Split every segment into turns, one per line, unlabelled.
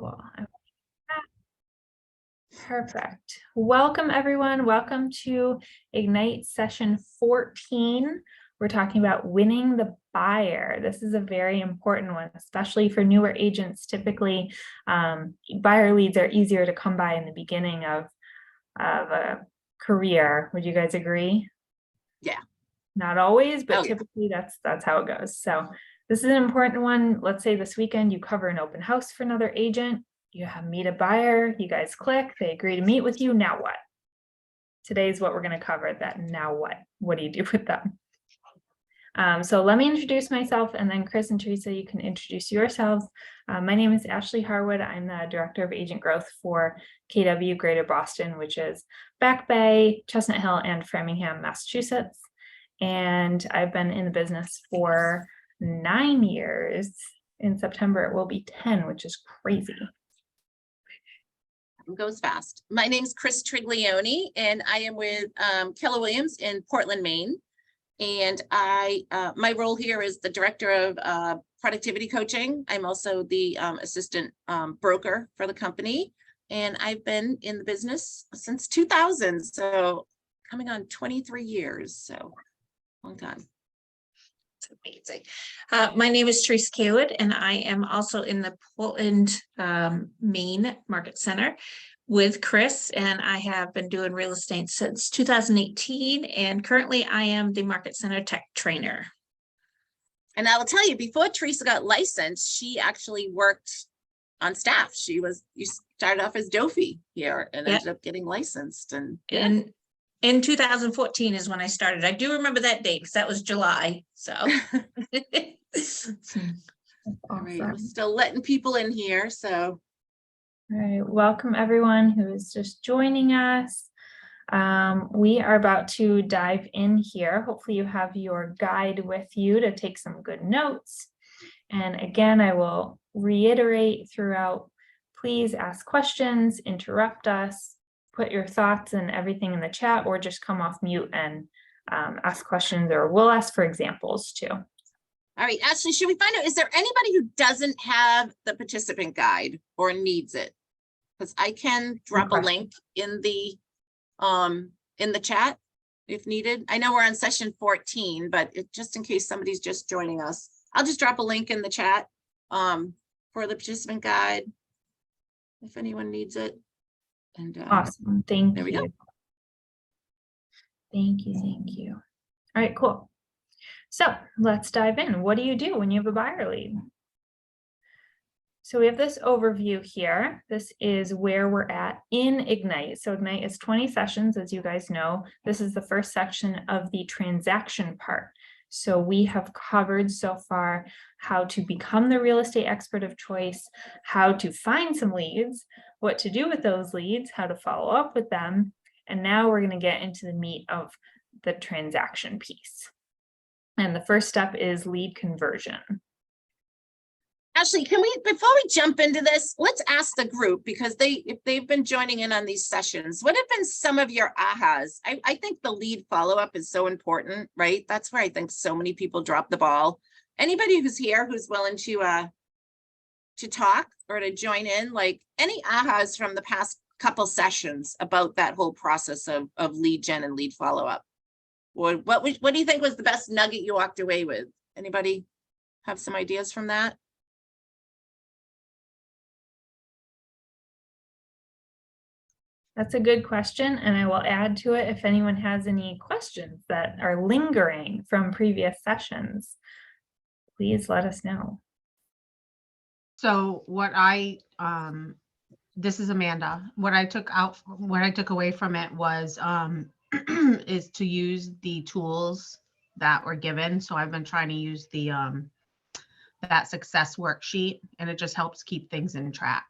Cool. Perfect. Welcome, everyone. Welcome to Ignite session 14. We're talking about winning the buyer. This is a very important one, especially for newer agents. Typically, buyer leads are easier to come by in the beginning of a career. Would you guys agree?
Yeah.
Not always, but typically that's how it goes. So this is an important one. Let's say this weekend you cover an open house for another agent. You have meet a buyer, you guys click, they agree to meet with you. Now what? Today's what we're going to cover. That now what? What do you do with them? So let me introduce myself, and then Chris and Teresa, you can introduce yourselves. My name is Ashley Harwood. I'm the Director of Agent Growth for KW Greater Boston, which is Back Bay, Chestnut Hill, and Framingham, Massachusetts. And I've been in the business for 9 years. In September, it will be 10, which is crazy.
Goes fast. My name's Chris Triglione, and I am with Keller Williams in Portland, Maine. And my role here is the Director of Productivity Coaching. I'm also the assistant broker for the company. And I've been in the business since 2000. So coming on 23 years. So long time.
It's amazing. My name is Teresa Kaywood, and I am also in the Portland, Maine Market Center with Chris, and I have been doing real estate since 2018, and currently I am the Market Center Tech Trainer.
And I will tell you, before Teresa got licensed, she actually worked on staff. You started off as Dofi here and ended up getting licensed. And
in 2014 is when I started. I do remember that date because that was July. So
all right, we're still letting people in here. So
all right, welcome everyone who is just joining us. We are about to dive in here. Hopefully you have your guide with you to take some good notes. And again, I will reiterate throughout, please ask questions, interrupt us, put your thoughts and everything in the chat, or just come off mute and ask questions, or we'll ask for examples too.
All right, Ashley, should we find out, is there anybody who doesn't have the participant guide or needs it? Because I can drop a link in the chat if needed. I know we're on session 14, but just in case somebody's just joining us, I'll just drop a link in the chat for the participant guide if anyone needs it. And
awesome. Thank you.
There we go.
Thank you. All right, cool. So let's dive in. What do you do when you have a buyer lead? So we have this overview here. This is where we're at in Ignite. So Ignite is 20 sessions, as you guys know. This is the first section of the transaction part. So we have covered so far how to become the real estate expert of choice, how to find some leads, what to do with those leads, how to follow up with them. And now we're going to get into the meat of the transaction piece. And the first step is lead conversion.
Ashley, can we, before we jump into this, let's ask the group, because if they've been joining in on these sessions, what have been some of your ahas? I think the lead follow-up is so important, right? That's where I think so many people drop the ball. Anybody who's here who's willing to talk or to join in, like any ahas from the past couple sessions about that whole process of lead gen and lead follow-up? Or what do you think was the best nugget you walked away with? Anybody have some ideas from that?
That's a good question, and I will add to it if anyone has any questions that are lingering from previous sessions. Please let us know.
So what this is Amanda. What I took away from it was is to use the tools that were given. So I've been trying to use the that success worksheet, and it just helps keep things in track.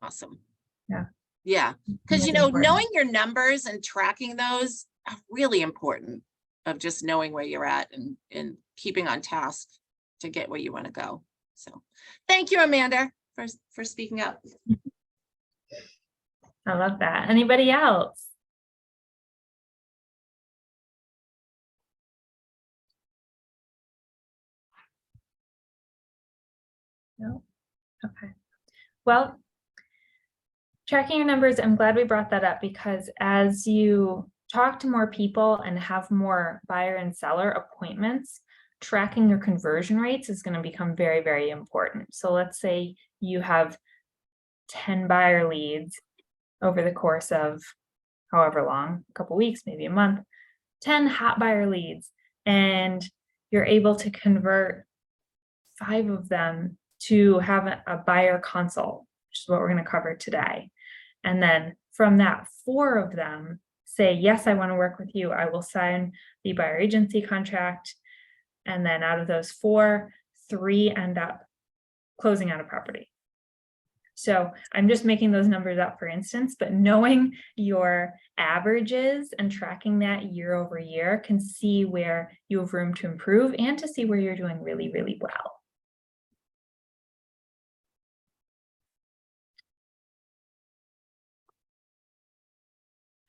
Awesome.
Yeah,
because knowing your numbers and tracking those are really important, of just knowing where you're at and keeping on task to get where you want to go. So thank you, Amanda, for speaking up.
I love that. Anybody else? No? Okay, Well, tracking your numbers, I'm glad we brought that up because as you talk to more people and have more buyer and seller appointments, tracking your conversion rates is going to become very, very important. So let's say you have 10 buyer leads over the course of however long, a couple weeks, maybe a month, 10 hot buyer leads, and you're able to convert 5 of them to have a buyer consult, which is what we're going to cover today. And then from that, 4 of them say, yes, I want to work with you. I will sign the buyer agency contract. And then out of those 4, 3 end up closing out a property. So I'm just making those numbers up for instance, but knowing your averages and tracking that year over year can see where you have room to improve and to see where you're doing really, really well.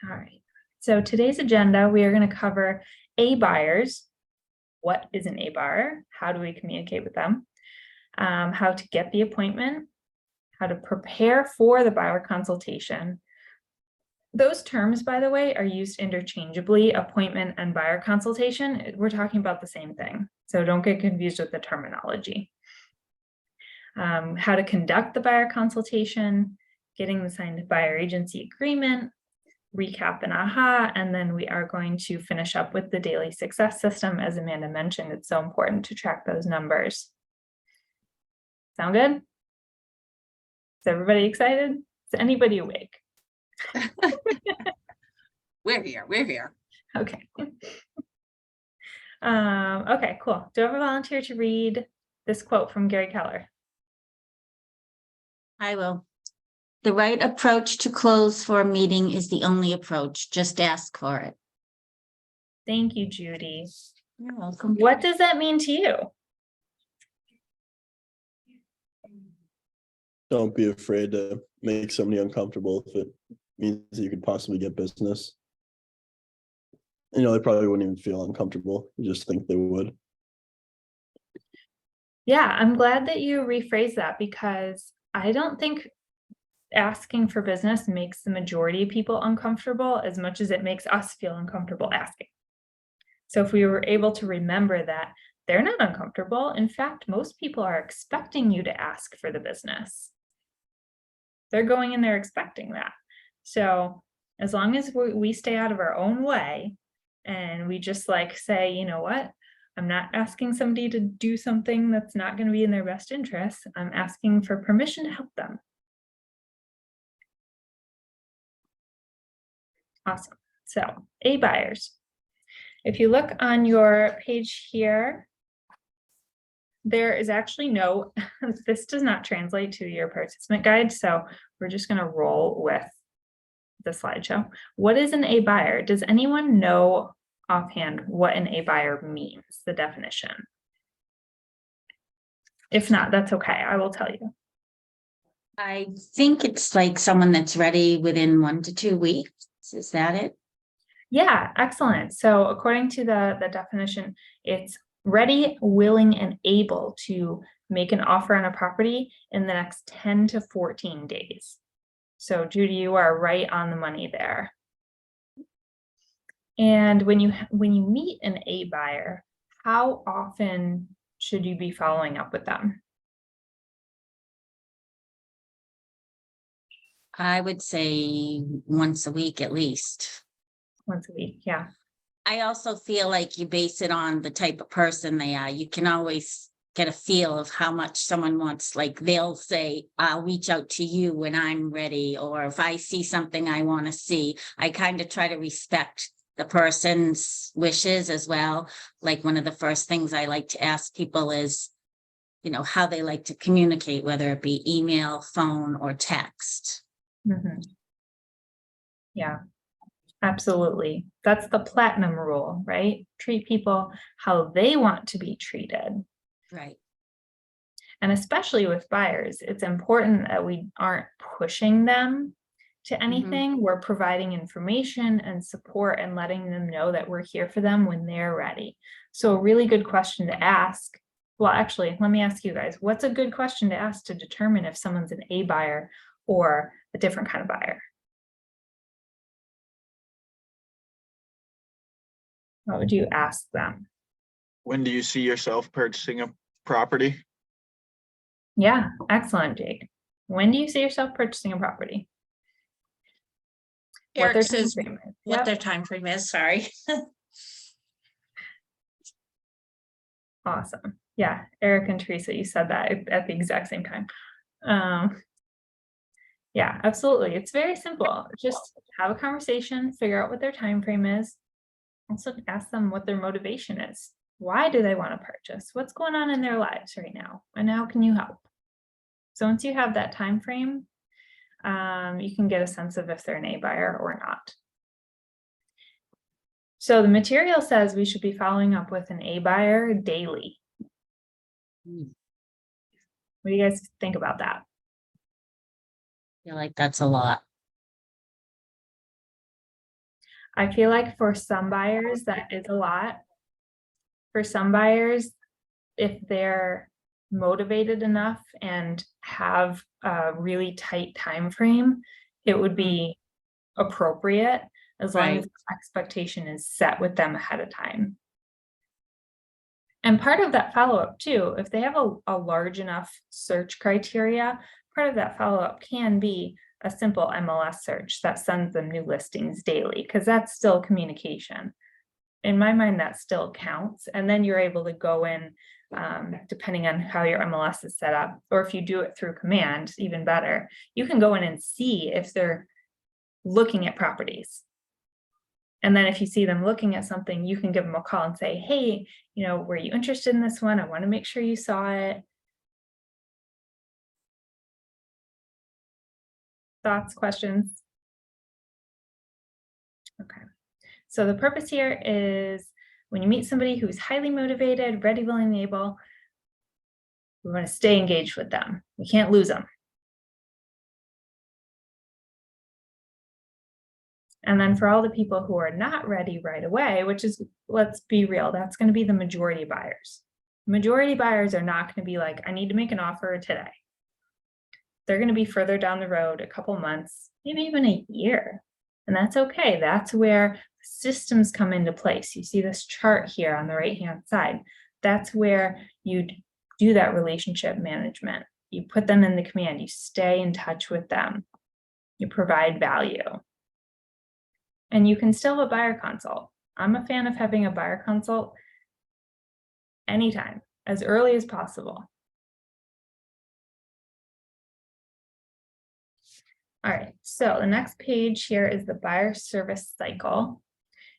All right, so today's agenda, we are going to cover A buyers. What is an A buyer? How do we communicate with them? How to get the appointment, how to prepare for the buyer consultation. Those terms, by the way, are used interchangeably, appointment and buyer consultation. We're talking about the same thing, so don't get confused with the terminology. How to conduct the buyer consultation, getting the signed buyer agency agreement, recap and aha, and then we are going to finish up with the daily success system. As Amanda mentioned, it's so important to track those numbers. Sound good? Is everybody excited? Is anybody awake?
We're here.
Okay. Okay, cool. Do I have a volunteer to read this quote from Gary Keller?
I will. The right approach to close for a meeting is the only approach. Just ask for it.
Thank you, Judy.
You're welcome.
What does that mean to you?
Don't be afraid to make somebody uncomfortable if it means that you could possibly get business. You know, they probably wouldn't even feel uncomfortable. You just think they would.
Yeah, I'm glad that you rephrased that because I don't think asking for business makes the majority of people uncomfortable as much as it makes us feel uncomfortable asking. So if we were able to remember that they're not uncomfortable, in fact, most people are expecting you to ask for the business. They're going in there expecting that. So as long as we stay out of our own way and we just like say, you know what, I'm not asking somebody to do something that's not going to be in their best interest. I'm asking for permission to help them. Awesome. So A buyers. If you look on your page here, there is actually no, this does not translate to your participant guide. So we're just going to roll with the slideshow. What is an A buyer? Does anyone know offhand what an A buyer means, the definition? If not, that's okay. I will tell you.
I think it's like someone that's ready within 1 to 2 weeks. Is that it?
Yeah, excellent. So according to the definition, it's ready, willing, and able to make an offer on a property in the next 10 to 14 days. So Judy, you are right on the money there. And when you meet an A buyer, how often should you be following up with them?
I would say once a week at least.
Once a week, yeah.
I also feel like you base it on the type of person they are. You can always get a feel of how much someone wants. Like they'll say, I'll reach out to you when I'm ready. Or if I see something I want to see, I kind of try to respect the person's wishes as well. Like one of the first things I like to ask people is, you know, how they like to communicate, whether it be email, phone, or text.
Mm-hmm. Yeah. Absolutely. That's the platinum rule, right? Treat people how they want to be treated.
Right.
And especially with buyers, it's important that we aren't pushing them to anything. We're providing information and support and letting them know that we're here for them when they're ready. So a really good question to ask Well, actually, let me ask you guys, what's a good question to ask to determine if someone's an A buyer or a different kind of buyer? What would you ask them?
When do you see yourself purchasing a property?
Yeah, excellent, Jake. When do you see yourself purchasing a property? What
Eric
their
says
timeframe is.
what
Yep,
their time frame is, sorry.
awesome. Yeah, Eric and Teresa, you said that at the exact same time. Yeah, absolutely. It's very simple. Just have a conversation, figure out what their time frame is. Also ask them what their motivation is. Why do they want to purchase? What's going on in their lives right now? And how can you help? So once you have that time frame, you can get a sense of if they're an A buyer or not. So the material says we should be following up with an A buyer daily.
Hmm.
What do you guys think about that?
Feel like that's a lot.
I feel like for some buyers, that is a lot. For some buyers, if they're motivated enough and have a really tight time frame, it would be appropriate as long as
Right.
the expectation is set with them ahead of time. And part of that follow-up too, if they have a large enough search criteria, part of that follow-up can be a simple MLS search that sends them new listings daily, because that's still communication. In my mind, that still counts. And then you're able to go in, depending on how your MLS is set up, or if you do it through command, even better, you can go in and see if they're looking at properties. And then if you see them looking at something, you can give them a call and say, hey, were you interested in this one? I want to make sure you saw it. Thoughts, questions? Okay. So the purpose here is when you meet somebody who's highly motivated, ready, willing, able, we want to stay engaged with them. We can't lose them. And then for all the people who are not ready right away, which is, let's be real, that's going to be the majority of buyers. Majority buyers are not going to be like, I need to make an offer today. They're going to be further down the road, a couple months, maybe even a year. And that's okay. That's where systems come into place. You see this chart here on the right-hand side. That's where you do that relationship management. You put them in the command. You stay in touch with them. You provide value. And you can still have a buyer consult. I'm a fan of having a buyer consult anytime, as early as possible. All right, so the next page here is the buyer service cycle.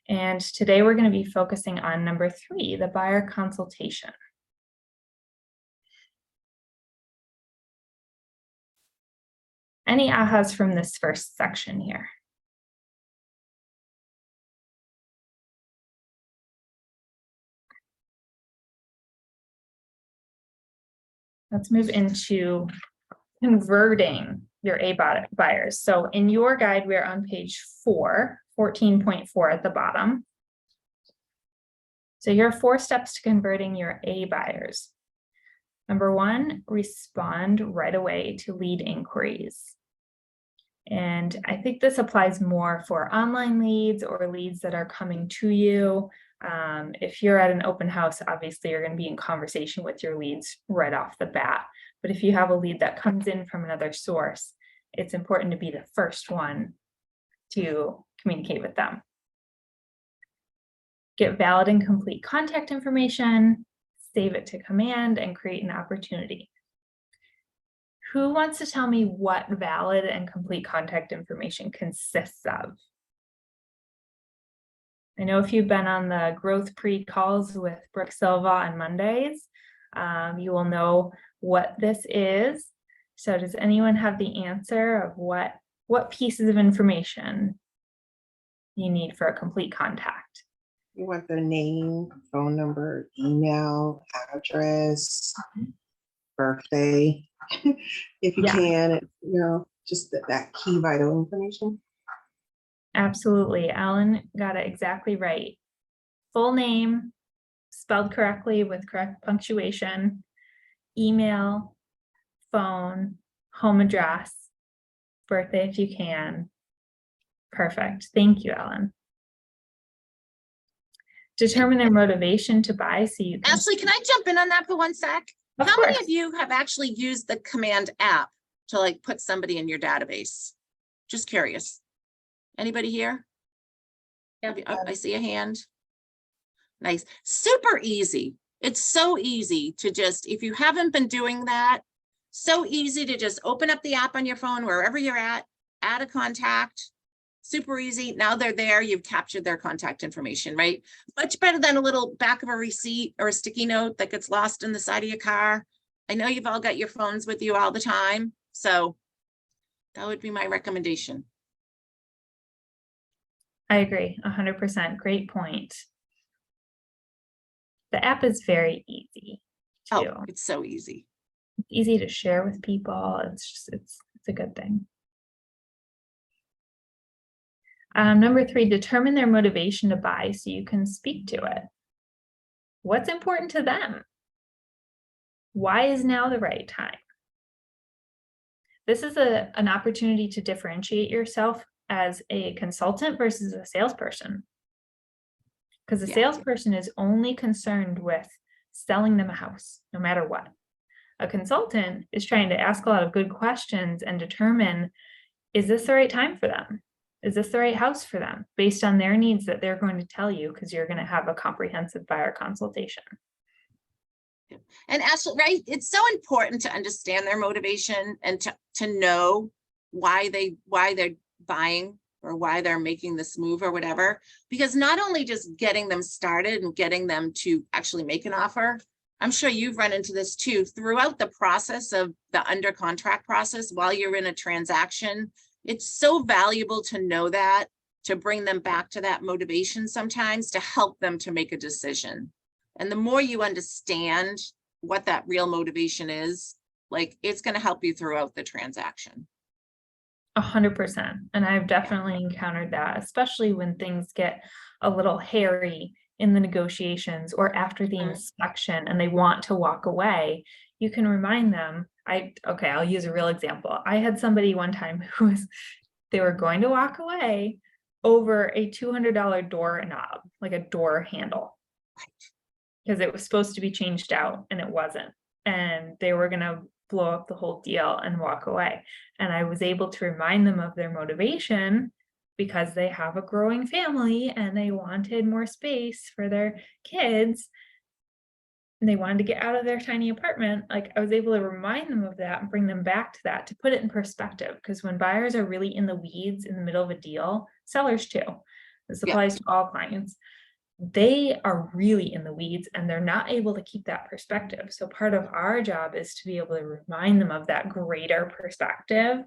And today we're going to be focusing on number 3, the buyer consultation. Any ahas from this first section here? Let's move into converting your A buyers. So in your guide, we're on page 14.4 at the bottom. So here are 4 steps to converting your A buyers. Number 1, respond right away to lead inquiries. And I think this applies more for online leads or leads that are coming to you. If you're at an open house, obviously you're going to be in conversation with your leads right off the bat. But if you have a lead that comes in from another source, it's important to be the first one to communicate with them. Get valid and complete contact information, save it to command, and create an opportunity. Who wants to tell me what valid and complete contact information consists of? I know if you've been on the growth pre-calls with Brooke Silva on Mondays, you will know what this is. So does anyone have the answer of what pieces of information you need for a complete contact?
You want their name, phone number, email, address, birthday, if you
Yeah.
can, just that key vital information.
Absolutely. Alan got it exactly right. Full name, spelled correctly with correct punctuation, email, phone, home address, birthday if you can. Perfect. Thank you, Ellen. Determine their motivation to buy so you can.
Ashley, can I jump in on that for one sec?
Of
How many
course.
of you have actually used the command app to like put somebody in your database? Just curious. Anybody here?
Yeah.
Oh, I see a hand. Nice, super easy. It's so easy to just, if you haven't been doing that, so easy to just open up the app on your phone, wherever you're at, add a contact. Super easy. Now they're there. You've captured their contact information, right? Much better than a little back of a receipt or a sticky note that gets lost in the side of your car. I know you've all got your phones with you all the time, so that would be my recommendation.
I agree, 100%. Great point. The app is very easy
Oh,
too.
it's so easy.
It's easy to share with people. It's just, it's a good thing. Number 3, determine their motivation to buy so you can speak to it. What's important to them? Why is now the right time? This is an opportunity to differentiate yourself as a consultant versus a salesperson. Because the
Yeah.
salesperson is only concerned with selling them a house, no matter what. A consultant is trying to ask a lot of good questions and determine, is this the right time for them? Is this the right house for them? Based on their needs that they're going to tell you, because you're going to have a comprehensive buyer consultation.
And Ashley, right, it's so important to understand their motivation and to know why they're buying or why they're making this move or whatever, because not only just getting them started and getting them to actually make an offer, I'm sure you've run into this too, throughout the process of the under contract process, while you're in a transaction, it's so valuable to know that, to bring them back to that motivation sometimes to help them to make a decision. And the more you understand what that real motivation is, like, it's going to help you throughout the transaction.
100%. And I've definitely encountered that, especially when things get a little hairy in the negotiations or after the inspection and they want to walk away. You can remind them, I'll use a real example. I had somebody one time who they were going to walk away over a $200 door knob, like a door handle, because it was supposed to be changed out and it wasn't. And they were going to blow up the whole deal and walk away. And I was able to remind them of their motivation because they have a growing family and they wanted more space for their kids. And they wanted to get out of their tiny apartment. Like, I was able to remind them of that and bring them back to that, to put it in perspective. Because when buyers are really in the weeds in the middle of a deal, sellers too, this applies to all clients, they are really in the weeds and they're not able to keep that perspective. So part of our job is to be able to remind them of that greater perspective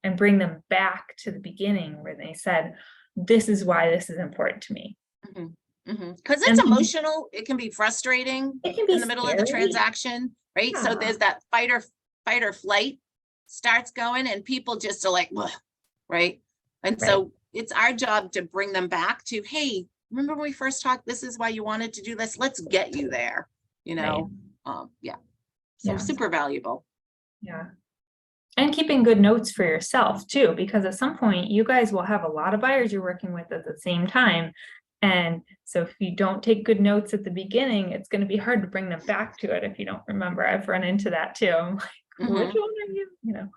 and bring them back to the beginning where they said, this is why this is important to me.
Because it's emotional, it can be frustrating
It can be
in the middle of the
scary.
transaction, right? So
Yeah.
there's that fight or flight starts going and people just are like, "Ugh," right? And so it's our job to bring them back to, hey, remember when we first talked, this is why you wanted to do this. Let's get you there, you know? Yeah. So
Yeah.
super valuable.
Yeah. And keeping good notes for yourself too, because at some point you guys will have a lot of buyers you're working with at the same time. And so if you don't take good notes at the beginning, it's going to be hard to bring them back to it if you don't remember. I've run into that too. I'm like, which one are you? You know?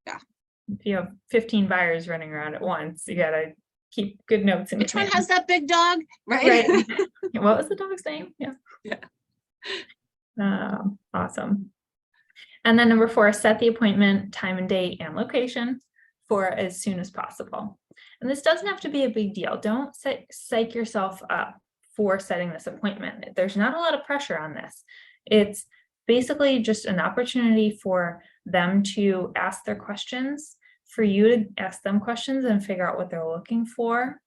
Yeah.
If you have 15 buyers running around at once, you got to keep good notes in
Which
your
one
hand.
has that big dog, right?
Right. What was the dog's name? Yeah.
Yeah.
Awesome. And then number 4, set the appointment time and date and location for as soon as possible. And this doesn't have to be a big deal. Don't psych yourself up for setting this appointment. There's not a lot of pressure on this. It's basically just an opportunity for them to ask their questions, for you to ask them questions and figure out what they're looking for.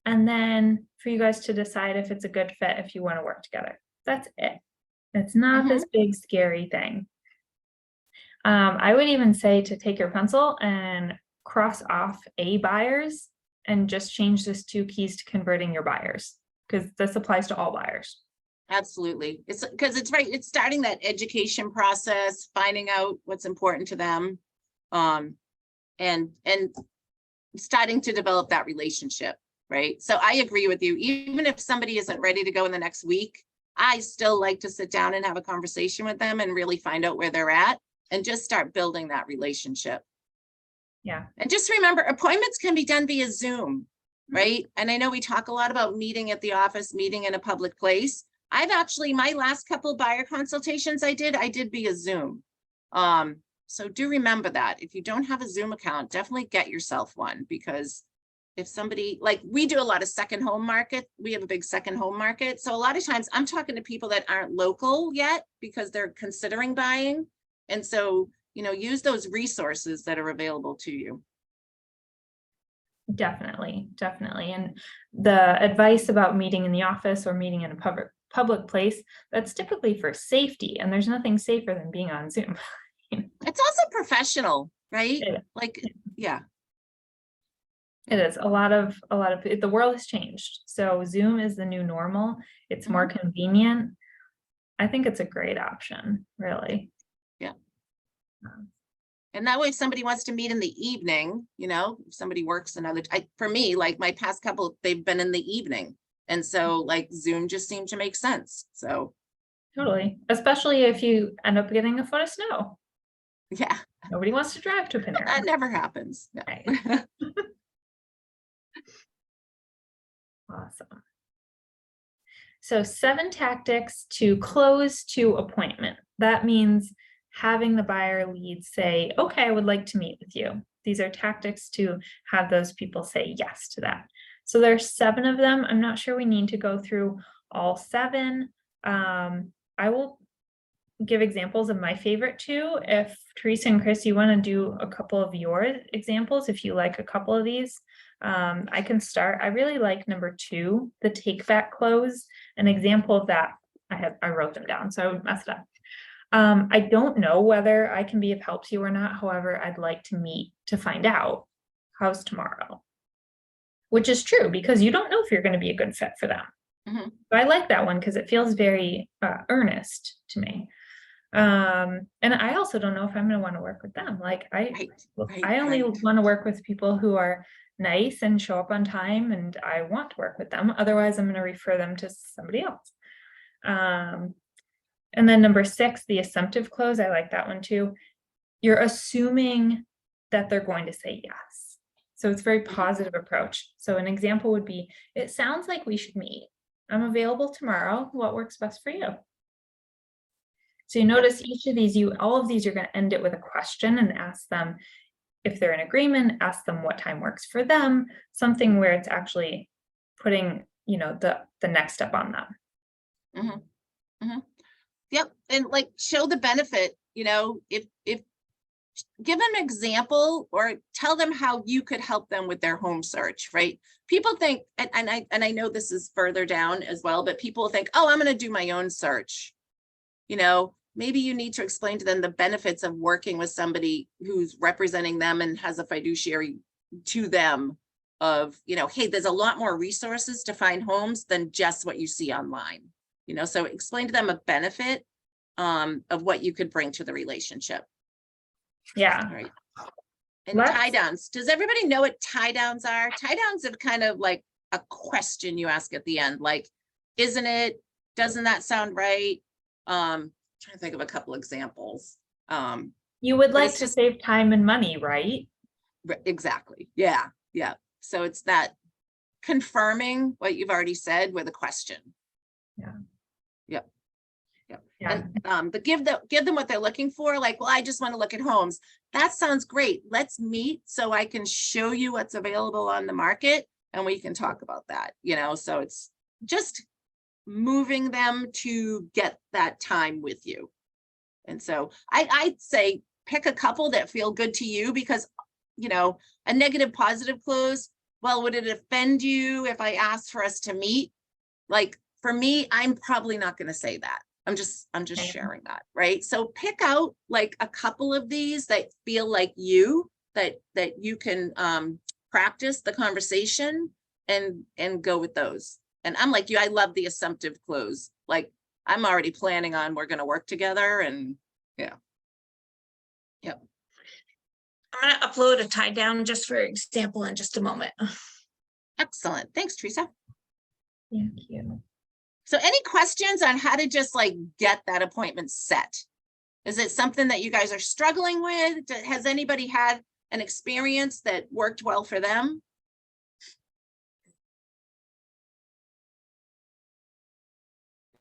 And then for you guys to decide if it's a good fit, if you want to work together. That's it. It's not this big scary thing. I would even say to take your pencil and cross off A buyers and just change this 2 keys to converting your buyers, because this applies to all buyers.
Absolutely. It's because it's right. It's starting that education process, finding out what's important to them. And starting to develop that relationship, right? So I agree with you. Even if somebody isn't ready to go in the next week, I still like to sit down and have a conversation with them and really find out where they're at and just start building that relationship.
Yeah.
And just remember, appointments can be done via Zoom, right? And I know we talk a lot about meeting at the office, meeting in a public place. I've actually, my last couple buyer consultations I did via Zoom. So do remember that if you don't have a Zoom account, definitely get yourself one, because if somebody, like we do a lot of second home market, we have a big second home market. So a lot of times I'm talking to people that aren't local yet because they're considering buying. And so, you know, use those resources that are available to you.
Definitely, definitely. And the advice about meeting in the office or meeting in a public place, that's typically for safety, and there's nothing safer than being on Zoom.
It's also professional, right?
Yeah.
Like, yeah.
It is a lot of the world has changed. So Zoom is the new normal. It's more convenient. I think it's a great option, really.
Yeah. And that way, if somebody wants to meet in the evening, you know, if somebody works another, for me, like my past couple, they've been in the evening. And so like Zoom just seemed to make sense. So.
Totally. Especially if you end up getting a foot of snow.
Yeah.
Nobody wants to drive to Panera.
That never happens. No.
Right. Awesome. So 7 tactics to close to appointment. That means having the buyer lead say, okay, I would like to meet with you. These are tactics to have those people say yes to that. So there's 7 of them. I'm not sure we need to go through all 7. I will give examples of my favorite 2. If Teresa and Chris, you want to do a couple of your examples, if you like a couple of these, I can start. I really like number 2, the take back close. An example of that, I wrote them down, so I would mess it up. I don't know whether I can be of help to you or not. However, I'd like to meet to find out. How's tomorrow? Which is true, because you don't know if you're going to be a good fit for them.
Mhm.
But I like that one because it feels very earnest to me. And I also don't know if I'm going to want to work with them. Like I only
right.
want to work with people who are nice and show up on time, and I want to work with them. Otherwise, I'm going to refer them to somebody else. And then number 6, the assumptive close. I like that one too. You're assuming that they're going to say yes. So it's a very positive approach. So an example would be, it sounds like we should meet. I'm available tomorrow. What works best for you? So you notice each of these, all of these, you're going to end it with a question and ask them if they're in agreement, ask them what time works for them, something where it's actually putting, you know, the next step on them.
Mm-hmm. Mm-hmm. Yep. And like show the benefit, you know, if give them an example or tell them how you could help them with their home search, right? People think, and I know this is further down as well, but people think, oh, I'm going to do my own search. You know, maybe you need to explain to them the benefits of working with somebody who's representing them and has a fiduciary to them of, you know, hey, there's a lot more resources to find homes than just what you see online. You know, so explain to them a benefit of what you could bring to the relationship.
Yeah.
Right. And tie downs. Does everybody know what tie downs are? Tie downs are kind of like a question you ask at the end, like, isn't it? Doesn't that sound right? Trying to think of a couple examples.
You would like to save time and money, right?
Exactly. Yeah. Yeah. So it's that confirming what you've already said with a question.
Yeah.
Yep. Yep.
Yeah.
And but give them what they're looking for. Like, well, I just want to look at homes. That sounds great. Let's meet so I can show you what's available on the market and we can talk about that, you know, so it's just moving them to get that time with you. And so I'd say pick a couple that feel good to you, because, you know, a negative positive close, well, would it offend you if I asked for us to meet? Like for me, I'm probably not going to say that. I'm just sharing that, right? So pick out like a couple of these that feel like you, that you can practice the conversation and go with those. And I'm like you, I love the assumptive close. Like I'm already planning on, we're gonna work together and,
I'm gonna upload a tie down just for example in just a moment.
excellent. Thanks, Teresa.
Thank you.
So any questions on how to just like get that appointment set? Is it something that you guys are struggling with? Has anybody had an experience that worked well for them?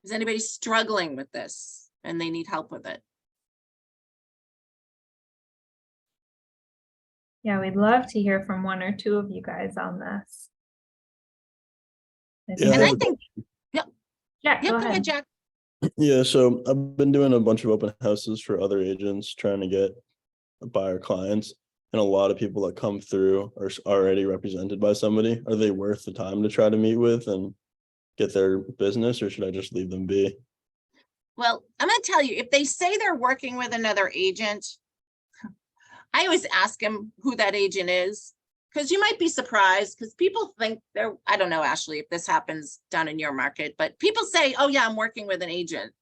Is anybody struggling with this and they need help with it?
Yeah, we'd love to hear from one or two of you guys on this.
Yeah,
And I
have a
think,
Yeah,
yeah,
go
go ahead,
ahead.
Jack.
Yeah, so I've been doing a bunch of open houses for other agents trying to get buyer clients. And a lot of people that come through are already represented by somebody. Are they worth the time to try to meet with and get their business, or should I just leave them be?
Well, I'm gonna tell you, if they say they're working with another agent, I always ask them who that agent is, because you might be surprised, because people think they're, I don't know, Ashley, if this happens down in your market, but people say, oh yeah, I'm working with an agent.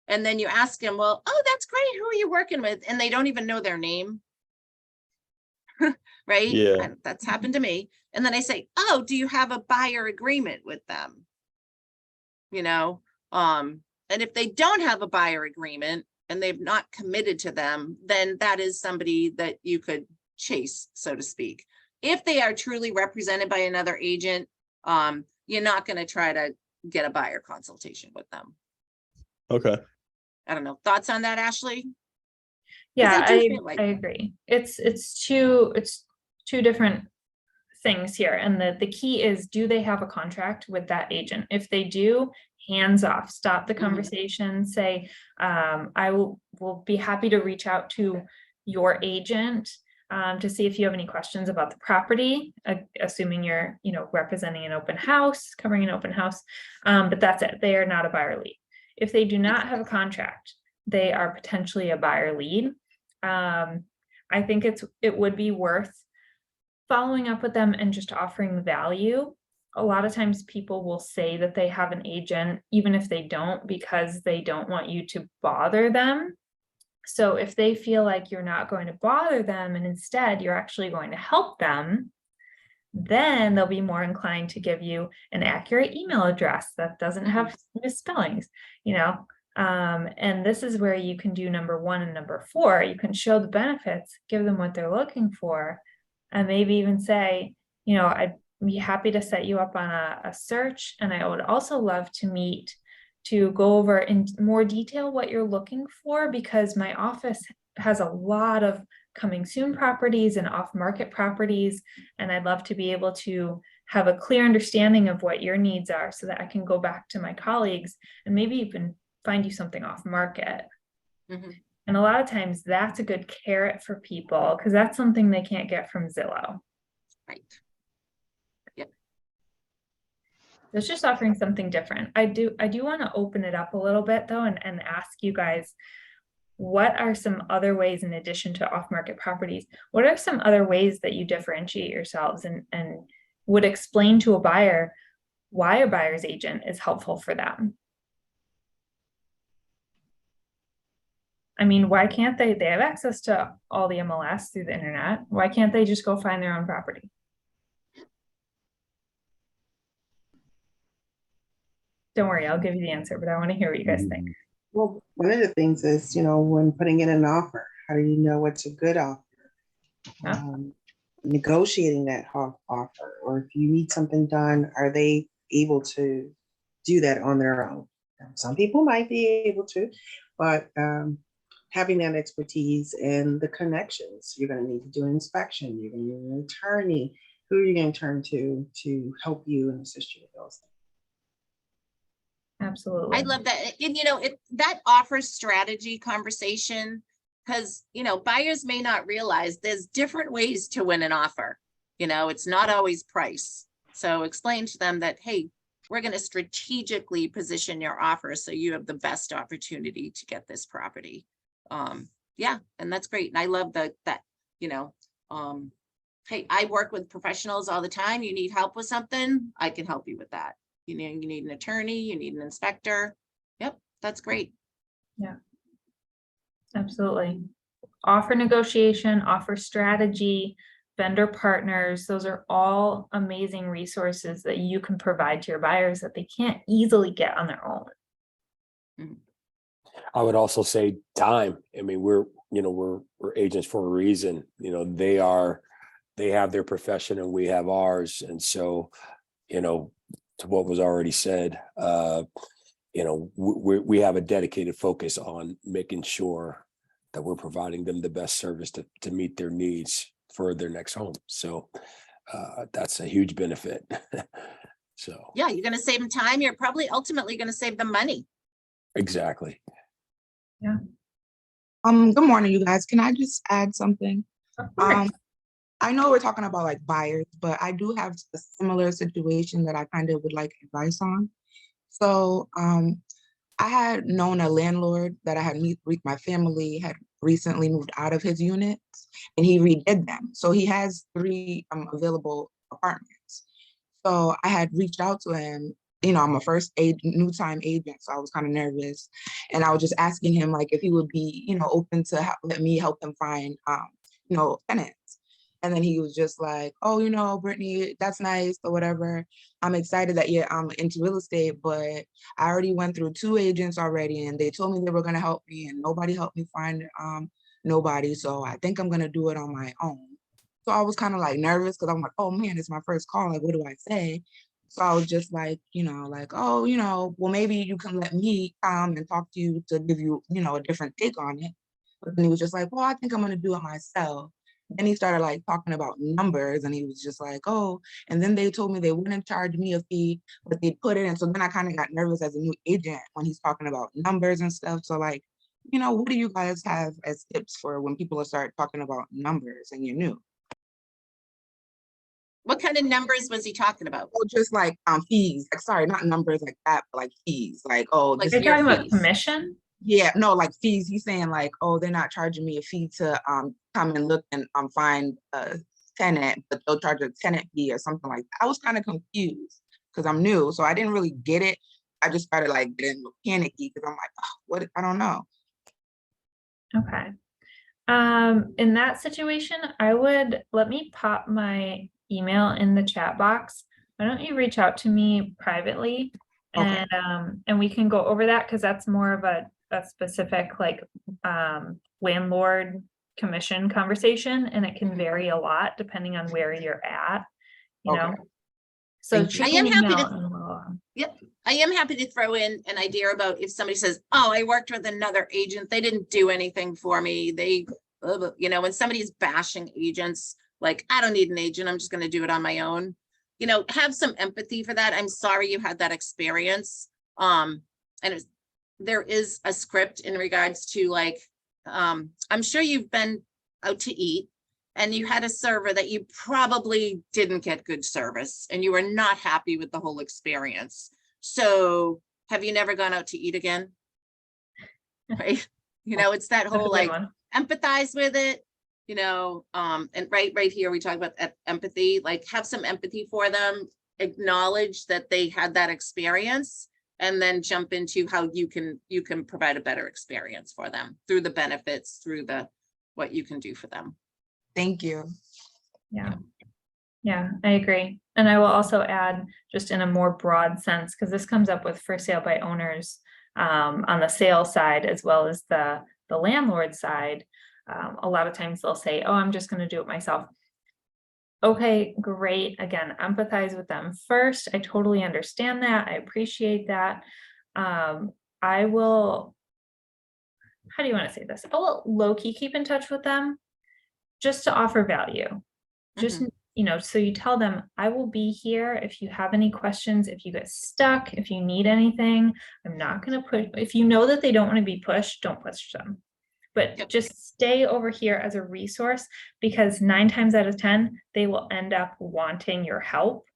And then you ask them, well, oh, that's great. Who are you working with? And they don't even know their name. Right?
Yeah.
That's happened to me. And then I say, oh, do you have a buyer agreement with them? You know, and if they don't have a buyer agreement and they've not committed to them, then that is somebody that you could chase, so to speak. If they are truly represented by another agent, you're not going to try to get a buyer consultation with them.
Okay.
I don't know. Thoughts on that, Ashley?
Yeah,
I do feel like-
I agree. It's two different things here. And the key is, do they have a contract with that agent? If they do, hands off, stop the
Mhm.
conversation, say, I will be happy to reach out to your agent to see if you have any questions about the property, assuming you're, representing an open house, covering an open house. But that's it. They are not a buyer lead. If they do not have a contract, they are potentially a buyer lead. I think it would be worth following up with them and just offering value. A lot of times people will say that they have an agent, even if they don't, because they don't want you to bother them. So if they feel like you're not going to bother them and instead you're actually going to help them, then they'll be more inclined to give you an accurate email address that doesn't have misspellings, and this is where you can do number 1 and number 4. You can show the benefits, give them what they're looking for, and maybe even say, I'd be happy to set you up on a search. And I would also love to meet to go over in more detail what you're looking for, because my office has a lot of coming soon properties and off-market properties. And I'd love to be able to have a clear understanding of what your needs are so that I can go back to my colleagues and maybe even find you something off market.
Mhm.
And a lot of times that's a good carrot for people because that's something they can't get from Zillow.
Right.
It's just offering something different. I do want to open it up a little bit though and ask you guys, what are some other ways in addition to off-market properties? What are some other ways that you differentiate yourselves and would explain to a buyer why a buyer's agent is helpful for them? I mean, why can't they have access to all the MLS through the internet? Why can't they just go find their own property? Don't worry, I'll give you the answer, but I want to hear what you guys think.
Well, one of the things is, when putting in an offer, how do you know what's a good offer?
Yeah.
Negotiating that offer, or if you need something done, are they able to do that on their own? Some people might be able to, but having that expertise and the connections, you're going to need to do an inspection, you're going to need an attorney. Who are you going to turn to help you and assist you with those things?
Absolutely.
I love that. And that offers strategy conversation, because buyers may not realize there's different ways to win an offer. It's not always price. So explain to them that, hey, we're going to strategically position your offer so you have the best opportunity to get this property. Yeah, and that's great. And I love that, hey, I work with professionals all the time. You need help with something, I can help you with that. You need an attorney, you need an inspector. Yep, That's great.
Absolutely. Offer negotiation, offer strategy, vendor partners, those are all amazing resources that you can provide to your buyers that they can't easily get on their own.
I would also say time. I mean, we're agents for a reason. They have their profession and we have ours. And so, to what was already said, we have a dedicated focus on making sure that we're providing them the best service to meet their needs for their next home. So that's a huge benefit. So.
Yeah, you're gonna save them time. You're probably ultimately gonna save them money.
Exactly.
Good morning, you guys. Can I just add something?
Of course.
I know we're talking about like buyers, but I do have a similar situation that I kind of would like advice on. So, I had known a landlord that I had my family had recently moved out of his units and he redid them. So he has 3 available apartments. So I had reached out to him. I'm a new time agent, so I was kind of nervous. And I was just asking him like if he would be, open to let me help him find, tenants. And then he was just like, oh, Brittany, that's nice or whatever. I'm excited that you're into real estate, but I already went through 2 agents already and they told me they were going to help me and nobody helped me find nobody. So I think I'm going to do it on my own. So I was kind of like nervous because I'm like, oh man, it's my first call. Like, what do I say? So I was just like, well, maybe you can let me come and talk to you to give you, a different take on it. But then he was just like, well, I think I'm going to do it myself. Then he started like talking about numbers and he was just like, oh, and then they told me they wouldn't charge me a fee, but they'd put it in. So then I kind of got nervous as a new agent when he's talking about numbers and stuff. So like, what do you guys have as tips for when people start talking about numbers and you're new?
What kind of numbers was he talking about?
Oh, just like fees. Like, sorry, not numbers like that, but like fees. Like, oh,
Like
You're
this,
talking about
fees.
commission?
yeah, no, like fees. He's saying like, oh, they're not charging me a fee to come and look and find a tenant, but they'll charge a tenant fee or something like that. I was kind of confused because I'm new, so I didn't really get it. I just started like getting panicky because I'm like, oh, what? I don't know.
Okay. In that situation, let me pop my email in the chat box. Why don't you reach out to me privately
Okay.
and we can go over that because that's more of a specific like landlord commission conversation and it can vary a lot depending on where you're at,
Okay.
So
Thank you.
shoot
I
me
am
an
happy
email
to-
and we'll,
I am happy to throw in an idea about if somebody says, oh, I worked with another agent, they didn't do anything for me. When somebody's bashing agents, like, I don't need an agent, I'm just going to do it on my own. Have some empathy for that. I'm sorry you had that experience. There is a script in regards to like, I'm sure you've been out to eat and you had a server that you probably didn't get good service and you were not happy with the whole experience. So have you never gone out to eat again? Right? It's that
that's a
whole
good
like
one.
empathize with it, and right here, we talk about empathy, like have some empathy for them, acknowledge that they had that experience, and then jump into how you can provide a better experience for them through the benefits, through what you can do for them.
Thank you.
Yeah, I agree. And I will also add just in a more broad sense, because this comes up with for sale by owners on the sales side, as well as the landlord side. A lot of times they'll say, oh, I'm just going to do it myself. Okay, great. Again, empathize with them first. I totally understand that. I appreciate that. I will, how do you want to say this? I will low-key keep in touch with them just to offer value. Just, so you tell them, I will be here if you have any questions, if you get stuck, if you need anything. I'm not going to push. If you know that they don't want to be pushed, don't push them. But just stay over here as a resource, because 9 times out of 10, they will end up wanting your help.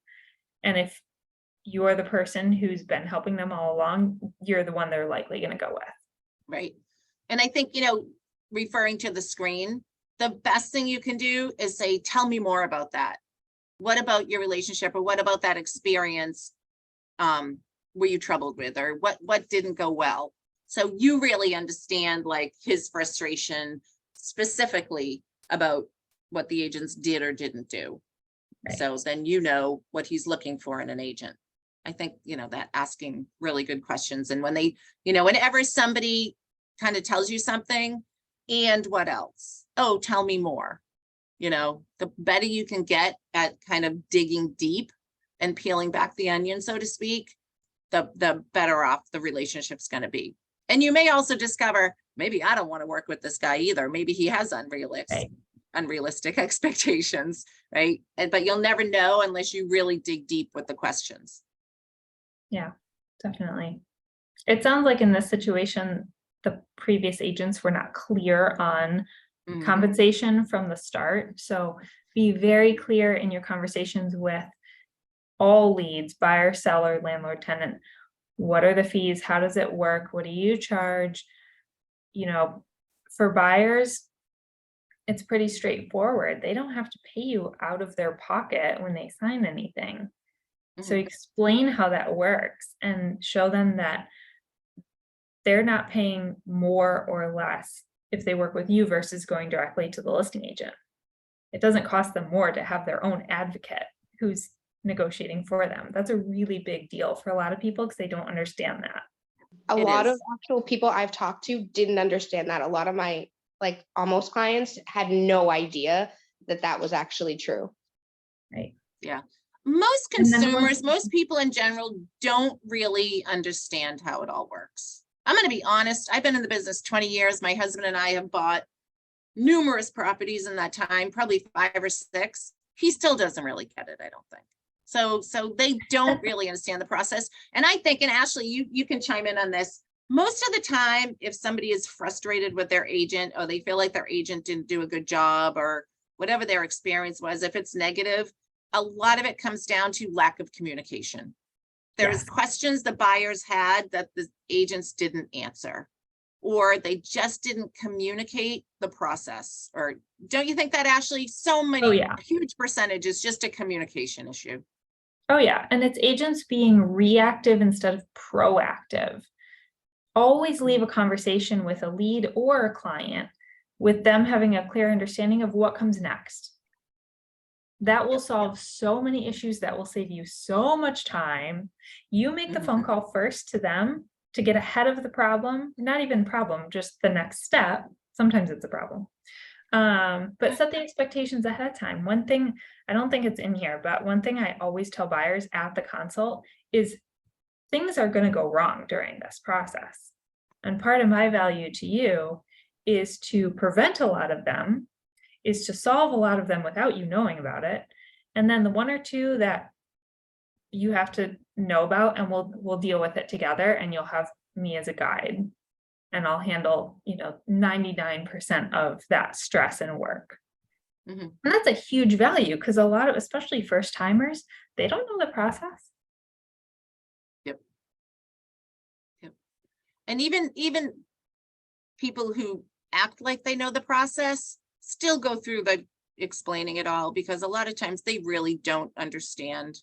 And if you're the person who's been helping them all along, you're the one they're likely going to go with.
Right. And I think, referring to the screen, the best thing you can do is say, tell me more about that. What about your relationship, or what about that experience were you troubled with, or what didn't go well? So you really understand like his frustration specifically about what the agents did or didn't do.
Right.
So then you know what he's looking for in an agent. I think, that asking really good questions, and when they, whenever somebody kind of tells you something, and what else? Oh, tell me more. The better you can get at kind of digging deep and peeling back the onion, so to speak, the better off the relationship's going to be. And you may also discover, maybe I don't want to work with this guy either. Maybe he has unrealistic expectations, right? But you'll never know unless you really dig deep with the questions.
Yeah, definitely. It sounds like in this situation, the previous agents were not clear on
Mhm.
compensation from the start. So be very clear in your conversations with all leads, buyer, seller, landlord, tenant. What are the fees? How does it work? What do you charge? For buyers, it's pretty straightforward. They don't have to pay you out of their pocket when they sign anything. So
Mhm.
explain how that works and show them that they're not paying more or less if they work with you versus going directly to the listing agent. It doesn't cost them more to have their own advocate who's negotiating for them. That's a really big deal for a lot of people because they don't understand that.
A
It
lot of
is.
actual people I've talked to didn't understand that. A lot of my almost clients had no idea that that was actually true.
Right.
Yeah. Most
And then
consumers, most people in general don't really understand how it all works. I'm going to be honest. I've been in the business 20 years. My husband and I have bought numerous properties in that time, probably 5 or 6. He still doesn't really get it, I don't think. So they don't really understand the process. And I think, and Ashley, you can chime in on this. Most of the time, if somebody is frustrated with their agent, or they feel like their agent didn't do a good job, or whatever their experience was, if it's negative, a lot of it comes down to lack of communication. There's
Yes.
questions the buyers had that the agents didn't answer, or they just didn't communicate the process. Or don't you think that, Ashley? So many,
Oh, yeah.
a huge percentage is just a communication issue.
Oh, yeah. And it's agents being reactive instead of proactive. Always leave a conversation with a lead or a client with them having a clear understanding of what comes next. That will solve so many issues. That will save you so much time. You make the phone call first to them to get ahead of the problem, not even problem, just the next step. Sometimes it's a problem. But set the expectations ahead of time. One thing, I don't think it's in here, but one thing I always tell buyers at the consult is things are going to go wrong during this process. And part of my value to you is to prevent a lot of them, is to solve a lot of them without you knowing about it. And then the 1 or 2 that you have to know about, and we'll deal with it together, and you'll have me as a guide. And I'll handle, 99% of that stress and work.
Mhm.
And that's a huge value because a lot of, especially first timers, they don't know the process.
And even people who act like they know the process still go through the explaining it all, because a lot of times they really don't understand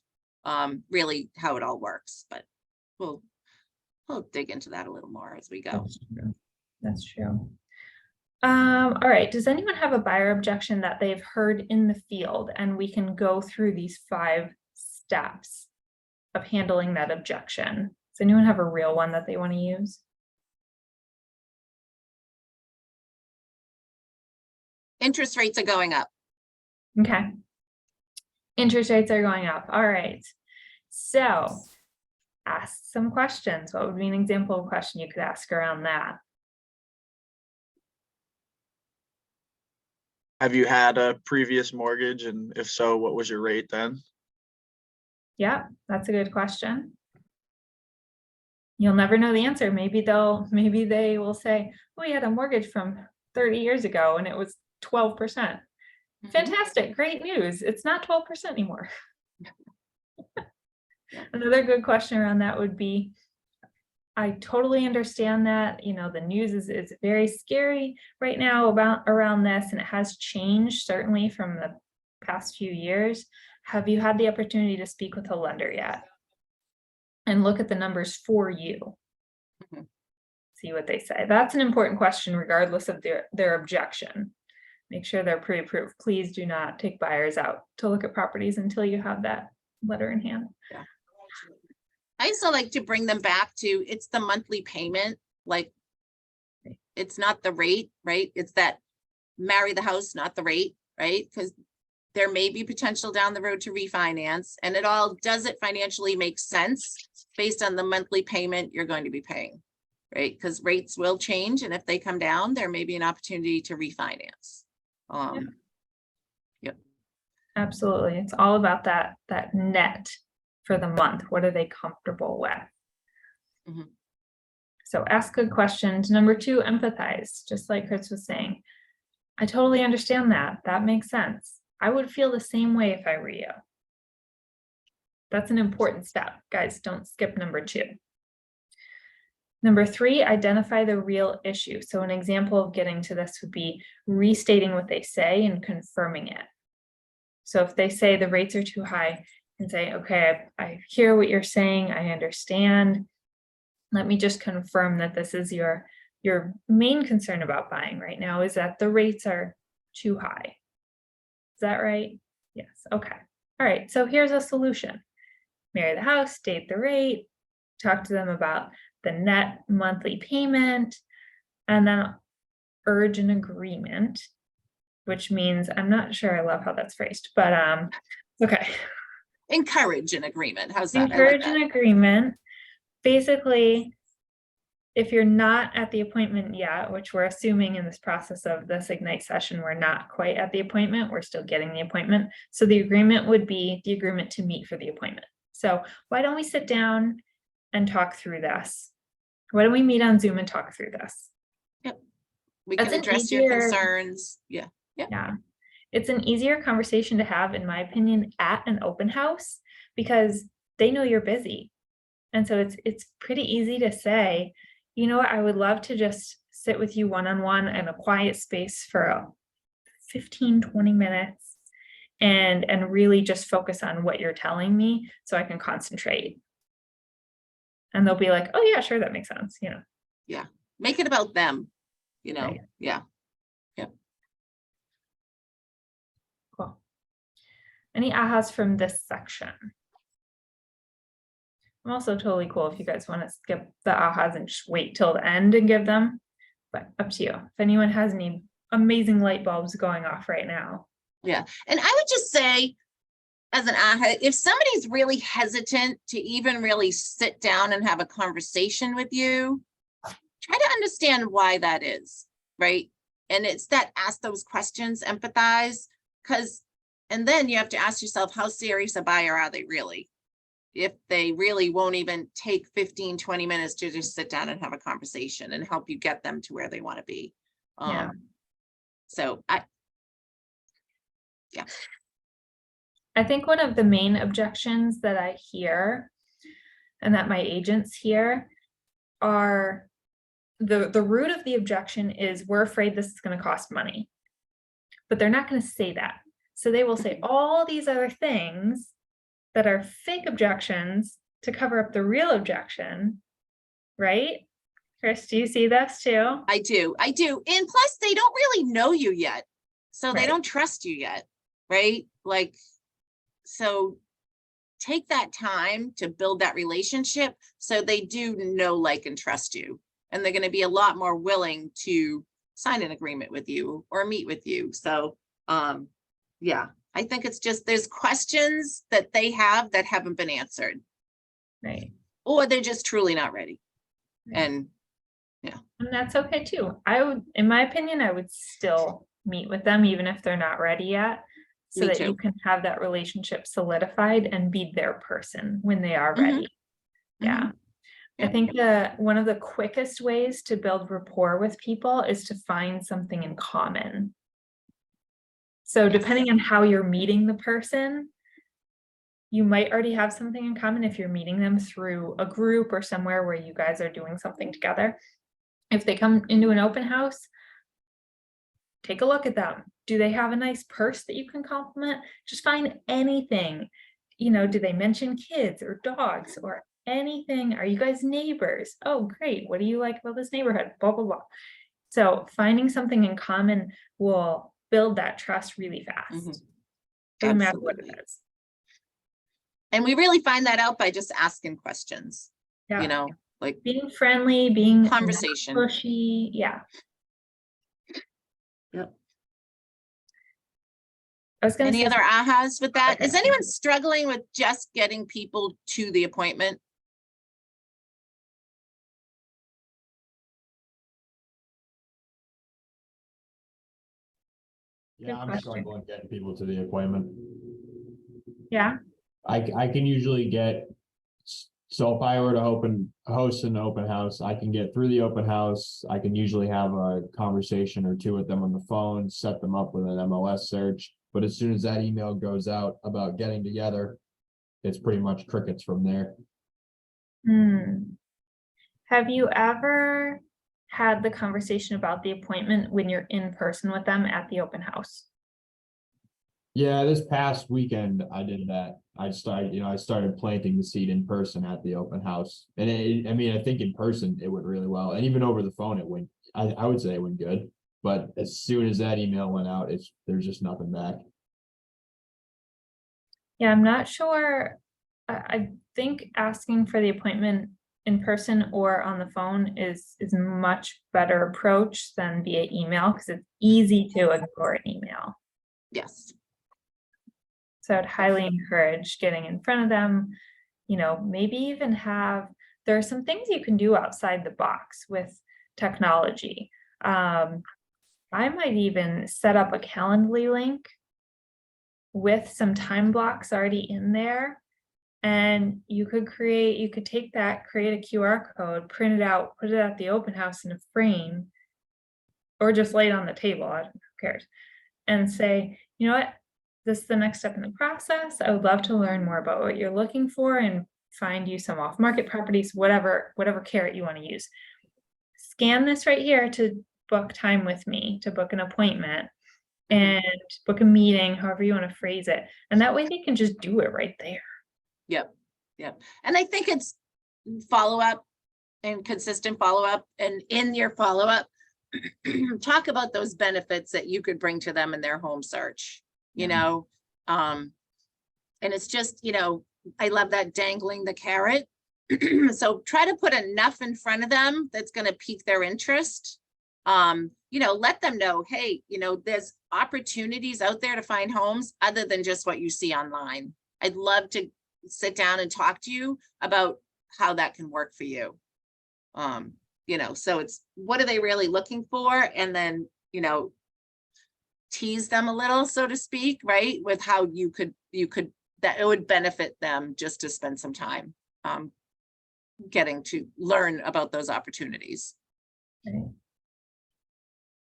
really how it all works. But we'll dig into that a little more as we go.
That's true. All right. Does anyone have a buyer objection that they've heard in the field? And we can go through these 5 steps of handling that objection. Does anyone have a real one that they want to use?
Interest rates are going up.
Okay. Interest rates are going up. All right. So ask some questions. What would be an example of a question you could ask around that?
Have you had a previous mortgage, and if so, what was your rate then?
Yeah, that's a good question. You'll never know the answer. Maybe they will say, oh, we had a mortgage from 30 years ago and it was 12%. Fantastic, great news. It's not 12% anymore. Another good question around that would be, I totally understand that, the news is very scary right now around this, and it has changed certainly from the past few years. Have you had the opportunity to speak with a lender yet? And look at the numbers for you. see what they say. That's an important question regardless of their objection. Make sure they're pre-approved. Please do not take buyers out to look at properties until you have that letter in hand.
I also like to bring them back to, it's the monthly payment, like it's not the rate, right? It's that marry the house, not the rate, right? Because there may be potential down the road to refinance, and it all, does it financially make sense based on the monthly payment you're going to be paying, right? Because rates will change, and if they come down, there may be an opportunity to refinance.
Absolutely. It's all about that net for the month. What are they comfortable with?
Mhm.
So ask good questions. Number 2, empathize, just like Chris was saying. I totally understand that. That makes sense. I would feel the same way if I were you. That's an important step. Guys, don't skip number 2. Number 3, identify the real issue. So an example of getting to this would be restating what they say and confirming it. So if they say the rates are too high, and say, okay, I hear what you're saying, I understand. Let me just confirm that this is your main concern about buying right now, is that the rates are too high. Is that right? Yes, okay. All right, so here's a solution. Marry the house, date the rate, talk to them about the net monthly payment, and then urge an agreement, which means, I'm not sure I love how that's phrased, but okay.
Encourage an agreement. How's that? I like
Encourage
that.
an agreement. Basically, if you're not at the appointment yet, which we're assuming in this process of this Ignite session, we're not quite at the appointment, we're still getting the appointment. So the agreement would be the agreement to meet for the appointment. So why don't we sit down and talk through this? Why don't we meet on Zoom and talk through this?
We
That's
can
an
address your
easier-
concerns. Yeah.
Yeah. It's an easier conversation to have, in my opinion, at an open house, because they know you're busy. And so it's pretty easy to say, you know what, I would love to just sit with you one-on-one in a quiet space for 15-20 minutes and really just focus on what you're telling me so I can concentrate. And they'll be like, oh yeah, sure, that makes sense, you know.
Yeah. Make it about them, you know.
Right.
Yeah.
Cool. Any ahas from this section? I'm also totally cool if you guys want to skip the ahas and just wait till the end and give them, but up to you. If anyone has any amazing light bulbs going off right now.
Yeah. And I would just say, as an aha, if somebody's really hesitant to even really sit down and have a conversation with you, try to understand why that is, right? And it's that, ask those questions, empathize, and then you have to ask yourself, how serious a buyer are they really? If they really won't even take 15-20 minutes to just sit down and have a conversation and help you get them to where they want to be.
Yeah.
So
I think one of the main objections that I hear and that my agents hear are the root of the objection is, we're afraid this is going to cost money, but they're not going to say that. So they will say all these other things that are fake objections to cover up the real objection, right? Chris, do you see this too?
I do. And plus, they don't really know you yet. So they
Right.
don't trust you yet, right? Like, so take that time to build that relationship so they do know, like, and trust you. And they're going to be a lot more willing to sign an agreement with you or meet with you. So, yeah, I think it's just, there's questions that they have that haven't been answered,
Right.
or they're just truly not ready.
Right.
And
And that's okay too. I would, in my opinion, I would still meet with them even if they're not ready yet, so
Me
that
too.
you can have that relationship solidified and be their person when they are
Mhm.
ready. Yeah. I
Yeah.
think that one of the quickest ways to build rapport with people is to find something in common. So depending on how you're meeting the person, you might already have something in common if you're meeting them through a group or somewhere where you guys are doing something together. If they come into an open house, take a look at them. Do they have a nice purse that you can compliment? Just find anything. You know, do they mention kids or dogs or anything? Are you guys neighbors? Oh, great. What do you like about this neighborhood? Blah, blah, blah. So finding something in common will build that trust really fast.
Mhm.
Doesn't matter what it
Absolutely.
is.
And we really find that out by just asking questions,
Yeah.
you know, like
Being friendly, being not
conversation.
pushy. Yeah.
Yep.
I was gonna
Any
say,
other ahas with that? Is anyone struggling with just getting people to the appointment?
Good
Yeah, I'm
question.
struggling getting people to the appointment.
yeah,
I can usually get, so if I were to host an open house, I can get through the open house. I can usually have a conversation or two with them on the phone, set them up with an MLS search. But as soon as that email goes out about getting together, it's pretty much crickets from there.
Have you ever had the conversation about the appointment when you're in person with them at the open house?
Yeah, this past weekend I did that. I started planting the seed in person at the open house. And I mean, I think in person it went really well. And even over the phone, it went, I would say it went good. But as soon as that email went out, there's just nothing back.
Yeah, I'm not sure. I think asking for the appointment in person or on the phone is much better approach than via email, because it's easy to ignore an email.
Yes.
So I'd highly encourage getting in front of them, maybe even there are some things you can do outside the box with technology. I might even set up a Calendly link with some time blocks already in there. And you could take that, create a QR code, print it out, put it at the open house in a frame, or just lay it on the table, who cares? And say, you know what? This is the next step in the process. I would love to learn more about what you're looking for and find you some off-market properties, whatever carrot you want to use. Scan this right here to book time with me, to book an appointment and book a meeting, however you want to phrase it. And that way they can just do it right there.
Yep. And I think it's follow-up and consistent follow-up, and in your follow-up, talk about those benefits that you could bring to them in their home search, and it's just, I love that dangling the carrot. So try to put enough in front of them that's going to pique their interest. Let them know, hey, there's opportunities out there to find homes other than just what you see online. I'd love to sit down and talk to you about how that can work for you. So it's, what are they really looking for? And then, tease them a little, so to speak, right? With how you could, that it would benefit them just to spend some time getting to learn about those opportunities.
Right.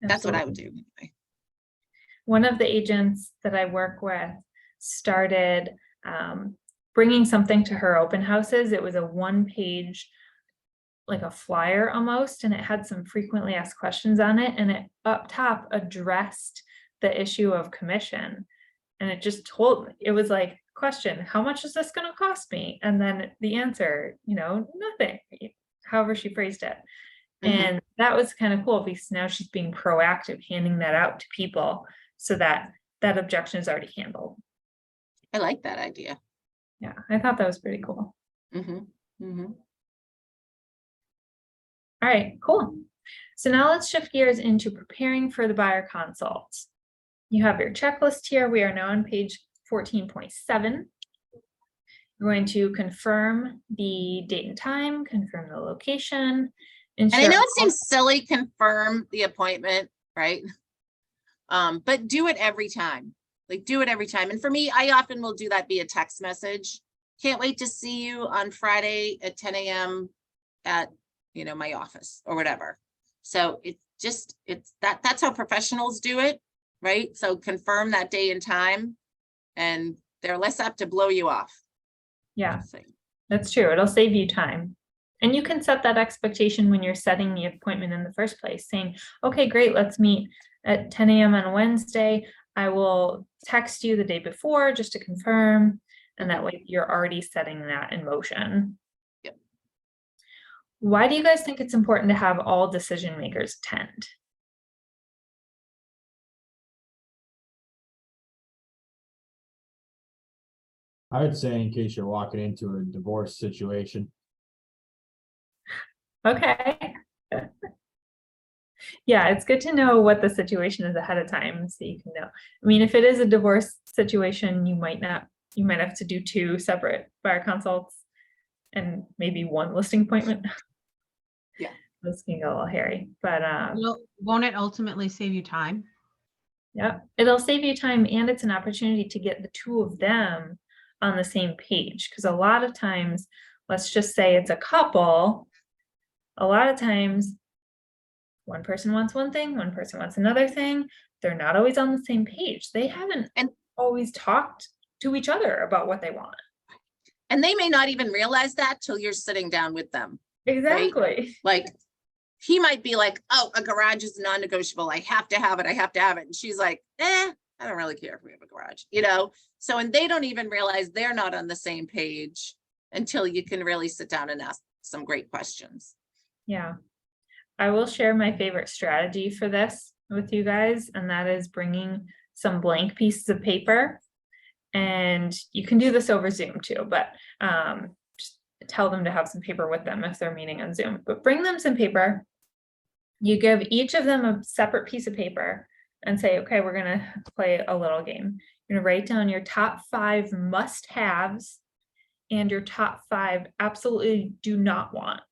That's what I would
Absolutely.
do. Anyway.
One of the agents that I work with started bringing something to her open houses. It was a one-page, like a flyer almost, and it had some frequently asked questions on it. And it up top addressed the issue of commission. And it just it was like, question, how much is this going to cost me? And then the answer, nothing, however she phrased it. And that was kind of cool, because now she's being proactive, handing that out to people so that that objection is already handled.
I like that idea.
Yeah, I thought that was pretty cool.
All
right, cool. So now let's shift gears into preparing for the buyer consults. You have your checklist here. We are now on page 14.7. You're going to confirm the date and time, confirm the location.
And I know it seems silly, confirm the appointment, right? But do it every time. Do it every time. And for me, I often will do that via text message. Can't wait to see you on Friday at 10 a.m. at, my office or whatever. So that's how professionals do it, right? So confirm that day and time, and they're less apt to blow you off.
Yeah, that's true. It'll save you time. And you can set that expectation when you're setting the appointment in the first place, saying, okay, great, let's meet at 10 a.m. on Wednesday. I will text you the day before just to confirm. And that way you're already setting that in motion.
Yep.
Why do you guys think it's important to have all decision makers attend?
I would say in case you're walking into a divorce situation.
Okay. Yeah, it's good to know what the situation is ahead of time so you can know. I mean, if it is a divorce situation, you might have to do 2 separate buyer consults and maybe 1 listing appointment.
Yeah.
This can get a little hairy, but
Won't it ultimately save you time?
yeah, it'll save you time and it's an opportunity to get the 2 of them on the same page. Because a lot of times, let's just say it's a couple, a lot of times one person wants one thing, one person wants another thing. They're not always on the same page. They haven't always talked to each other about what they want.
And they may not even realize that till you're sitting down with them.
Exactly.
Like, he might be like, oh, a garage is non-negotiable. I have to have it. I have to have it. And she's like, I don't really care if we have a garage, you know? So, and they don't even realize they're not on the same page until you can really sit down and ask some great questions.
Yeah. I will share my favorite strategy for this with you guys, and that is bringing some blank pieces of paper. And you can do this over Zoom too, but just tell them to have some paper with them if they're meeting on Zoom, but bring them some paper. You give each of them a separate piece of paper and say, okay, we're going to play a little game. You're going to write down your top 5 must-haves and your top 5 absolutely do not wants.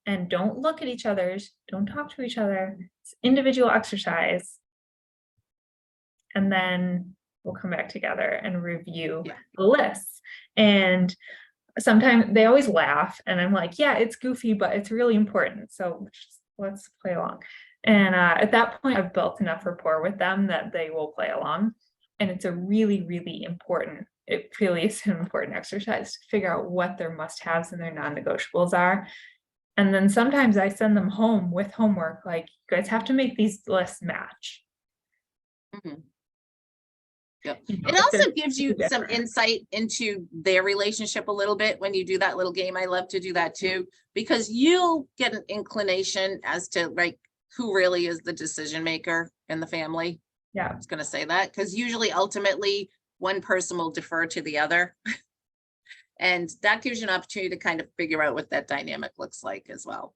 And don't look at each other's, don't talk to each other. It's individual exercise. And then we'll come back together and review the lists. And sometimes they always laugh and I'm like, yeah, it's goofy, but it's really important. So let's play along. And at that point, I've built enough rapport with them that they will play along. And it's a really, really important, it really is an important exercise to figure out what their must-haves and their non-negotiables are. And then sometimes I send them home with homework, like, you guys have to make these lists match.
Mm-hmm. Yep. It also gives you some insight into their relationship a little bit when you do that little game. I love to do that too, because you'll get an inclination as to like who really is the decision maker in the family.
Yeah.
I was going to say that because usually ultimately one person will defer to the other. And that gives you an opportunity to kind of figure out what that dynamic looks like as well.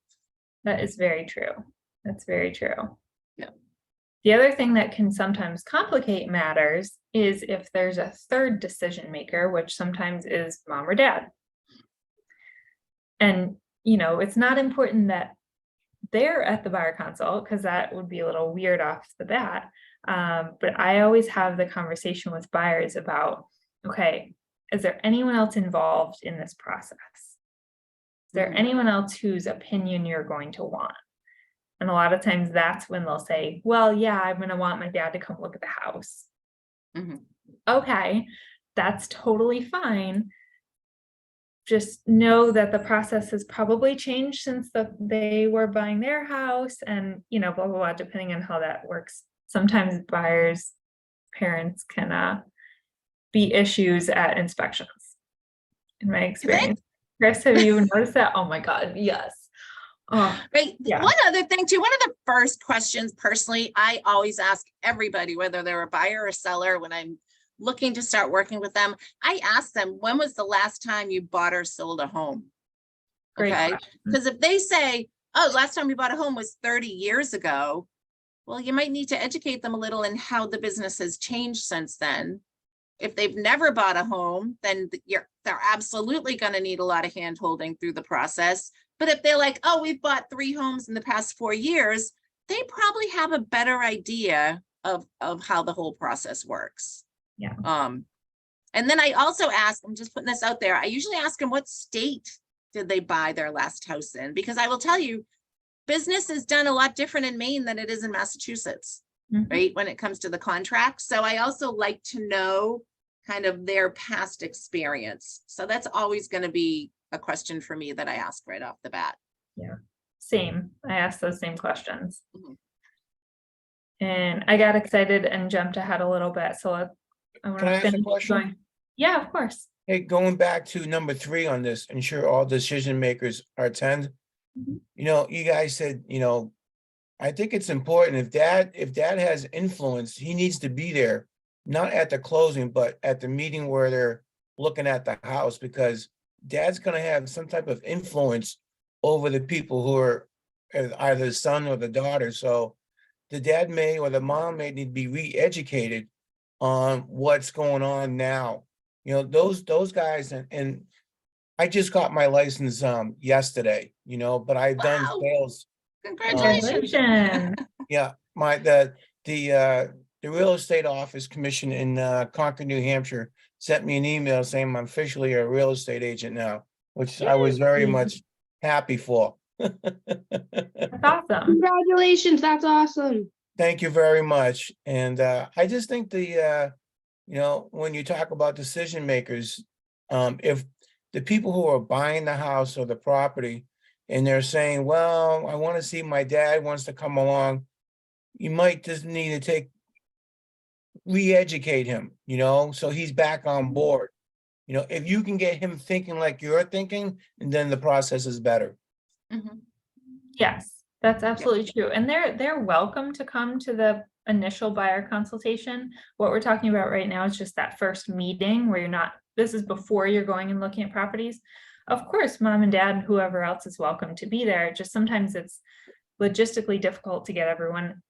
That is very true. That's very true.
Yeah.
The other thing that can sometimes complicate matters is if there's a third decision maker, which sometimes is mom or dad. And, you know, it's not important that they're at the buyer consult because that would be a little weird off the bat. But I always have the conversation with buyers about, okay, is there anyone else involved in this process? Is there anyone else whose opinion you're going to want? And a lot of times that's when they'll say, well, yeah, I'm going to want my dad to come look at the house.
Mm-hmm.
Okay, that's totally fine. Just know that the process has probably changed since they were buying their house and, you know, blah, blah, blah, depending on how that works. Sometimes buyers, parents can be issues at inspections. In my experience. Chris, have you noticed that? Oh my God, yes. Oh,
right.
Yeah.
One other thing too, one of the first questions personally, I always ask everybody, whether they're a buyer or seller, when I'm looking to start working with them, I ask them, when was the last time you bought or sold a home?
Great
Okay.
question.
Because if they say, oh, last time we bought a home was 30 years ago, well, you might need to educate them a little in how the business has changed since then. If they've never bought a home, then they're absolutely going to need a lot of hand holding through the process. But if they're like, oh, we've bought 3 homes in the past 4 years, they probably have a better idea of how the whole process works.
Yeah.
And then I also ask, I'm just putting this out there, I usually ask them what state did they buy their last house in? Because I will tell you, business is done a lot different in Maine than it is in Massachusetts.
Mhm.
Right, when it comes to the contract. So I also like to know kind of their past experience. So that's always going to be a question for me that I ask right off the bat.
Yeah, same. I asked those same questions.
Mhm.
And I got excited and jumped ahead a little bit. So I want
Can I
to
ask a
finish
question?
going. Yeah, of course.
Hey, going back to number 3 on this, ensure all decision makers are attend.
Mhm.
You know, you guys said, you know, I think it's important if dad has influence, he needs to be there, not at the closing, but at the meeting where they're looking at the house, because dad's gonna have some type of influence over the people who are either the son or the daughter. So the dad may or the mom may need to be re-educated on what's going on now. You know, those guys and I just got my license yesterday, you know, but I've done
Wow.
sales.
Congratulations.
Congratulations.
Yeah, the real estate office commission in Concord, New Hampshire sent me an email saying I'm officially a real estate agent now, which I was very
Yay.
much happy for.
That's awesome.
Congratulations, that's awesome.
Thank you very much. And I just think you know, when you talk about decision makers, if the people who are buying the house or the property and they're saying, well, I want to see my dad wants to come along, you might just need to re-educate him, you know, so he's back on board. You know, if you can get him thinking like you're thinking, and then the process is better.
Mhm.
Yes, that's absolutely true. And they're welcome to come to the initial buyer consultation. What we're talking about right now is just that first meeting where this is before you're going and looking at properties. Of course, mom and dad, whoever else is welcome to be there. Just sometimes it's logistically difficult to get everyone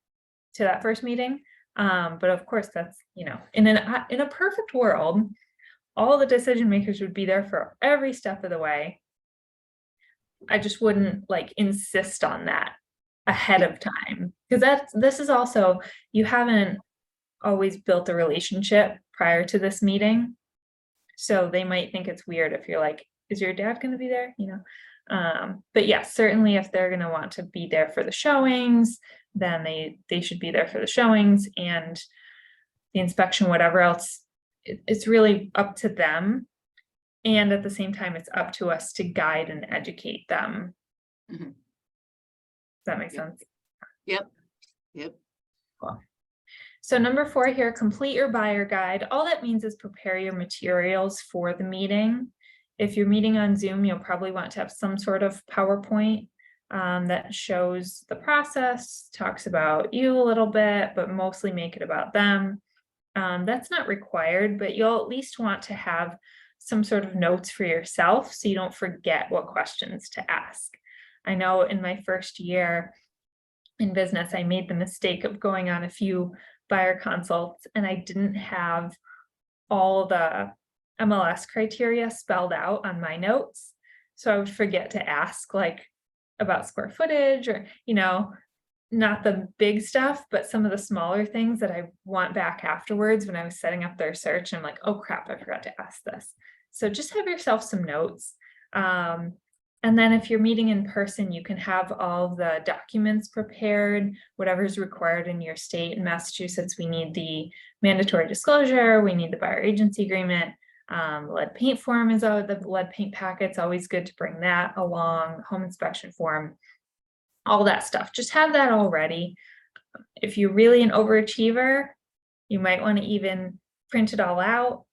to that first meeting. But of course, that's, you know, in a perfect world, all the decision makers would be there for every step of the way. I just wouldn't like insist on that ahead of time, because this is also, you haven't always built a relationship prior to this meeting. So they might think it's weird if you're like, is your dad going to be there? You know, but yes, certainly if they're going to want to be there for the showings, then they should be there for the showings and the inspection, whatever else. It's really up to them. And at the same time, it's up to us to guide and educate them.
Mhm.
Does that make sense?
Yep.
Cool. So number 4 here, complete your buyer guide. All that means is prepare your materials for the meeting. If you're meeting on Zoom, you'll probably want to have some sort of PowerPoint that shows the process, talks about you a little bit, but mostly make it about them. That's not required, but you'll at least want to have some sort of notes for yourself so you don't forget what questions to ask. I know in my first year in business, I made the mistake of going on a few buyer consults and I didn't have all the MLS criteria spelled out on my notes. So I would forget to ask like about square footage or, you know, not the big stuff, but some of the smaller things that I want back afterwards when I was setting up their search. I'm like, oh crap, I forgot to ask this. So just have yourself some notes. And then if you're meeting in person, you can have all the documents prepared, whatever's required in your state. In Massachusetts, we need the mandatory disclosure, we need the buyer agency agreement. Lead paint form is out, the lead paint packet's always good to bring that along, home inspection form, all that stuff. Just have that all ready. If you're really an overachiever, you might want to even print it all out,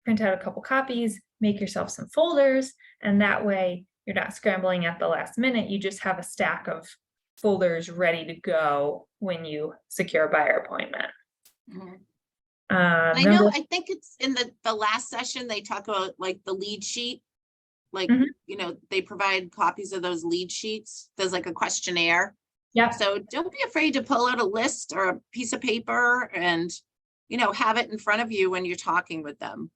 print out a couple copies, make yourself some folders, and that way you're not scrambling at the last minute. You just have a stack of folders ready to go when you secure a buyer appointment.
Mhm. I
Number-
know, I think it's in the last session, they talk about like the lead sheet. Like,
Mhm.
you know, they provide copies of those lead sheets. There's like a questionnaire.
Yeah.
So don't be afraid to pull out a list or a piece of paper and, you know, have it in front of you when you're talking with them.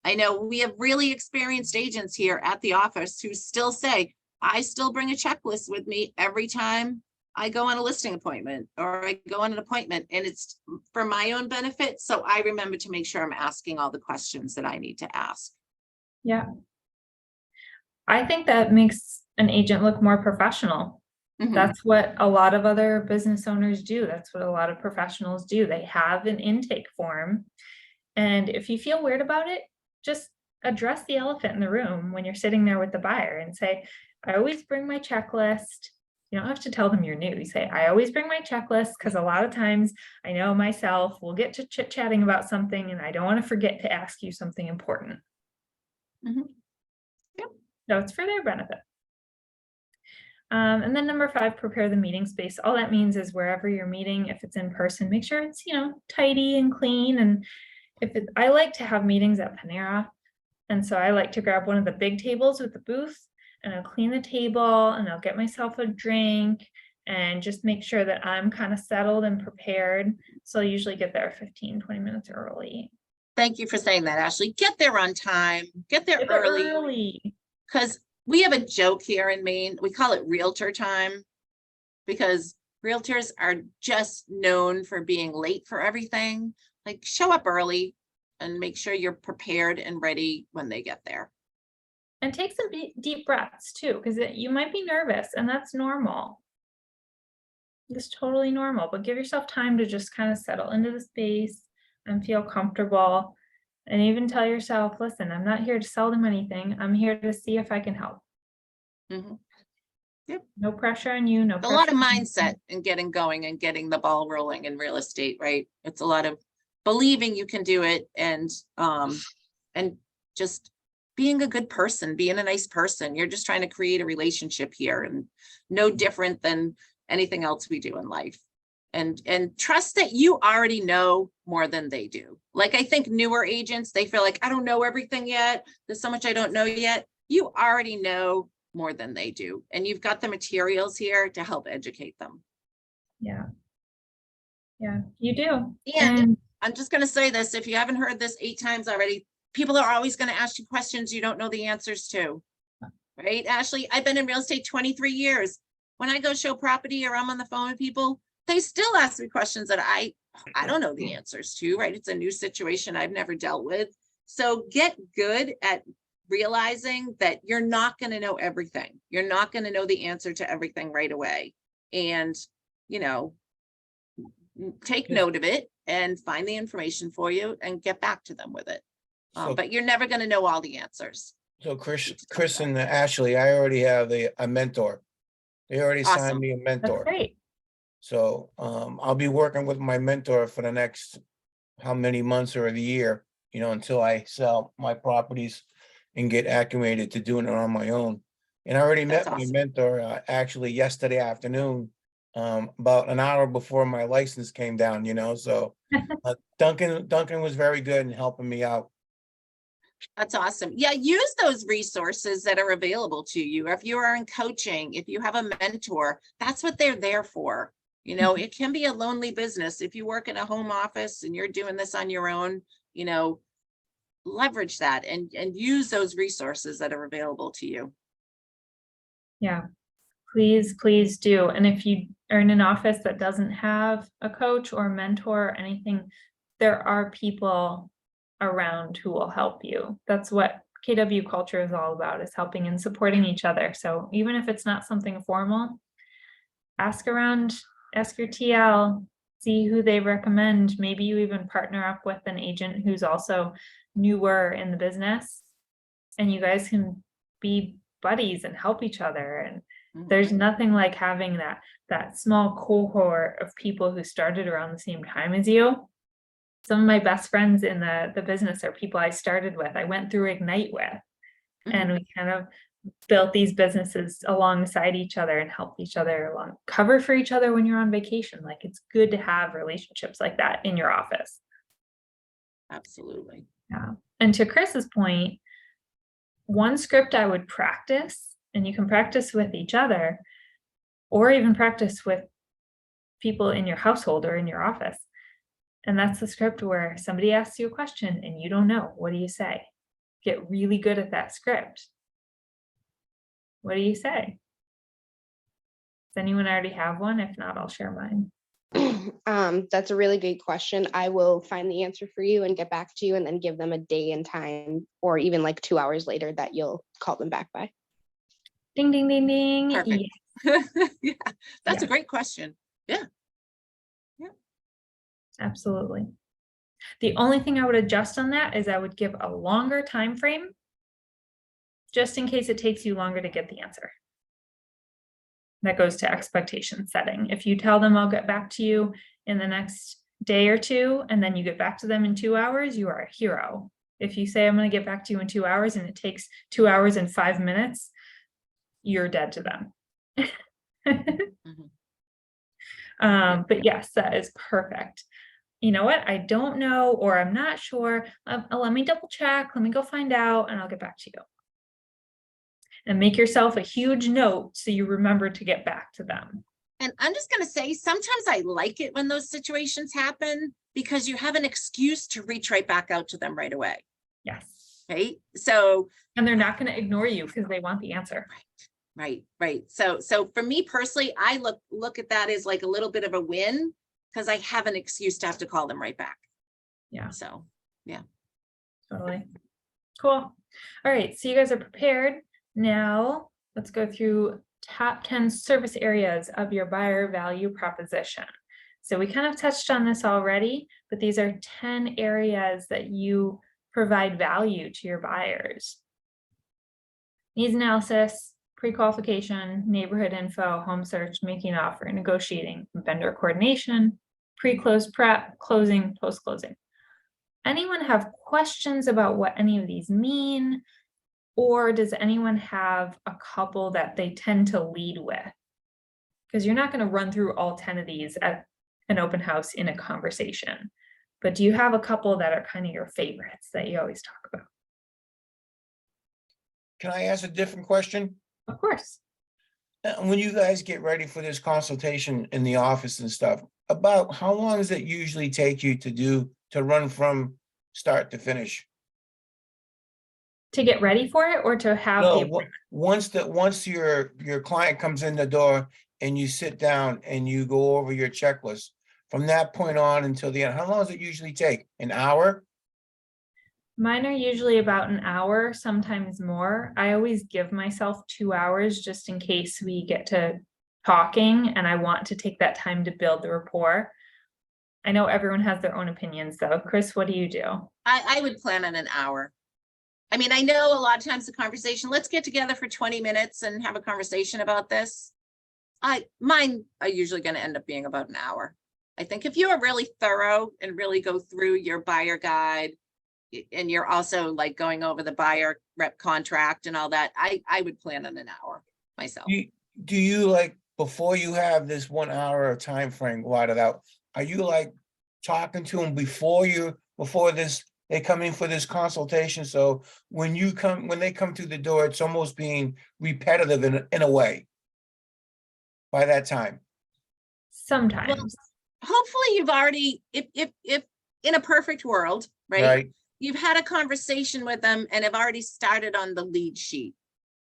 I know we have really experienced agents here at the office who still say, I still bring a checklist with me every time I go on a listing appointment or I go on an appointment, and it's for my own benefit. So I remember to make sure I'm asking all the questions that I need to ask.
Yeah. I think that makes an agent look more professional.
Mhm.
That's what a lot of other business owners do. That's what a lot of professionals do. They have an intake form. And if you feel weird about it, just address the elephant in the room when you're sitting there with the buyer and say, I always bring my checklist. You don't have to tell them you're new. You say, I always bring my checklist because a lot of times I know myself, we'll get to chit-chatting about something and I don't want to forget to ask you something important.
Mhm. Yep.
So it's for their benefit. And then number 5, prepare the meeting space. All that means is wherever you're meeting, if it's in person, make sure it's, tidy and clean. And I like to have meetings at Panera. And so I like to grab one of the big tables with the booth, and I'll clean the table, and I'll get myself a drink and just make sure that I'm kind of settled and prepared. So I usually get there 15-20 minutes early.
Thank you for saying that, Ashley. Get there on time, get there
Get there
early. Because we have a joke here in Maine. We call it realtor time. Because realtors are just known for being late for everything. Like, show up early and make sure you're prepared and ready when they get there.
And take some deep breaths too, because you might be nervous, and that's normal. It's totally normal, but give yourself time to just kind of settle into the space and feel comfortable. And even tell yourself, listen, I'm not here to sell them anything. I'm here to see if I can help.
Mhm. Yep.
No pressure on you. No
A lot of
pressure on me.
mindset and getting going and getting the ball rolling in real estate, right? It's a lot of believing you can do it, and just being a good person, being a nice person. You're just trying to create a relationship here, and no different than anything else we do in life. And trust that you already know more than they do. Like, I think newer agents, they feel like, I don't know everything yet. There's so much I don't know yet. You already know more than they do. And you've got the materials here to help educate them.
Yeah. Yeah, you do.
And I'm just going to say this, if you haven't heard this 8 times already, people are always going to ask you questions you don't know the answers to. Right, Ashley? I've been in real estate 23 years. When I go show property or I'm on the phone with people, they still ask me questions that I don't know the answers to, right? It's a new situation I've never dealt with. So get good at realizing that you're not going to know everything. You're not going to know the answer to everything right away. And, take note of it and find the information for you and get back to them with it.
So-
But you're never going to know all the answers.
So Chris and Ashley, I already have a mentor. They already
Awesome.
signed me a
That's
mentor.
great.
So I'll be working with my mentor for the next how many months or the year, until I sell my properties and get acclimated to doing it on my own. And I already
That's
met my
awesome.
mentor actually yesterday afternoon, about an hour before my license came down, so Duncan was very good in helping me out.
That's awesome. Yeah, use those resources that are available to you. If you are in coaching, if you have a mentor, that's what they're there for. It can be a lonely business. If you work in a home office and you're doing this on your own, leverage that and use those resources that are available to you.
Yeah, please do. And if you are in an office that doesn't have a coach or mentor or anything, there are people around who will help you. That's what KW culture is all about, is helping and supporting each other. So even if it's not something formal, ask around, ask your TL, see who they recommend. Maybe you even partner up with an agent who's also newer in the business, and you guys can be buddies and help each other. And there's nothing like having that small cohort of people who started around the same time as you. Some of my best friends in the business are people I started with, I went through Ignite with, and we kind of built these businesses alongside each other and helped each other along, cover for each other when you're on vacation. Like, it's good to have relationships like that in your office.
Absolutely.
Yeah. And to Chris's point, one script I would practice, and you can practice with each other, or even practice with people in your household or in your office. And that's the script where somebody asks you a question and you don't know. What do you say? Get really good at that script. What do you say? Does anyone already have one? If not, I'll share mine.
That's a really good question. I will find the answer for you and get back to you, and then give them a day and time, or even like 2 hours later, that you'll call them back by.
Ding, ding, ding, ding.
Perfect.
Yeah,
Yeah, that's
Yeah.
a great question. Yeah.
absolutely. The only thing I would adjust on that is I would give a longer time frame, just in case it takes you longer to get the answer. That goes to expectation setting. If you tell them I'll get back to you in the next day or two, and then you get back to them in 2 hours, you are a hero. If you say I'm going to get back to you in 2 hours and it takes 2 hours and 5 minutes, you're dead to them. But yes, that is perfect. You know what? I don't know, or I'm not sure. Let me double check. Let me go find out and I'll get back to you. And make yourself a huge note so you remember to get back to them.
And I'm just gonna say, sometimes I like it when those situations happen because you have an excuse to reach right back out to them right away,
Yes.
right? So,
And they're not going to ignore you because they want the answer.
right. So for me personally, I look at that as like a little bit of a win because I have an excuse to have to call them right back.
Yeah.
So, yeah.
Totally. Cool. All right. So you guys are prepared. Now let's go through top 10 service areas of your buyer value proposition. So we kind of touched on this already, but these are 10 areas that you provide value to your buyers. Needs analysis, pre-qualification, neighborhood info, home search, making an offer, negotiating, vendor coordination, pre-close prep, closing, post-closing. Anyone have questions about what any of these mean? Or does anyone have a couple that they tend to lead with? Because you're not going to run through all 10 of these at an open house in a conversation. But do you have a couple that are kind of your favorites that you always talk about?
Can I ask a different question?
Of course.
When you guys get ready for this consultation in the office and stuff, about how long does it usually take you to run from start to finish?
To get ready for it or to have
No,
the appointment?
once your client comes in the door and you sit down and you go over your checklist, from that point on until the end, how long does it usually take? An hour?
Mine are usually about an hour, sometimes more. I always give myself 2 hours just in case we get to talking and I want to take that time to build the rapport. I know everyone has their own opinions though. Chris, what do you do?
I would plan on an hour. I mean, I know a lot of times the conversation, let's get together for 20 minutes and have a conversation about this. Mine are usually going to end up being about an hour. I think if you are really thorough and really go through your buyer guide and you're also like going over the buyer rep contract and all that, I would plan on an hour myself.
Do you like, before you have this 1 hour time frame blotted out, are you like talking to them before they come in for this consultation? So when they come through the door, it's almost being repetitive in a way by that time.
Sometimes.
Hopefully you've already, if in a perfect world, right?
Right.
You've had a conversation with them and have already started on the lead sheet.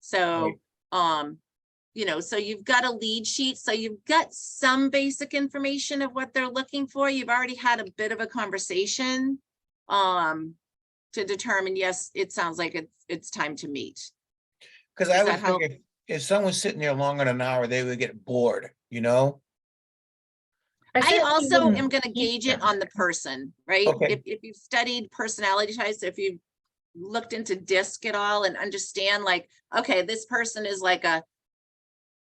So, so you've got a lead sheet, so you've got some basic information of what they're looking for. You've already had a bit of a conversation to determine, yes, it sounds like it's time to meet.
Because I would think if someone's sitting there longer than an hour, they would get bored, you know?
I also am going to gauge it on the person, right?
Okay.
If you've studied personality types, if you've looked into DISC at all and understand like, okay, this person is like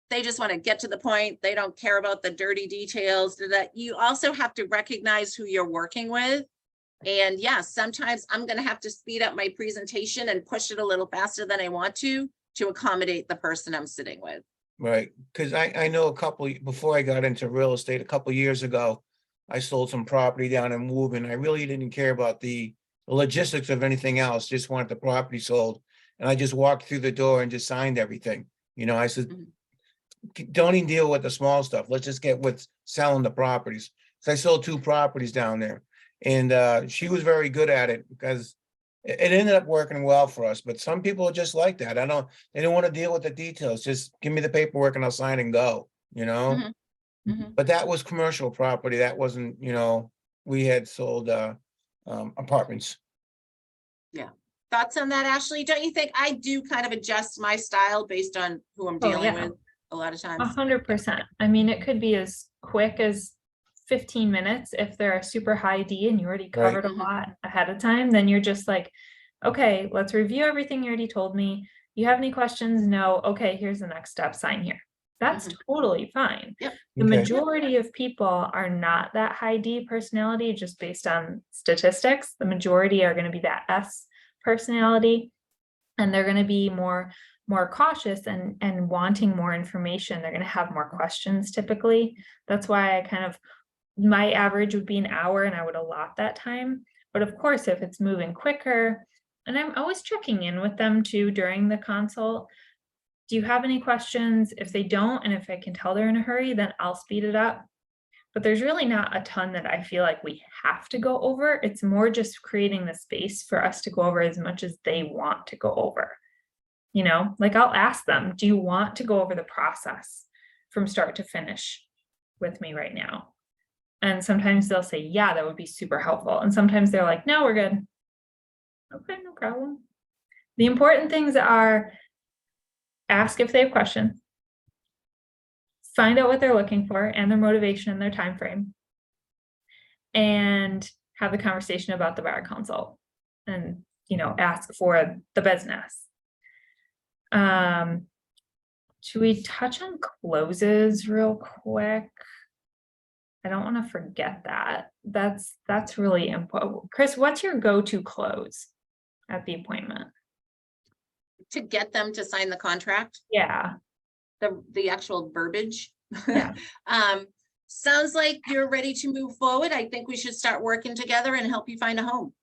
they just want to get to the point. They don't care about the dirty details. That you also have to recognize who you're working with. And yes, sometimes I'm going to have to speed up my presentation and push it a little faster than I want to accommodate the person I'm sitting with.
Right, because I know before I got into real estate, a couple years ago, I sold some property down in Woburn. I really didn't care about the logistics of anything else, just wanted the property sold. And I just walked through the door and just signed everything. You know, I said, don't even deal with the small stuff. Let's just get with selling the properties. So I sold 2 properties down there. And she was very good at it because it ended up working well for us, but some people are just like that. They don't want to deal with the details. Just give me the paperwork and I'll sign and go, you know? But that was commercial property. That wasn't, we had sold apartments.
Yeah. Thoughts on that, Ashley? Don't you think I do kind of adjust my style based on who I'm dealing with a lot of times?
100%. I mean, it could be as quick as 15 minutes if they're a super high D and you already covered a lot ahead of time. Then you're just like, okay, let's review everything you already told me. You have any questions? No. Okay, here's the next step. Sign here. That's totally fine.
Yep.
The majority of people are not that high D personality just based on statistics. The majority are going to be that S personality, and they're going to be more more cautious and wanting more information, they're gonna have more questions typically. That's why I kind of, my average would be an hour and I would allot that time. But of course, if it's moving quicker, and I'm always checking in with them too during the consult. Do you have any questions? If they don't, and if I can tell they're in a hurry, then I'll speed it up. But there's really not a ton that I feel like we have to go over. It's more just creating the space for us to go over as much as they want to go over. You know, like I'll ask them, do you want to go over the process from start to finish with me right now? And sometimes they'll say, yeah, that would be super helpful. And sometimes they're like, no, we're good. Okay, no problem. The important things are ask if they have questions, find out what they're looking for and their motivation and their time frame, and have the conversation about the buyer consult and, you know, ask for the business. Should we touch on closes real quick? I don't want to forget that. That's really important. Chris, what's your go-to close at the appointment?
To get them to sign the contract,
Yeah.
the actual verbiage.
Yeah.
Sounds like you're ready to move forward. I think we should start working together and help you find a home.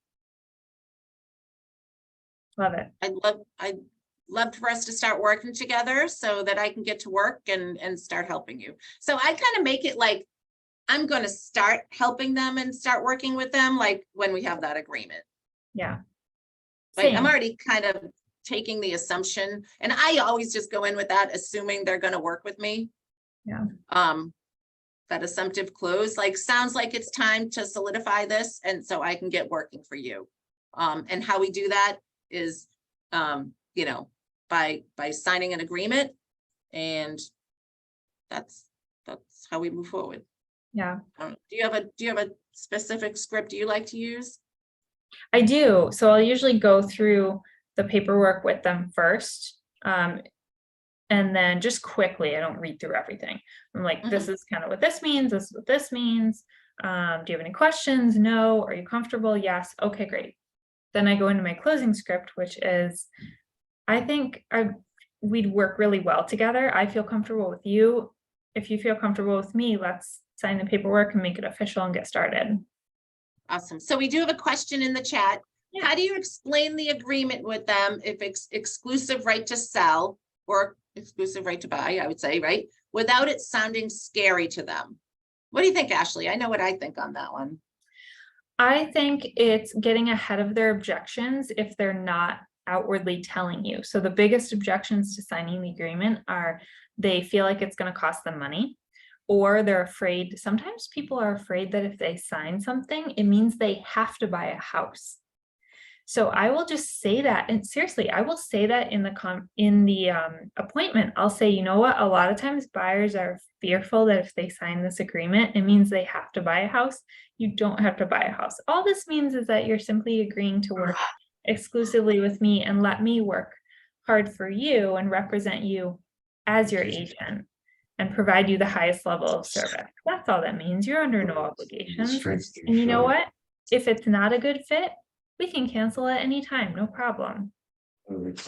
Love it.
I'd love for us to start working together so that I can get to work and start helping you. So I kind of make it like, I'm going to start helping them and start working with them, like when we have that agreement.
Yeah.
Like I'm
Same.
already kind of taking the assumption, and I always just go in with that, assuming they're going to work with me.
Yeah.
That assumptive close, like, sounds like it's time to solidify this, and so I can get working for you. And how we do that is, you know, by signing an agreement, and that's how we move forward.
Yeah.
Do you have a specific script you like to use?
I do. So I'll usually go through the paperwork with them first. And then just quickly, I don't read through everything. I'm like, this is kind of what this means. This is what this means. Do you have any questions? No. Are you comfortable? Yes. Okay, great. Then I go into my closing script, which is, I think we'd work really well together. I feel comfortable with you. If you feel comfortable with me, let's sign the paperwork and make it official and get started.
Awesome. So we do have a question in the chat.
Yeah.
How do you explain the agreement with them if it's exclusive right to sell or exclusive right to buy, I would say, right? Without it sounding scary to them. What do you think, Ashley? I know what I think on that one.
I think it's getting ahead of their objections if they're not outwardly telling you. So the biggest objections to signing the agreement are they feel like it's going to cost them money, or they're afraid. Sometimes people are afraid that if they sign something, it means they have to buy a house. So I will just say that, and seriously, I will say that in the appointment. I'll say, you know what? A lot of times buyers are fearful that if they sign this agreement, it means they have to buy a house. You don't have to buy a house. All this means is that you're simply agreeing to work exclusively with me and let me work hard for you and represent you as your agent and provide you the highest level of service. That's all that means. You're under no obligations. And you know what? If it's not a good fit, we can cancel at any time, no problem.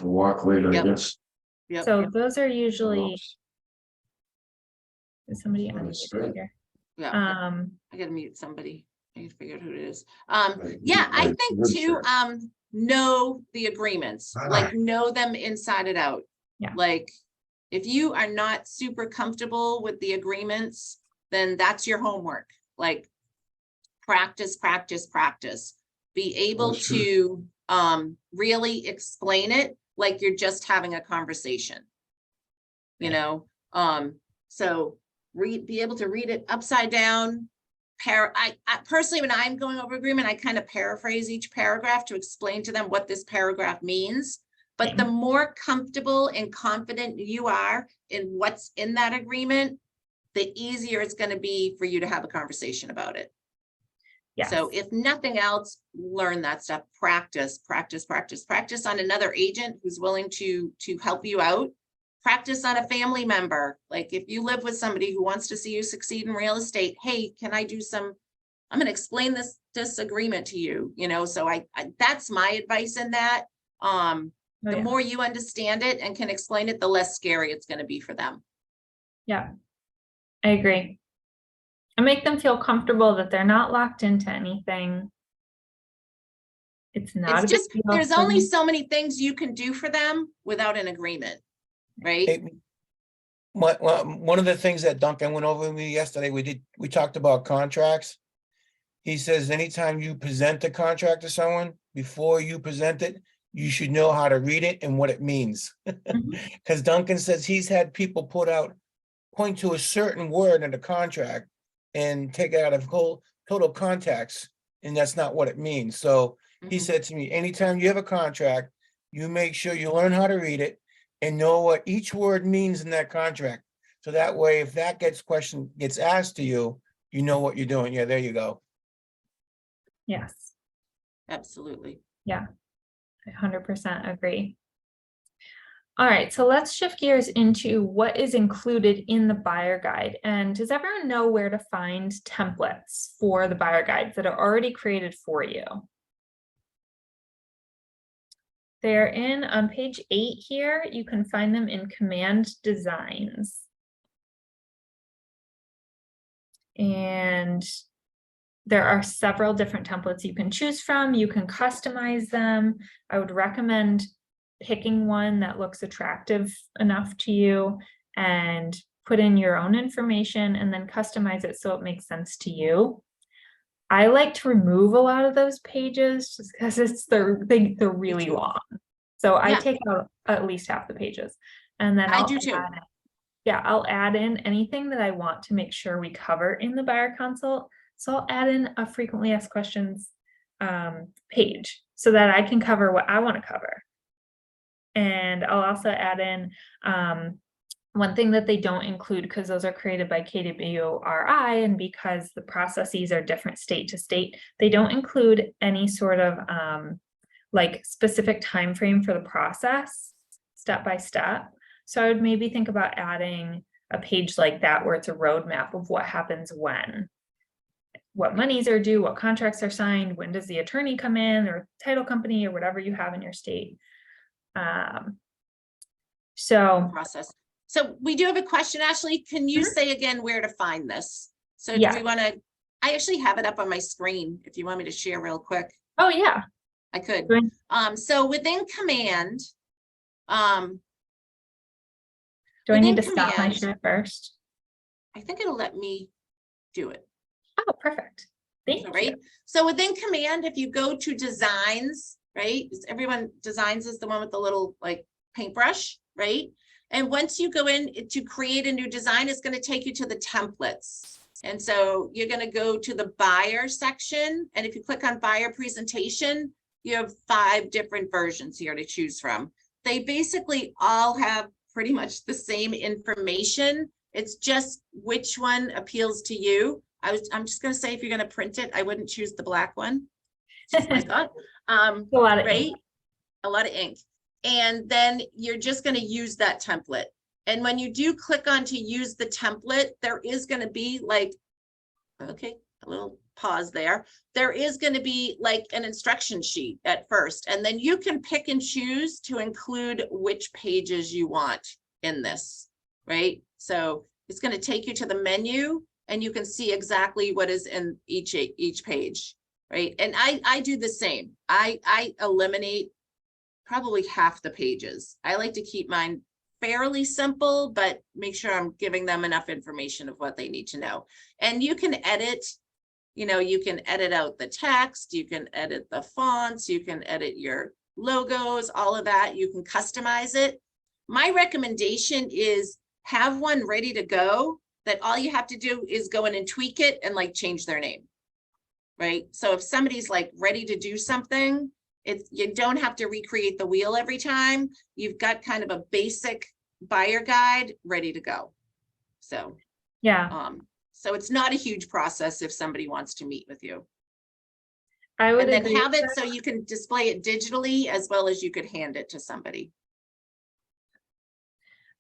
Walk later,
Yep.
I guess.
Yep.
So those are usually, is somebody on
That's great.
here?
Yeah. I gotta mute somebody. I gotta figure out who it is.
Right.
Yeah, I
Right.
think
Good,
too,
sir.
know the agreements, like know them inside and out.
Yeah.
Like, if you are not super comfortable with the agreements, then that's your homework. Like, practice, practice, practice. Be able
That's true.
to really explain it like you're just having a conversation. You know, so be able to read it upside down. I personally, when I'm going over agreement, I kind of paraphrase each paragraph to explain to them what this paragraph means. But the more comfortable and confident you are in what's in that agreement, the easier it's going to be for you to have a conversation about it.
Yes.
So if nothing else, learn that stuff, practice, practice, practice, practice on another agent who's willing to help you out. Practice on a family member. Like if you live with somebody who wants to see you succeed in real estate, hey, can I do some, I'm going to explain this agreement to you, you know, so I that's my advice in that. The
yeah.
more you understand it and can explain it, the less scary it's gonna be for them.
Yeah, I agree. And make them feel comfortable that they're not locked into anything. It's not a
It's
big
just,
deal
there's
for
only
them.
so many things you can do for them without an agreement, right?
Hey, one of the things that Duncan went over with me yesterday, we talked about contracts. He says anytime you present a contract to someone, before you present it, you should know how to read it and what it means.
Mhm.
Because Duncan says he's had people point to a certain word in the contract and take it out of total context, and that's not what it means. So he
Mhm.
said to me, anytime you have a contract, you make sure you learn how to read it and know what each word means in that contract. So that way, if that gets asked to you, you know what you're doing. Yeah, there you go.
Yes,
Absolutely.
yeah, I 100% agree. All right, so let's shift gears into what is included in the buyer guide. And does everyone know where to find templates for the buyer guides that are already created for you? They're in on page 8 here. You can find them in Command Designs. And there are several different templates you can choose from. You can customize them. I would recommend picking one that looks attractive enough to you and put in your own information and then customize it so it makes sense to you. I like to remove a lot of those pages just because they're really long. So I
Yeah.
take out at least half the pages, and then
I do too.
I'll add in anything that I want to make sure we cover in the buyer consult. So I'll add in a frequently asked questions page so that I can cover what I want to cover. And I'll also add in one thing that they don't include, because those are created by KWRI, and because the processes are different state to state, they don't include any sort of like specific time frame for the process, step by step. So I would maybe think about adding a page like that where it's a roadmap of what happens when, what monies are due, what contracts are signed, when does the attorney come in, or title company, or whatever you have in your state. So
Process. So we do have a question, Ashley. Can you say again where to find this? So do
Yeah.
we want to, I actually have it up on my screen if you want me to share real quick.
Oh yeah,
I could.
Go ahead.
So within command,
Do I need to
within
stop my
command-
share first?
I think it'll let me do it.
Oh, perfect. Thank
Right.
you.
So within command, if you go to designs, right? Everyone designs is the one with the little like paintbrush, right? And once you go in to create a new design, it's going to take you to the templates. And so you're going to go to the buyer section. And if you click on buyer presentation, you have 5 different versions here to choose from. They basically all have pretty much the same information. It's just which one appeals to you. I'm just going to say, if you're going to print it, I wouldn't choose the black one. That's my thought.
A lot of
Right?
ink.
A lot of ink. And then you're just going to use that template. And when you do click on to use the template, there is going to be like, okay, a little pause there. There is going to be like an instruction sheet at first, and then you can pick and choose to include which pages you want in this, right? So it's going to take you to the menu and you can see exactly what is in each page, right? And I do the same. I eliminate probably half the pages. I like to keep mine fairly simple, but make sure I'm giving them enough information of what they need to know. And you can edit, you can edit out the text, you can edit the fonts, you can edit your logos, all of that. You can customize it. My recommendation is have one ready to go that all you have to do is go in and tweak it and like change their name, right? So if somebody's like ready to do something, you don't have to recreate the wheel every time. You've got kind of a basic buyer guide ready to go. So,
Yeah,
so it's not a huge process if somebody wants to meet with you.
I would
And then
agree
have
with
it so you can display it digitally as well as you could hand it to somebody.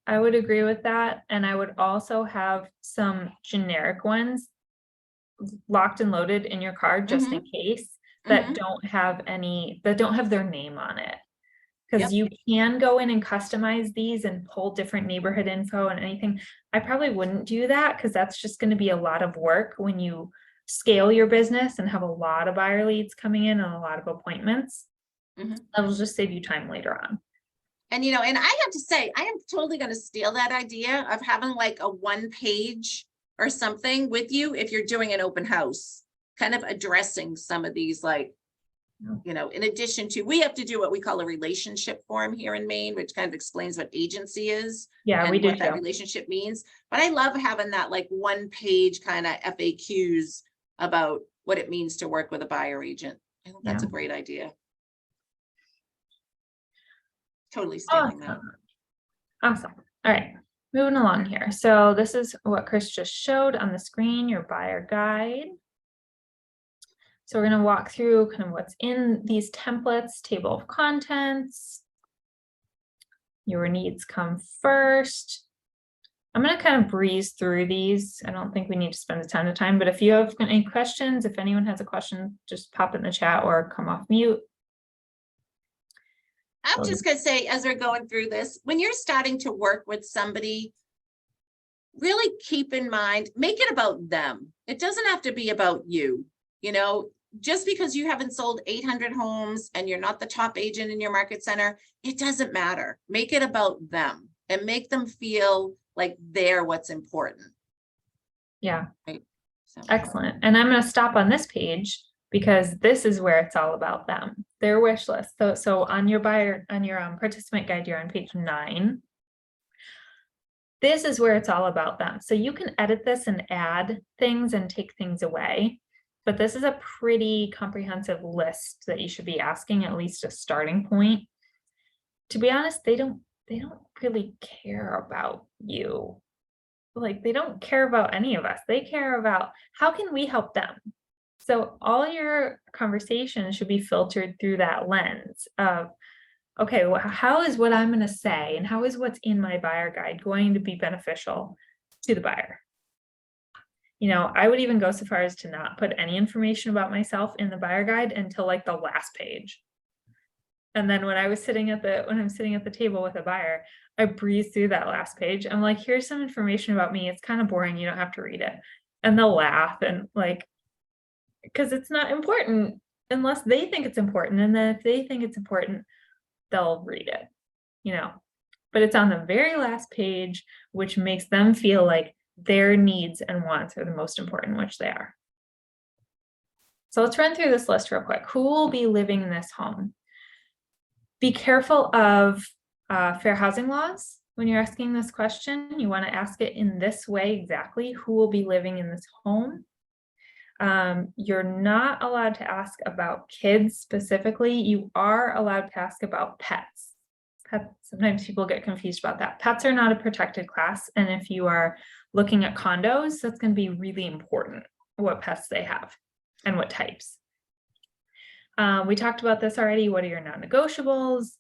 I would agree with that. And I would also have some generic ones locked and loaded in your card just in case that
Mhm.
don't have their name on it. Because you can go in and customize these and pull different neighborhood info and anything. I probably wouldn't do that because that's just going to be a lot of work when you scale your business and have a lot of buyer leads coming in and a lot of appointments. That'll just save you time later on.
And, you know, and I have to say, I am totally going to steal that idea of having like a 1-page or something with you if you're doing an open house, kind of addressing some of these, like, you know, in addition to, we have to do what we call a relationship form here in Maine, which kind of explains what agency is.
Yeah,
and
we do
what that
too.
relationship means. But I love having that like 1-page kind of FAQs about what it means to work with a buyer agent. I think that's a great idea. Totally stealing that.
Awesome. All right, moving along here. So this is what Chris just showed on the screen, your buyer guide. So we're going to walk through kind of what's in these templates, table of contents. Your needs come first. I'm going to kind of breeze through these. I don't think we need to spend a ton of time, but if you have any questions, if anyone has a question, just pop it in the chat or come off mute.
I'm just going to say, as we're going through this, when you're starting to work with somebody, really keep in mind, make it about them. It doesn't have to be about you. You know, just because you haven't sold 800 homes and you're not the top agent in your market center, it doesn't matter. Make it about them and make them feel like they're what's important.
Yeah.
Right. So.
Excellent. And I'm going to stop on this page because this is where it's all about them, their wish list. So on your participant guide, you're on page 9. This is where it's all about them. So you can edit this and add things and take things away, but this is a pretty comprehensive list that you should be asking, at least a starting point. To be honest, they don't really care about you. Like, they don't care about any of us. They care about how can we help them. So all your conversations should be filtered through that lens of, okay, well, how is what I'm going to say and how is what's in my buyer guide going to be beneficial to the buyer? You know, I would even go so far as to not put any information about myself in the buyer guide until like the last page. And then when I'm sitting at the table with a buyer, I breeze through that last page. I'm like, here's some information about me. It's kind of boring. You don't have to read it. And they'll laugh and like, because it's not important unless they think it's important. And then if they think it's important, they'll read it, you know, but it's on the very last page, which makes them feel like their needs and wants are the most important, which they are. So let's run through this list real quick. Who will be living in this home? Be careful of fair housing laws. When you're asking this question, you want to ask it in this way exactly. Who will be living in this home? You're not allowed to ask about kids specifically. You are allowed to ask about pets. Sometimes people get confused about that. Pets are not a protected class. And if you are looking at condos, that's going to be really important what pets they have and what types. We talked about this already. What are your non-negotiables?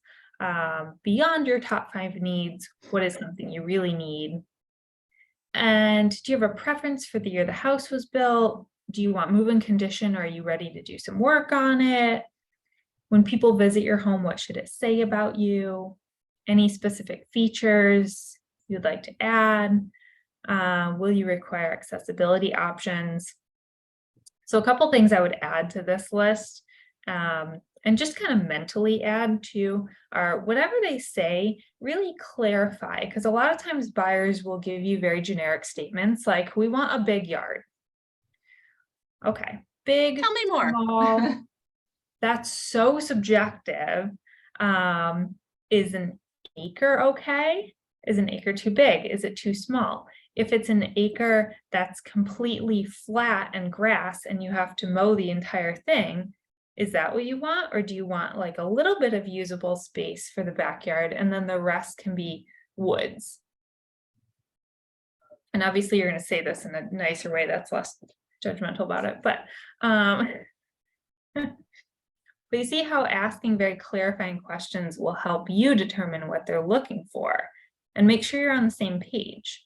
Beyond your top 5 needs, what is something you really need? And do you have a preference for the year the house was built? Do you want move-in condition or are you ready to do some work on it? When people visit your home, what should it say about you? Any specific features you'd like to add? Will you require accessibility options? So a couple things I would add to this list and just kind of mentally add to are whatever they say, really clarify, because a lot of times buyers will give you very generic statements like, we want a big yard. Okay, big,
tell me more.
Small, that's so subjective. Is an acre okay? Is an acre too big? Is it too small? If it's an acre that's completely flat and grass and you have to mow the entire thing, is that what you want? Or do you want like a little bit of usable space for the backyard and then the rest can be woods? And obviously you're going to say this in a nicer way that's less judgmental about it, but you see how asking very clarifying questions will help you determine what they're looking for and make sure you're on the same page.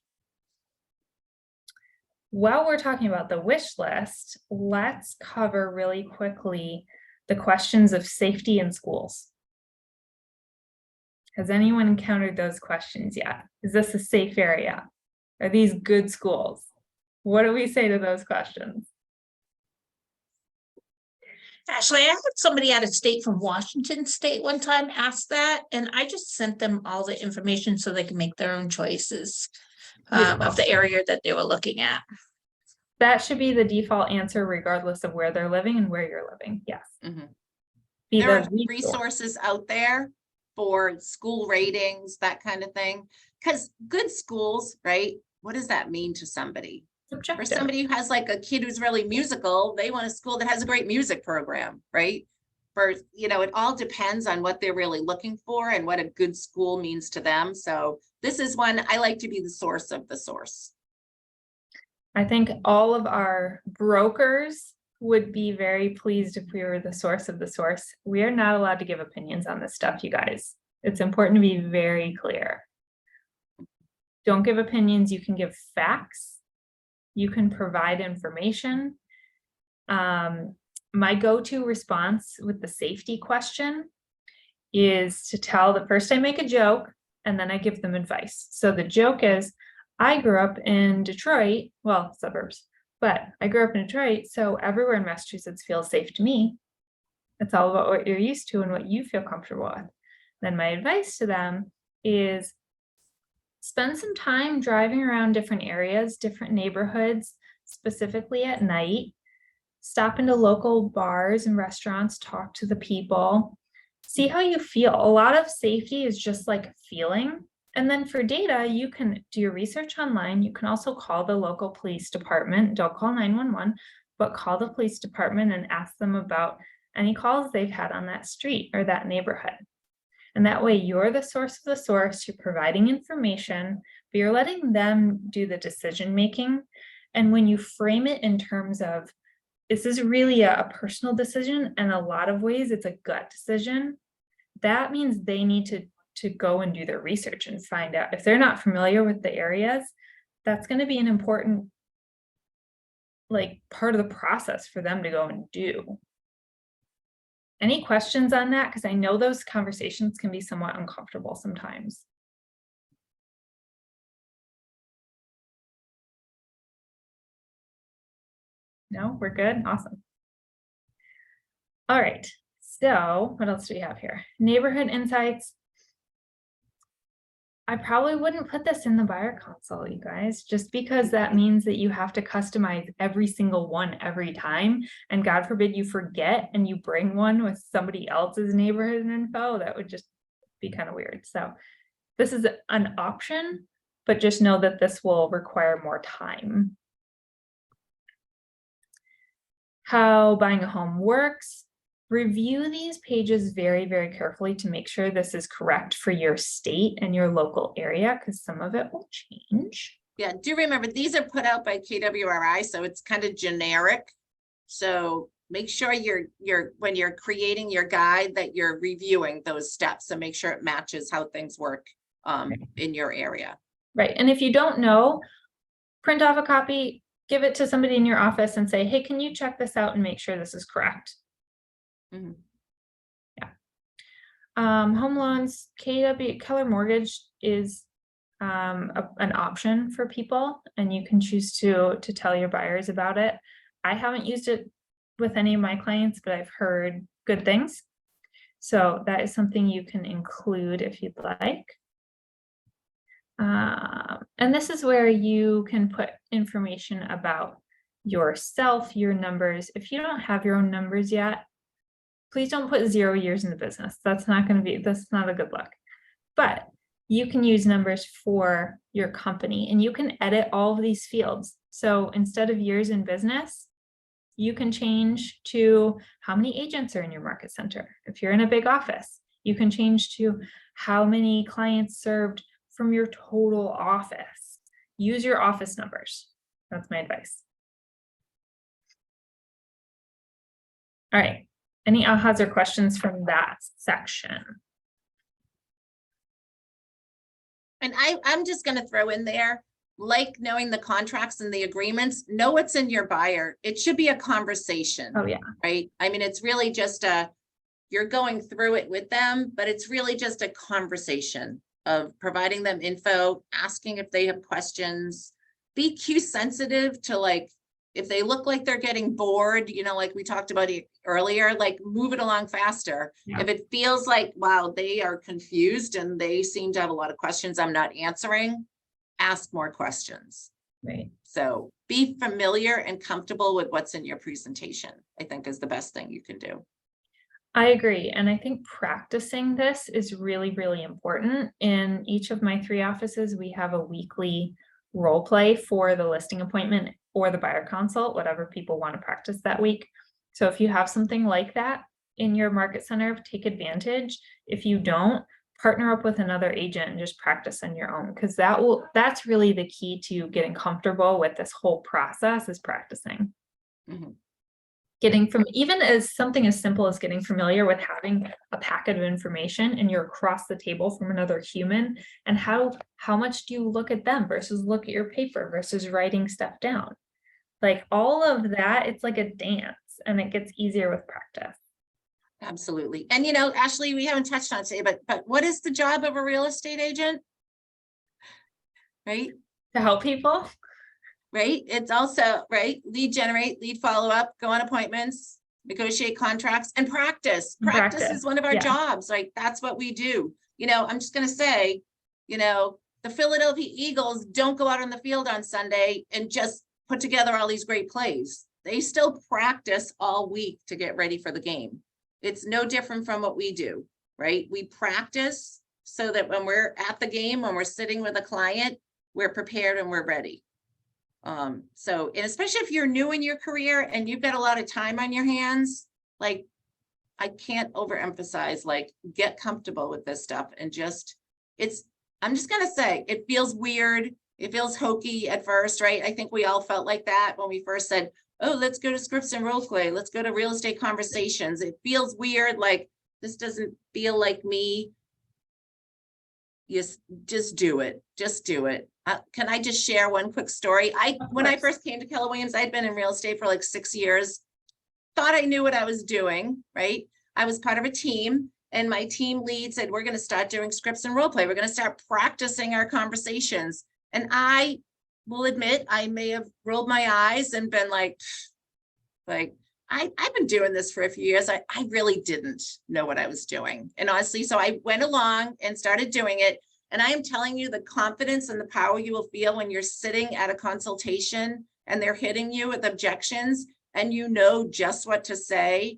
While we're talking about the wish list, let's cover really quickly the questions of safety in schools. Has anyone encountered those questions yet? Is this a safe area? Are these good schools? What do we say to those questions?
Actually, I had somebody out of state from Washington State one time ask that, and I just sent them all the information so they can make their own choices of the area that they were looking at.
That should be the default answer regardless of where they're living and where you're living. Yes.
Mhm.
Be
There are
the
resources out there for school ratings, that kind of thing. Because good schools, right? What does that mean to somebody? For
subjective.
somebody who has like a kid who's really musical, they want a school that has a great music program, right? For, you know, it all depends on what they're really looking for and what a good school means to them. So this is one I like to be the source of the source.
I think all of our brokers would be very pleased if we were the source of the source. We are not allowed to give opinions on this stuff, you guys. It's important to be very clear. Don't give opinions, you can give facts. You can provide information. My go-to response with the safety question is to tell the first I make a joke and then I give them advice. So the joke is, I grew up in Detroit, well, suburbs, but I grew up in Detroit, so everywhere in Massachusetts feels safe to me. It's all about what you're used to and what you feel comfortable with. Then my advice to them is spend some time driving around different areas, different neighborhoods, specifically at night. Stop into local bars and restaurants, talk to the people, see how you feel. A lot of safety is just like feeling. And then for data, you can do your research online. You can also call the local police department. Don't call 911, but call the police department and ask them about any calls they've had on that street or that neighborhood. And that way you're the source of the source, you're providing information, but you're letting them do the decision-making. And when you frame it in terms of, this is really a personal decision, and a lot of ways it's a gut decision, that means they need to go and do their research and find out. If they're not familiar with the areas, that's going to be an important like part of the process for them to go and do. Any questions on that? Because I know those conversations can be somewhat uncomfortable sometimes. No, we're good. Awesome. All right. So what else do we have here? Neighborhood insights. I probably wouldn't put this in the buyer console, you guys, just because that means that you have to customize every single one every time. And God forbid you forget and you bring one with somebody else's neighborhood info, that would just be kind of weird. So this is an option, but just know that this will require more time. How buying a home works. Review these pages very, very carefully to make sure this is correct for your state and your local area, because some of it will change.
Yeah, do remember, these are put out by KWRI, so it's kind of generic. So make sure when you're creating your guide that you're reviewing those steps, so make sure it matches how things work in your area.
Right, and if you don't know, print off a copy, give it to somebody in your office and say, hey, can you check this out and make sure this is correct?
Mm-hmm.
Yeah. Home loans, Keller Mortgage is an option for people, and you can choose to tell your buyers about it. I haven't used it with any of my clients, but I've heard good things. So that is something you can include if you'd like. And this is where you can put information about yourself, your numbers. If you don't have your own numbers yet, please don't put 0 years in the business. That's not a good look. But you can use numbers for your company and you can edit all of these fields. So instead of years in business, you can change to how many agents are in your market center. If you're in a big office, you can change to how many clients served from your total office. Use your office numbers. That's my advice. All right. Any ahas or questions from that section?
And I'm just going to throw in there, like knowing the contracts and the agreements, know what's in your buyer. It should be a conversation.
Oh, yeah.
Right. I mean, it's really just you're going through it with them, but it's really just a conversation of providing them info, asking if they have questions. Be cue sensitive to like, if they look like they're getting bored, you know, like we talked about it earlier, like move it along faster.
Yeah.
If it feels like, wow, they are confused and they seem to have a lot of questions I'm not answering, ask more questions.
Right.
So be familiar and comfortable with what's in your presentation, I think is the best thing you can do.
I agree. And I think practicing this is really, really important. In each of my 3 offices, we have a weekly role play for the listing appointment or the buyer consult, whatever people want to practice that week. So if you have something like that in your market center, take advantage. If you don't, partner up with another agent and just practice on your own, because that's really the key to getting comfortable with this whole process, is practicing.
Mhm.
Getting from even as something as simple as getting familiar with having a packet of information and you're across the table from another human, and how much do you look at them versus look at your paper versus writing stuff down. Like all of that, it's like a dance, and it gets easier with practice.
Absolutely. And you know, Ashley, we haven't touched on today, but what is the job of a real estate agent? Right?
To help people.
Right? It's also, right, lead generate, lead follow up, go on appointments, negotiate contracts, and practice.
And
Practice
practice,
is one of our
yeah.
jobs. Like that's what we do. You know, I'm just gonna say, you know, the Philadelphia Eagles don't go out on the field on Sunday and just put together all these great plays. They still practice all week to get ready for the game. It's no different from what we do, right? We practice so that when we're at the game, when we're sitting with a client, we're prepared and we're ready. So, and especially if you're new in your career and you've got a lot of time on your hands, like I can't overemphasize, like get comfortable with this stuff and just, I'm just gonna say, it feels weird. It feels hokey at first, right? I think we all felt like that when we first said, oh, let's go to scripts and role play. Let's go to real estate conversations. It feels weird. Like this doesn't feel like me. Yes, just do it. Just do it. Can I just share one quick story? When I first came to Keller Williams, I'd been in real estate for like 6 years. Thought I knew what I was doing, right? I was part of a team and my team lead said, we're going to start doing scripts and role play. We're going to start practicing our conversations. And I will admit, I may have rolled my eyes and been like, I've been doing this for a few years. I really didn't know what I was doing. And honestly, so I went along and started doing it. And I am telling you, the confidence and the power you will feel when you're sitting at a consultation and they're hitting you with objections and you know just what to say,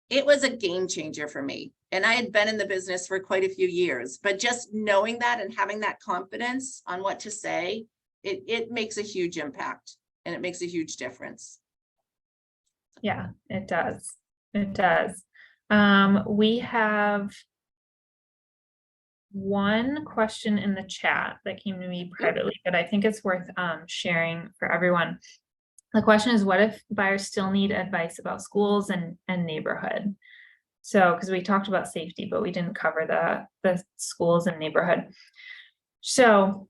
it was a game changer for me. And I had been in the business for quite a few years, but just knowing that and having that confidence on what to say, it makes a huge impact and it makes a huge difference.
Yeah, it does. It does. We have one question in the chat that came to me privately, but I think it's worth sharing for everyone. The question is, what if buyers still need advice about schools and neighborhood? So, because we talked about safety, but we didn't cover the schools and neighborhood. So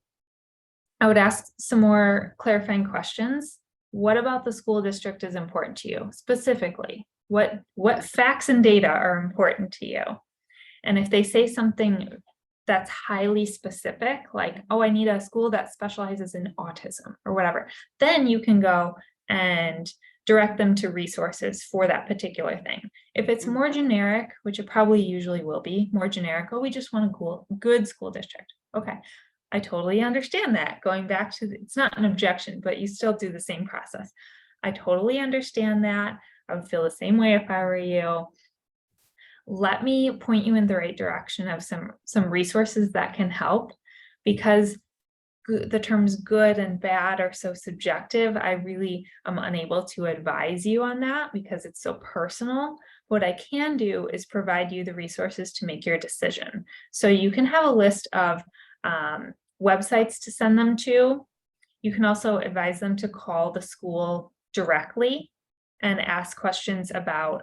I would ask some more clarifying questions. What about the school district is important to you? Specifically, what facts and data are important to you? And if they say something that's highly specific, like, oh, I need a school that specializes in autism or whatever, then you can go and direct them to resources for that particular thing. If it's more generic, which it probably usually will be more generic, oh, we just want a good school district. Okay, I totally understand that. Going back to, it's not an objection, but you still do the same process. I totally understand that. I would feel the same way if I were you. Let me point you in the right direction of some resources that can help, because the terms good and bad are so subjective. I really am unable to advise you on that because it's so personal. What I can do is provide you the resources to make your decision. So you can have a list of websites to send them to. You can also advise them to call the school directly and ask questions about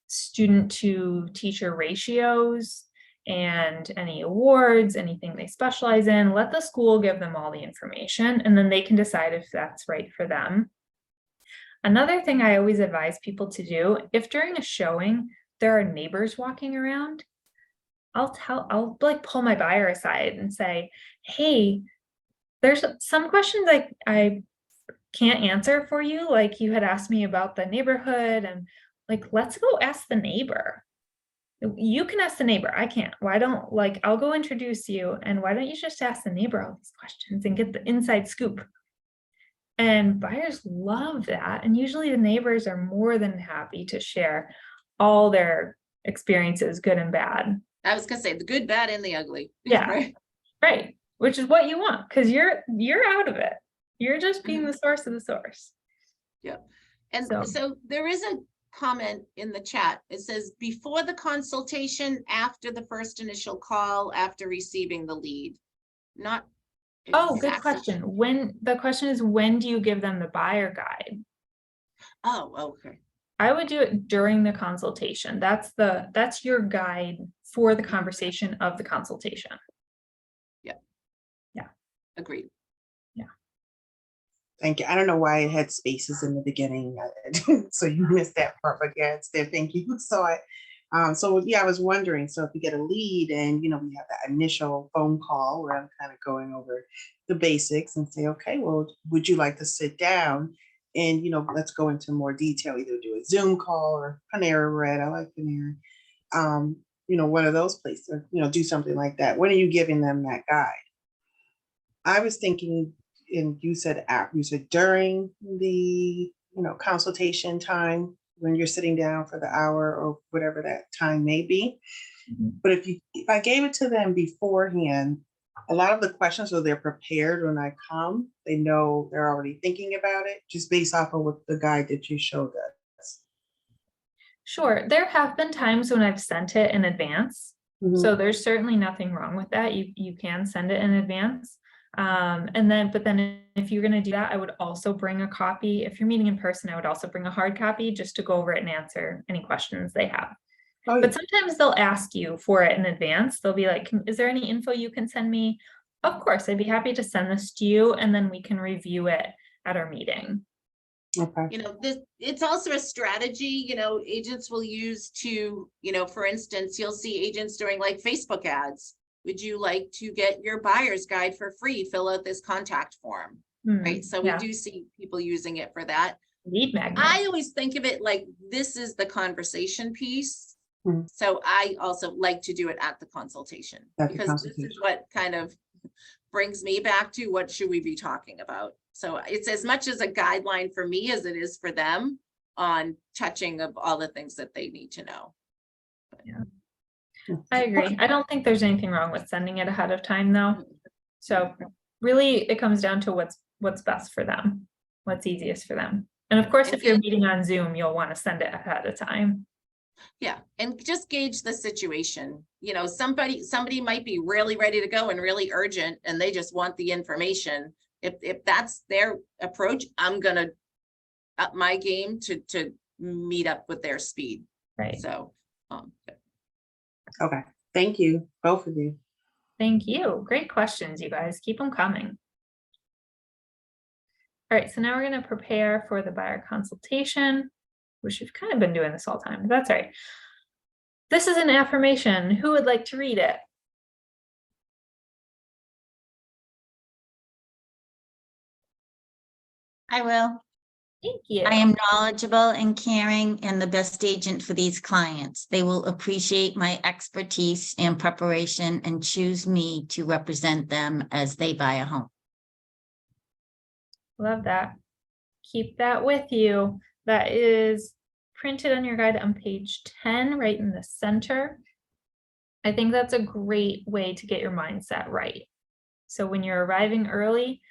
student to teacher ratios and any awards, anything they specialize in. Let the school give them all the information, and then they can decide if that's right for them. Another thing I always advise people to do, if during a showing there are neighbors walking around, I'll like pull my buyer aside and say, hey, there's some questions I can't answer for you. Like you had asked me about the neighborhood, and like, let's go ask the neighbor. You can ask the neighbor. I can't. Why don't like I'll go introduce you, and why don't you just ask the neighbor all these questions and get the inside scoop? And buyers love that. And usually the neighbors are more than happy to share all their experiences, good and bad.
I was gonna say the good, bad, and the ugly.
Yeah.
Right.
Right. Which is what you want, because you're out of it. You're just being the source of the source.
Yep. And
So-
so there is a comment in the chat. It says before the consultation, after the first initial call, after receiving the lead. Not.
Oh, good
exactly-
question. The question is, when do you give them the buyer guide?
Oh, okay.
I would do it during the consultation. That's your guide for the conversation of the consultation.
Agreed.
Thank you. I don't know why it had spaces in the beginning, so you missed that part, but yeah, it's there. Thank you. So yeah, I was wondering, so if you get a lead and, we have that initial phone call where I'm kind of going over the basics and say, okay, well, would you like to sit down and, let's go into more detail, either do a Zoom call or Panera Bread. I like Panera. One of those places, do something like that. When are you giving them that guide? I was thinking, and you said during the consultation time, when you're sitting down for the hour or whatever that time may be. But if I gave it to them beforehand, a lot of the questions, so they're prepared when I come, they know they're already thinking about it, just based off of what the guide that you showed us.
Sure, there have been times when I've sent it in advance. So there's certainly nothing wrong with that. You can send it in advance. But then if you're going to do that, I would also bring a copy. If you're meeting in person, I would also bring a hard copy just to go over it and answer any questions they have.
Oh,
But sometimes they'll ask you for it in advance. They'll be like, is there any info you can send me? Of course, I'd be happy to send this to you, and then we can review it at our meeting.
Okay.
It's also a strategy, agents will use to, for instance, you'll see agents doing like Facebook ads. Would you like to get your buyer's guide for free? Fill out this contact form, right? So we do see people using it for that.
Lead magnet.
I always think of it like this is the conversation piece. So I also like to do it at the consultation, because this is what kind of brings me back to what should we be talking about. So it's as much as a guideline for me as it is for them on touching of all the things that they need to know.
Yeah. I agree. I don't think there's anything wrong with sending it ahead of time, though. So really, it comes down to what's best for them, what's easiest for them. And of course, if you're meeting on Zoom, you'll want to send it ahead of time.
Yeah, and just gauge the situation. Somebody might be really ready to go and really urgent, and they just want the information. If that's their approach, I'm gonna up my game to meet up with their speed.
Right.
So,
Okay. Thank you, both of you.
Thank you. Great questions, you guys. Keep them coming. All right, so now we're going to prepare for the buyer consultation, which we've kind of been doing this all the time, but that's all right. This is an affirmation. Who would like to read it?
I will.
Thank you.
I am knowledgeable and caring and the best agent for these clients. They will appreciate my expertise and preparation and choose me to represent them as they buy a home.
Love that. Keep that with you. That is printed on your guide on page 10, right in the center. I think that's a great way to get your mindset right. So when you're arriving early,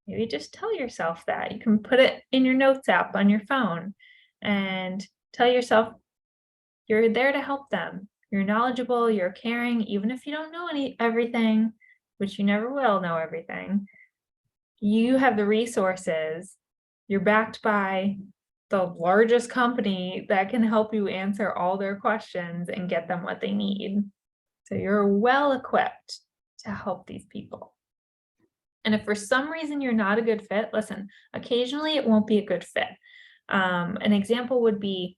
maybe just tell yourself that. You can put it in your notes app on your phone and tell yourself you're there to help them. You're knowledgeable, you're caring, even if you don't know everything, which you never will know everything. You have the resources. You're backed by the largest company that can help you answer all their questions and get them what they need. So you're well equipped to help these people. And if for some reason you're not a good fit, listen, occasionally it won't be a good fit. An example would be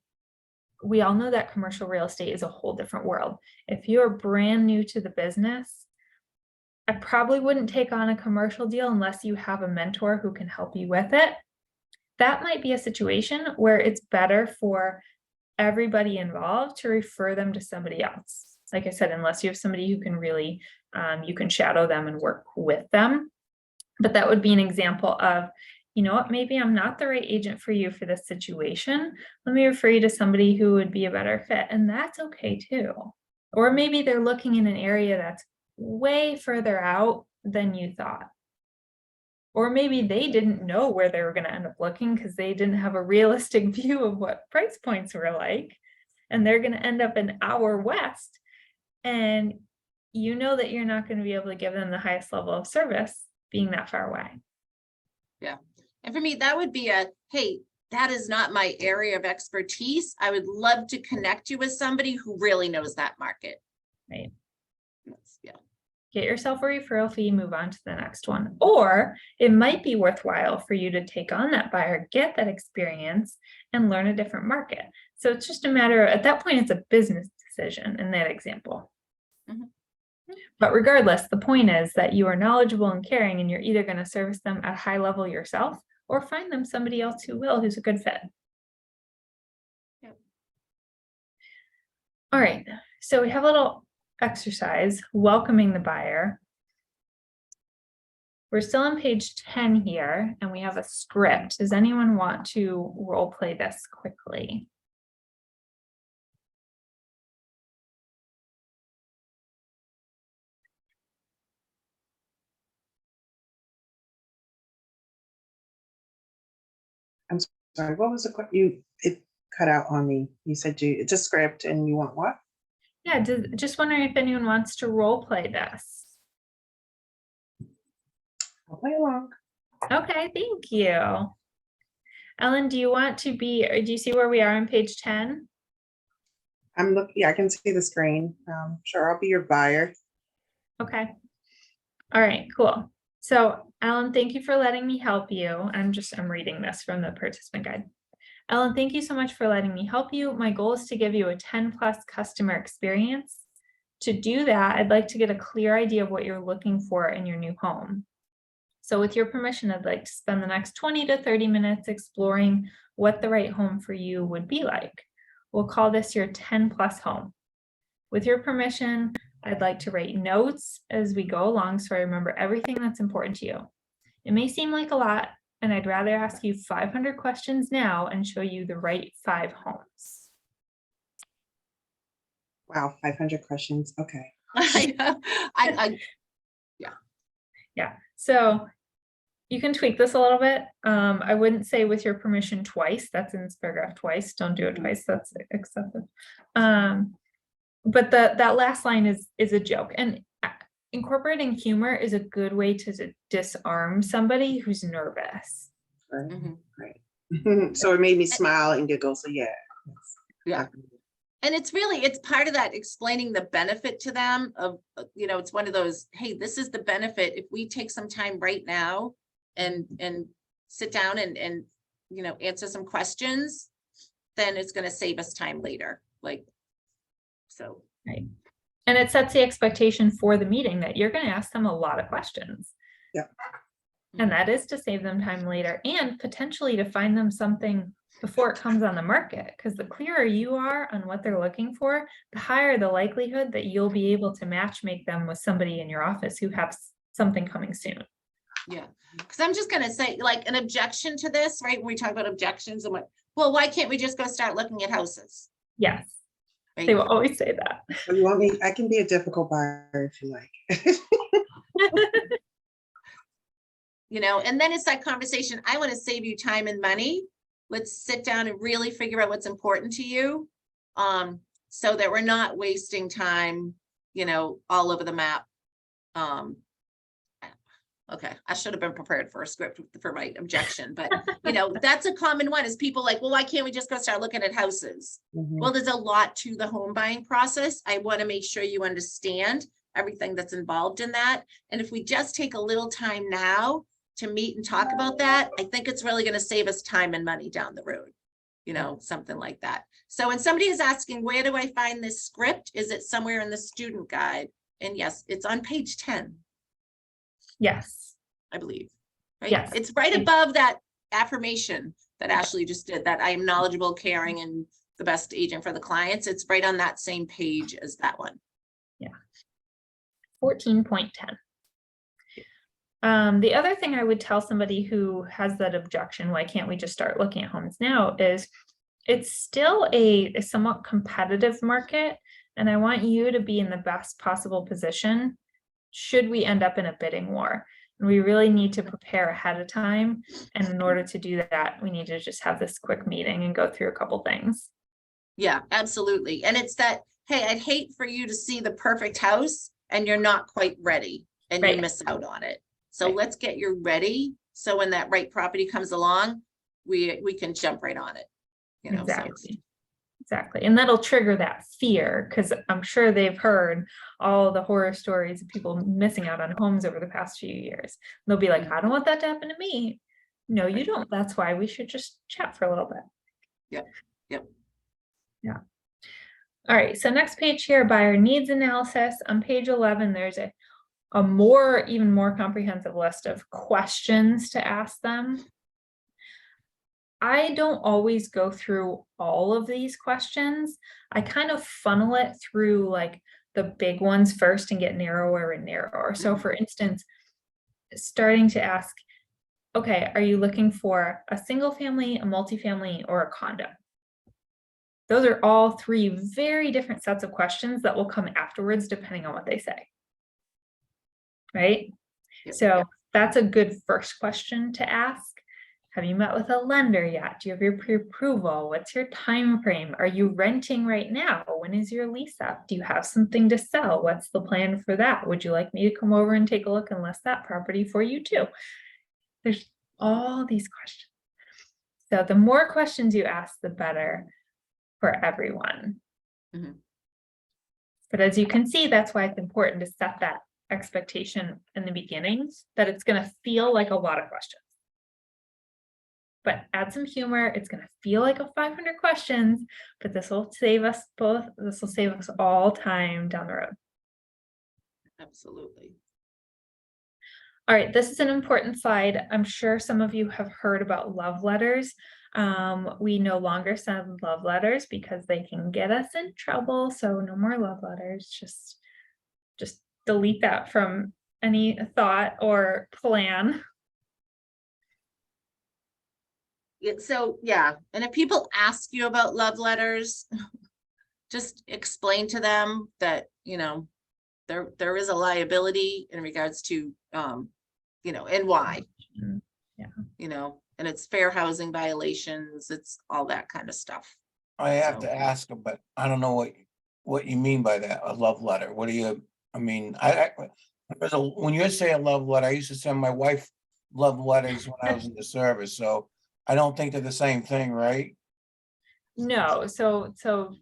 we all know that commercial real estate is a whole different world. If you're brand new to the business, I probably wouldn't take on a commercial deal unless you have a mentor who can help you with it. That might be a situation where it's better for everybody involved to refer them to somebody else. Like I said, unless you have somebody who can really, you can shadow them and work with them. But that would be an example of, you know what, maybe I'm not the right agent for you for this situation. Let me refer you to somebody who would be a better fit. And that's okay too. Or maybe they're looking in an area that's way further out than you thought. Or maybe they didn't know where they were going to end up looking because they didn't have a realistic view of what price points were like. And they're going to end up an hour west. And you know that you're not going to be able to give them the highest level of service being that far away.
Yeah. And for me, that would be a, hey, that is not my area of expertise. I would love to connect you with somebody who really knows that market.
Right.
Yeah.
Get yourself a referral fee, move on to the next one. Or it might be worthwhile for you to take on that buyer, get that experience, and learn a different market. So it's just a matter of, at that point, it's a business decision in that example.
Mhm.
But regardless, the point is that you are knowledgeable and caring, and you're either going to service them at a high level yourself or find them somebody else who will, who's a good fit.
Yep.
All right, so we have a little exercise, welcoming the buyer. We're still on page 10 here, and we have a script. Does anyone want to role play this quickly?
Sorry, what was it cut out on me. You said it's a script and you want what?
Yeah, just wondering if anyone wants to role play this.
I'll play along.
Okay, thank you. Ellen, do you want to be, or do you see where we are on page 10?
I'm looking, yeah, I can see the screen. Sure, I'll be your buyer.
Okay. All right, cool. So Ellen, thank you for letting me help you. I'm reading this from the participant guide. Ellen, thank you so much for letting me help you. My goal is to give you a 10+ customer experience. To do that, I'd like to get a clear idea of what you're looking for in your new home. So with your permission, I'd like to spend the next 20 to 30 minutes exploring what the right home for you would be like. We'll call this your 10+ home. With your permission, I'd like to write notes as we go along so I remember everything that's important to you. It may seem like a lot, and I'd rather ask you 500 questions now and show you the right 5 homes.
Wow, 500 questions. Okay.
Yeah. So you can tweak this a little bit. I wouldn't say with your permission twice. That's in this paragraph twice. Don't do it twice. That's excessive. But that last line is a joke. And incorporating humor is a good way to disarm somebody who's nervous.
Right.
Mhm.
Great. So it made me smile and giggle. So yeah.
Yeah. And it's part of that explaining the benefit to them of, it's one of those, hey, this is the benefit. If we take some time right now and sit down and answer some questions, then it's going to save us time later. So.
Right. And it sets the expectation for the meeting that you're going to ask them a lot of questions.
Yeah.
And that is to save them time later and potentially to find them something before it comes on the market. Because the clearer you are on what they're looking for, the higher the likelihood that you'll be able to make them with somebody in your office who has something coming soon.
Yeah, because I'm just going to say an objection to this, right? When we talk about objections, I'm like, well, why can't we just go start looking at houses?
Yes.
Right?
They will always say that.
So you want me? I can be a difficult buyer if you like.
And then it's that conversation. I want to save you time and money. Let's sit down and really figure out what's important to you, so that we're not wasting time, all over the map. Okay, I should have been prepared for a script for my objection, but that's a common one is people like, well, why can't we just go start looking at houses? Well, there's a lot to the home buying process. I want to make sure you understand everything that's involved in that. And if we just take a little time now to meet and talk about that, I think it's really going to save us time and money down the road. you know, something like that. So when somebody is asking, where do I find this script? Is it somewhere in the student guide? And yes, it's on page 10,
Yes,
I believe. Right?
Yes.
It's right above that affirmation that Ashley just did, that I am knowledgeable, caring, and the best agent for the clients. It's right on that same page as that one.
14.10. The other thing I would tell somebody who has that objection, why can't we just start looking at homes now, is it's still a somewhat competitive market, and I want you to be in the best possible position should we end up in a bidding war. And we really need to prepare ahead of time. And in order to do that, we need to just have this quick meeting and go through a couple things.
Yeah, absolutely. And it's that, hey, I'd hate for you to see the perfect house and you're not quite ready and you
Right.
miss out on it. So
Right.
let's get you ready. So when that right property comes along, we can jump right on it. You know, so
Exactly. And that'll trigger that fear, because I'm sure they've heard all the horror stories of people missing out on homes over the past few years. They'll be like, I don't want that to happen to me. No, you don't. That's why we should just chat for a little bit.
Yep.
Yeah. All right. So next page here, buyer needs analysis. On page 11, there's a even more comprehensive list of questions to ask them. I don't always go through all of these questions. I kind of funnel it through like the big ones first and get narrower and narrower. So for instance, starting to ask, okay, are you looking for a single family, a multifamily, or a condo? Those are all three very different sets of questions that will come afterwards, depending on what they say. Right?
Yep.
So that's a good first question to ask. Have you met with a lender yet? Do you have your pre-approval? What's your time frame? Are you renting right now? When is your lease up? Do you have something to sell? What's the plan for that? Would you like me to come over and take a look and list that property for you too? There's all these questions. So the more questions you ask, the better for everyone.
Mhm.
But as you can see, that's why it's important to set that expectation in the beginning, that it's going to feel like a lot of questions. But add some humor. It's going to feel like a 500 questions, but this will save us both. This will save us all time down the road.
Absolutely.
All right, this is an important slide. I'm sure some of you have heard about love letters. We no longer send love letters because they can get us in trouble. So no more love letters. Just delete that from any thought or plan.
So, yeah, and if people ask you about love letters, just explain to them that, you know, there is a liability in regards to, you know, and why.
Yeah.
You know, and it's fair housing violations, it's all that kind of stuff.
I have
So-
to ask him, but I don't know what you mean by that, a love letter. What do you, I mean, when you say a love letter, I used to send my wife love letters when I was in the service, so I don't think they're the same thing, right?
No, so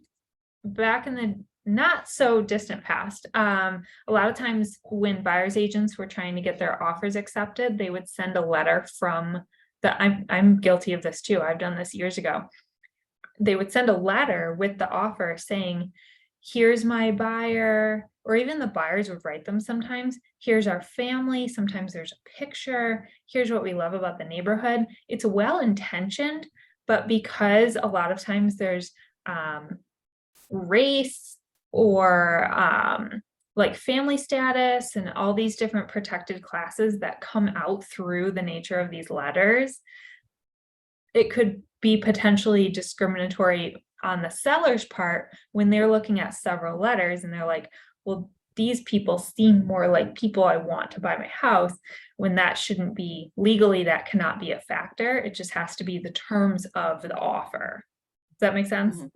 back in the not so distant past, a lot of times when buyer's agents were trying to get their offers accepted, they would send a letter from I'm guilty of this too. I've done this years ago. They would send a letter with the offer saying, here's my buyer, or even the buyers would write them sometimes. Here's our family. Sometimes there's a picture. Here's what we love about the neighborhood. It's well-intentioned, but because a lot of times there's race or like family status and all these different protected classes that come out through the nature of these letters, it could be potentially discriminatory on the seller's part when they're looking at several letters and they're like, well, these people seem more like people I want to buy my house, when that shouldn't be legally, that cannot be a factor. It just has to be the terms of the offer. Does that make sense?
Mhm.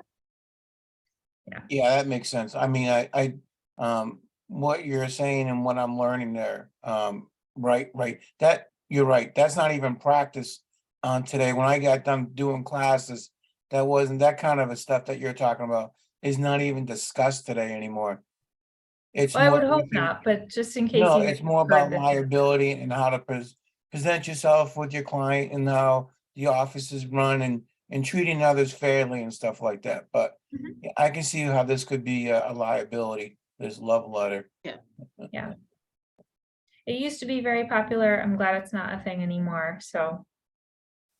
Yeah, that makes sense. I mean, I what you're saying and what I'm learning there, right, that, you're right, that's not even practice on today. When I got done doing classes, that wasn't, that kind of a stuff that you're talking about is not even discussed today anymore. It's
Well, I
more
would hope
looking-
not, but just in case.
No,
you
it's more
heard
about
this.
liability and how to present yourself with your client and how the office is run and treating others fairly and stuff like that, but
Mhm.
yeah, I can see how this could be a liability, this love letter.
Yeah. It used to be very popular. I'm glad it's not a thing anymore. So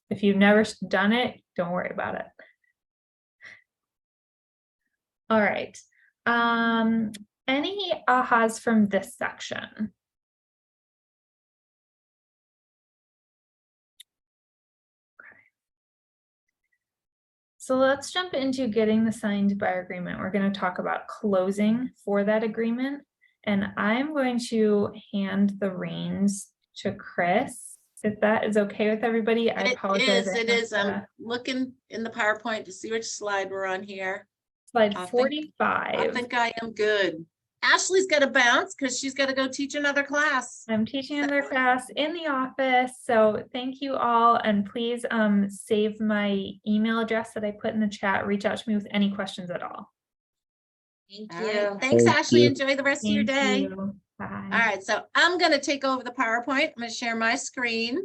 if you've never done it, don't worry about it. All right. Any ahas from this section? So let's jump into getting the signed buyer agreement. We're going to talk about closing for that agreement. And I'm going to hand the reins to Chris, if that is okay with everybody. I apologize.
It is. I'm looking in the PowerPoint to see which slide we're on here.
Slide
I
45.
think I am good. Ashley's got to bounce because she's got to go teach another class.
I'm teaching another class in the office, so thank you all, and please save my email address that I put in the chat. Reach out to me with any questions at all.
Thank
All right.
you.
Thanks,
Thank
Ashley.
you.
Enjoy the rest of your
Thank
day.
you. Bye.
All right, so I'm going to take over the PowerPoint. I'm going to share my screen.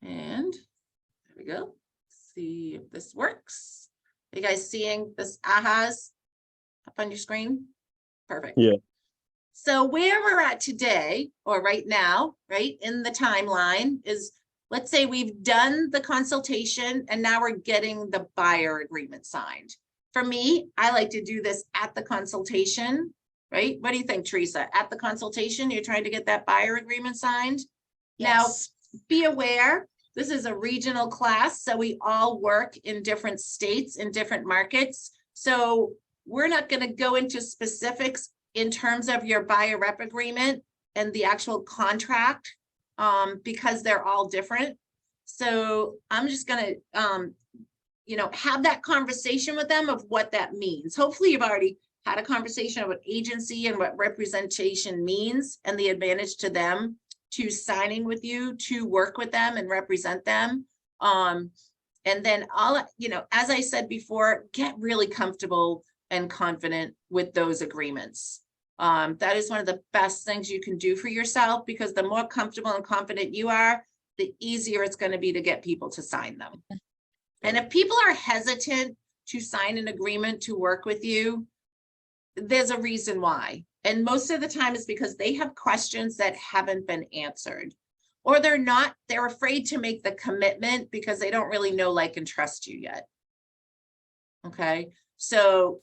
And there we go. See if this works. Are you guys seeing this ahas up on your screen? Perfect.
Yeah.
So where we're at today, or right now, right in the timeline is, let's say we've done the consultation and now we're getting the buyer agreement signed. For me, I like to do this at the consultation, right? What do you think, Teresa? At the consultation, you're trying to get that buyer agreement signed? Now, be aware, this is a regional class, so we all work in different states, in different markets. So we're not going to go into specifics in terms of your buyer rep agreement and the actual contract, because they're all different. So I'm just going to, have that conversation with them of what that means. Hopefully you've already had a conversation about agency and what representation means and the advantage to them to signing with you, to work with them and represent them. And then as I said before, get really comfortable and confident with those agreements. That is one of the best things you can do for yourself, because the more comfortable and confident you are, the easier it's going to be to get people to sign them. And if people are hesitant to sign an agreement to work with you, there's a reason why. And most of the time it's because they have questions that haven't been answered, or they're afraid to make the commitment because they don't really know, like, and trust you yet. Okay. So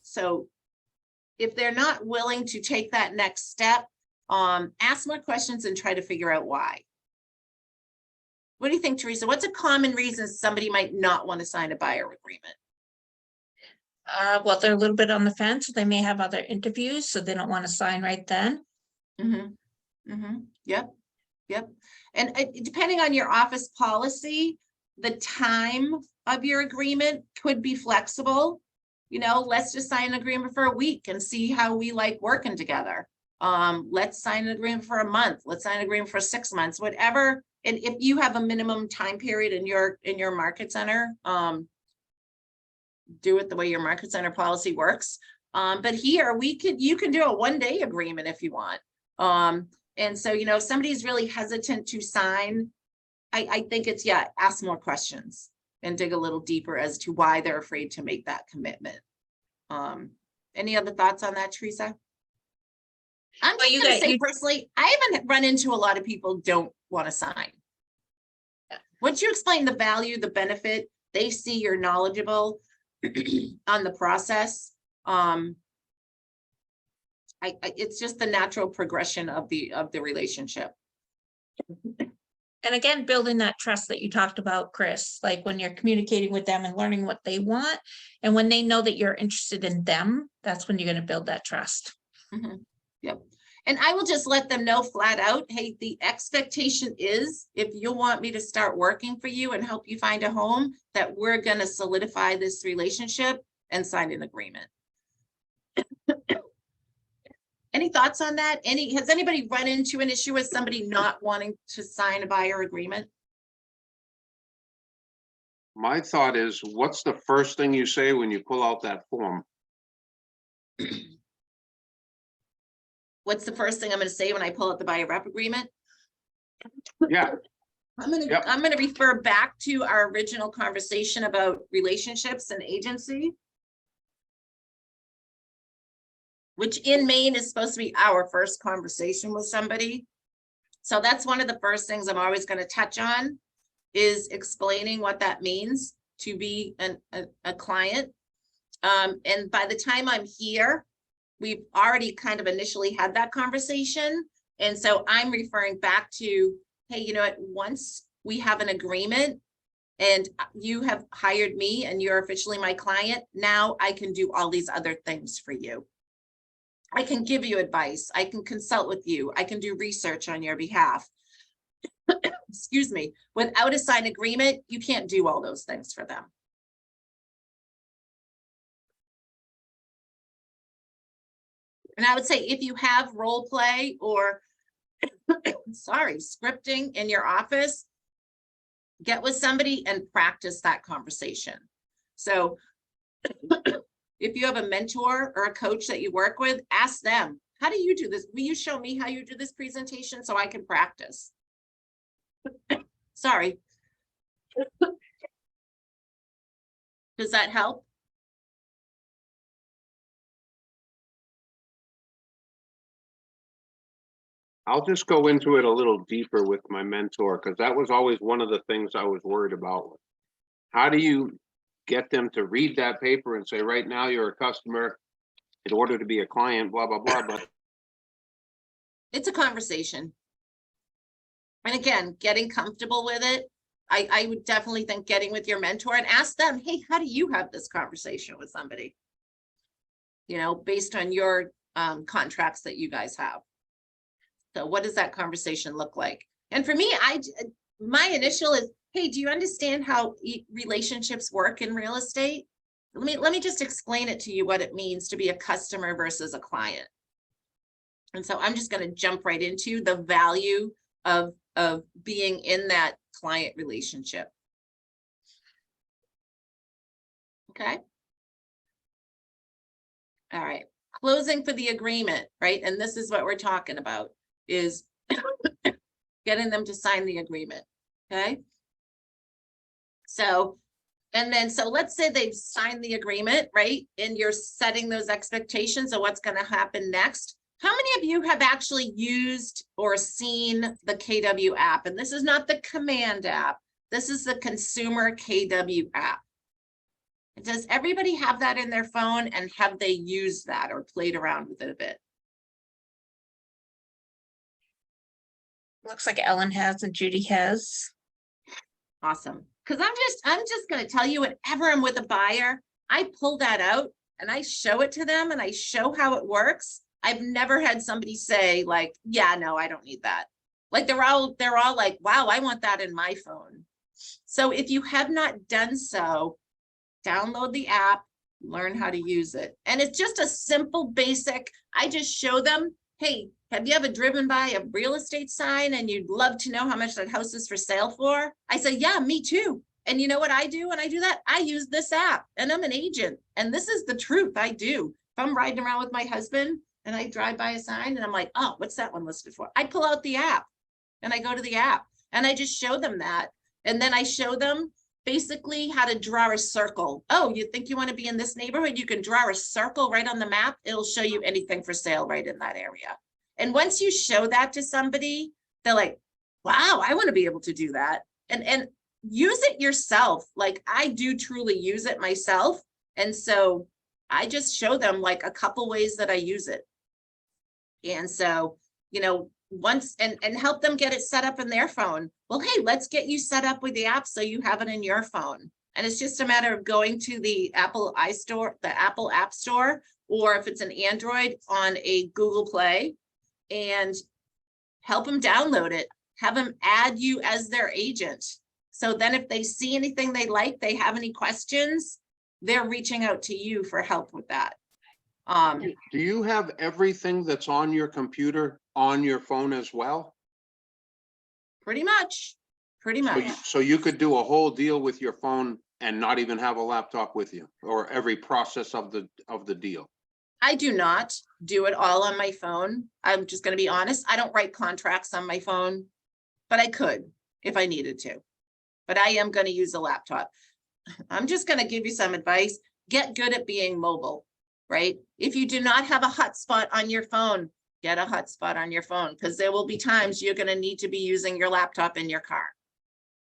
if they're not willing to take that next step, ask more questions and try to figure out why. What do you think, Teresa? What's a common reason somebody might not want to sign a buyer agreement?
Well, they're a little bit on the fence. They may have other interviews, so they don't want to sign right then.
Yep. And depending on your office policy, the time of your agreement could be flexible. Let's just sign an agreement for a week and see how we like working together. Let's sign an agreement for a month. Let's sign an agreement for 6 months, whatever. And if you have a minimum time period in your market center, do it the way your market center policy works. But here you can do a 1-day agreement if you want. And so, if somebody's really hesitant to sign, I think it's, ask more questions and dig a little deeper as to why they're afraid to make that commitment. Any other thoughts on that, Teresa? I'm just gonna say personally, I haven't run into a lot of people don't want to sign. Once you explain the value, the benefit, they see you're knowledgeable on the process. It's just the natural progression of the relationship.
And again, building that trust that you talked about, Chris, like when you're communicating with them and learning what they want, and when they know that you're interested in them, that's when you're going to build that trust.
Yep. And I will just let them know flat out, hey, the expectation is, if you want me to start working for you and help you find a home, that we're going to solidify this relationship and sign an agreement. Any thoughts on that? Has anybody run into an issue with somebody not wanting to sign a buyer agreement?
My thought is, what's the first thing you say when you pull out that form?
What's the first thing I'm going to say when I pull out the buyer rep agreement?
Yeah. Yep.
I'm gonna refer back to our original conversation about relationships and agency. Which in Maine is supposed to be our first conversation with somebody. So that's one of the first things I'm always gonna touch on, is explaining what that means to be a client. And by the time I'm here, we've already kind of initially had that conversation. And so I'm referring back to, hey, you know what, once we have an agreement and you have hired me and you're officially my client, now I can do all these other things for you. I can give you advice. I can consult with you. I can do research on your behalf. Excuse me. Without a signed agreement, you can't do all those things for them. And I would say if you have role play or sorry, scripting in your office, get with somebody and practice that conversation. So if you have a mentor or a coach that you work with, ask them, how do you do this? Will you show me how you do this presentation so I can practice? Sorry. Does that help?
I'll just go into it a little deeper with my mentor, because that was always one of the things I was worried about. How do you get them to read that paper and say, right now you're a customer, in order to be a client, blah, blah, blah, but
It's a conversation. And again, getting comfortable with it. I would definitely think getting with your mentor and ask them, hey, how do you have this conversation with somebody? You know, based on your contracts that you guys have. So what does that conversation look like? And for me, my initial is, hey, do you understand how relationships work in real estate? Let me just explain it to you, what it means to be a customer versus a client. And so I'm just going to jump right into the value of being in that client relationship. Okay. All right. Closing for the agreement, right? And this is what we're talking about, is getting them to sign the agreement. Okay. So, and then, so let's say they've signed the agreement, right? And you're setting those expectations of what's going to happen next. How many of you have actually used or seen the KW app? And this is not the Command app. This is the consumer KW app. Does everybody have that in their phone, and have they used that or played around with it a bit?
Looks like Ellen has and Judy has.
Awesome. Because I'm just going to tell you, whenever I'm with a buyer, I pull that out and I show it to them and I show how it works. I've never had somebody say like, yeah, no, I don't need that. Like they're all like, wow, I want that in my phone. So if you have not done so, download the app, learn how to use it. And it's just a simple, basic, I just show them, hey, have you ever driven by a real estate sign and you'd love to know how much that house is for sale for? I say, yeah, me too. And you know what I do when I do that? I use this app, and I'm an agent. And this is the truth, I do. If I'm riding around with my husband and I drive by a sign and I'm like, oh, what's that one listed for? I pull out the app and I go to the app and I just show them that. And then I show them basically how to draw a circle. Oh, you think you want to be in this neighborhood? You can draw a circle right on the map. It'll show you anything for sale right in that area. And once you show that to somebody, they're like, wow, I want to be able to do that. And use it yourself. Like I do truly use it myself. And so I just show them like a couple ways that I use it. And so, you know, once and help them get it set up in their phone. Well, hey, let's get you set up with the app so you have it in your phone. And it's just a matter of going to the Apple iStore, the Apple App Store, or if it's an Android, on a Google Play, and help them download it. Have them add you as their agent. So then if they see anything they like, they have any questions, they're reaching out to you for help with that.
do you have everything that's on your computer on your phone as well?
Pretty much.
So you could do a whole deal with your phone and not even have a laptop with you, or every process of the deal?
I do not do it all on my phone. I'm just going to be honest. I don't write contracts on my phone, but I could if I needed to. But I am gonna use a laptop. I'm just gonna give you some advice. Get good at being mobile, right? If you do not have a hotspot on your phone, get a hotspot on your phone, because there will be times you're gonna need to be using your laptop in your car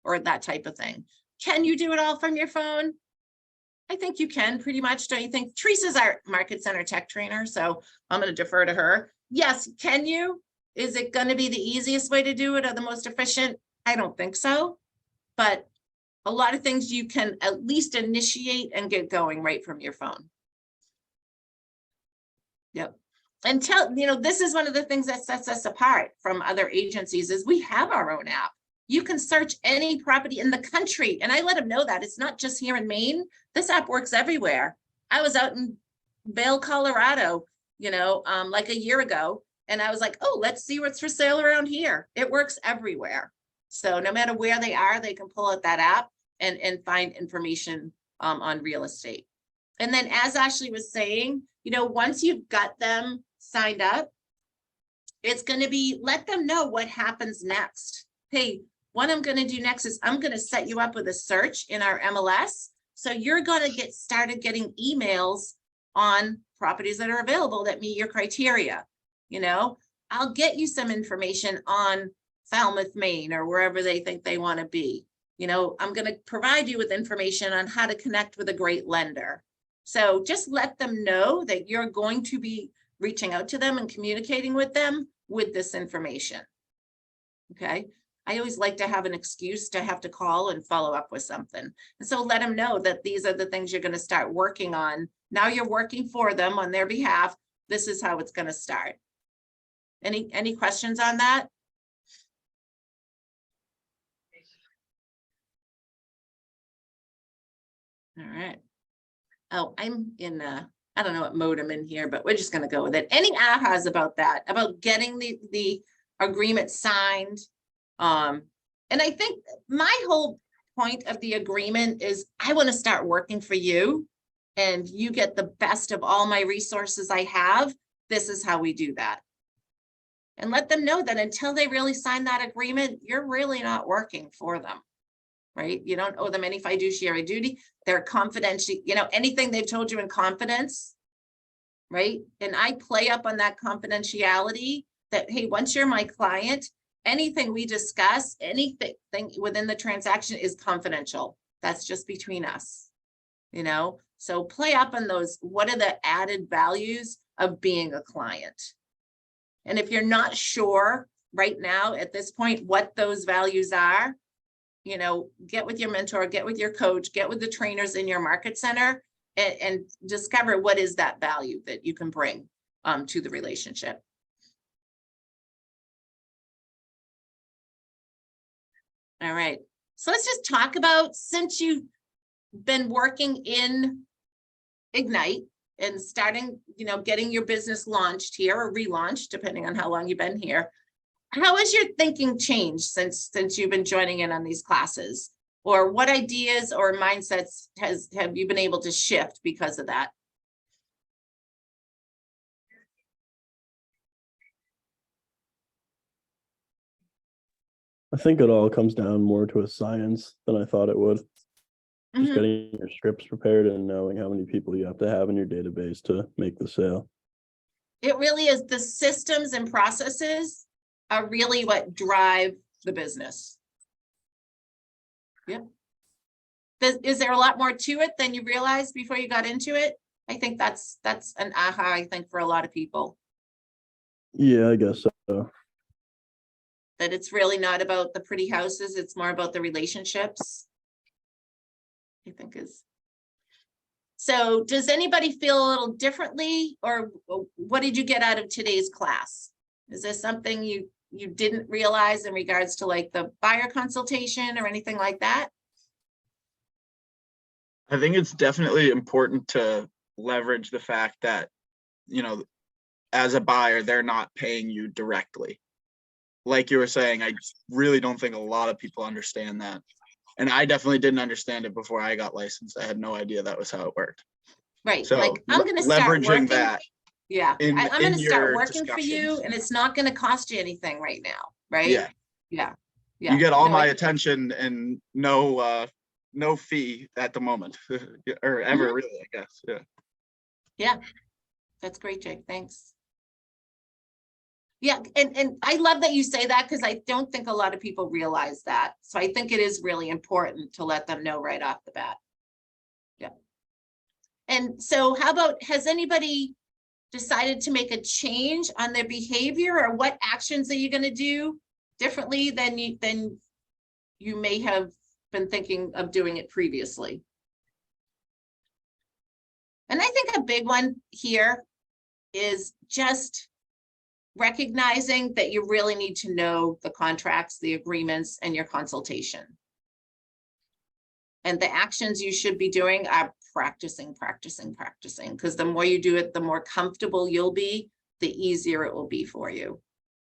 or that type of thing. Can you do it all from your phone? I think you can pretty much, don't you think? Teresa's our Market Center tech trainer, so I'm gonna defer to her. Yes, can you? Is it gonna be the easiest way to do it or the most efficient? I don't think so. But a lot of things you can at least initiate and get going right from your phone. Yep. And this is one of the things that sets us apart from other agencies is we have our own app. You can search any property in the country. And I let them know that it's not just here in Maine. This app works everywhere. I was out in Vail, Colorado, like a year ago. And I was like, oh, let's see what's for sale around here. It works everywhere. So no matter where they are, they can pull out that app and find information on real estate. And then as Ashley was saying, once you've got them signed up, it's going to be, let them know what happens next. Hey, what I'm going to do next is I'm going to set you up with a search in our MLS. So you're going to get started getting emails on properties that are available that meet your criteria. I'll get you some information on Falmouth, Maine, or wherever they think they want to be. I'm going to provide you with information on how to connect with a great lender. So just let them know that you're going to be reaching out to them and communicating with them with this information. Okay. I always like to have an excuse to have to call and follow up with something. And so let them know that these are the things you're going to start working on. Now you're working for them on their behalf. This is how it's going to start. Any questions on that? All right. Oh, I'm in I don't know what mode I'm in here, but we're just going to go with it. Any ahas about that, about getting the agreement signed? And I think my whole point of the agreement is I want to start working for you and you get the best of all my resources I have. This is how we do that. And let them know that until they really sign that agreement, you're really not working for them, right? You don't owe them any fiduciary duty. They're confidential, anything they've told you in confidence, right? And I play up on that confidentiality that, hey, once you're my client, anything we discuss, anything within the transaction is confidential. That's just between us, So play up on those. What are the added values of being a client? And if you're not sure right now at this point what those values are, get with your mentor, get with your coach, get with the trainers in your market center and discover what is that value that you can bring to the relationship. All right, so let's just talk about, since you've been working in Ignite and starting, getting your business launched here or relaunched, depending on how long you've been here. How has your thinking changed since you've been joining in on these classes? Or what ideas or mindsets have you been able to shift because of that?
I think it all comes down more to a science than I thought it would. Just getting your scripts prepared and knowing how many people you have to have in your database to make the sale.
It really is. The systems and processes are really what drive the business. Yep. Is there a lot more to it than you realized before you got into it? I think that's an aha, I think, for a lot of people.
Yeah, I guess so.
That it's really not about the pretty houses, it's more about the relationships. I think is. So does anybody feel a little differently, or what did you get out of today's class? Is there something you didn't realize in regards to like the buyer consultation or anything like that?
I think it's definitely important to leverage the fact that, as a buyer, they're not paying you directly. Like you were saying, I really don't think a lot of people understand that. And I definitely didn't understand it before I got licensed. I had no idea that was how it worked.
Right.
So
like I'm going to start
leveraging
working.
that.
Yeah. I'm going to start
your
working for you,
discussions.
and it's not going to cost you anything right now. Right.
Yeah.
Yeah.
You get all
No,
my
I-
attention and no fee at the moment, or ever really, I guess, yeah.
Yeah, that's great, Jake. Thanks. Yeah, and I love that you say that because I don't think a lot of people realize that. So I think it is really important to let them know right off the bat. Yeah. And so how about, has anybody decided to make a change on their behavior, or what actions are you going to do differently than you may have been thinking of doing it previously? And I think a big one here is just recognizing that you really need to know the contracts, the agreements, and your consultation. And the actions you should be doing are practicing, because the more you do it, the more comfortable you'll be, the easier it will be for you.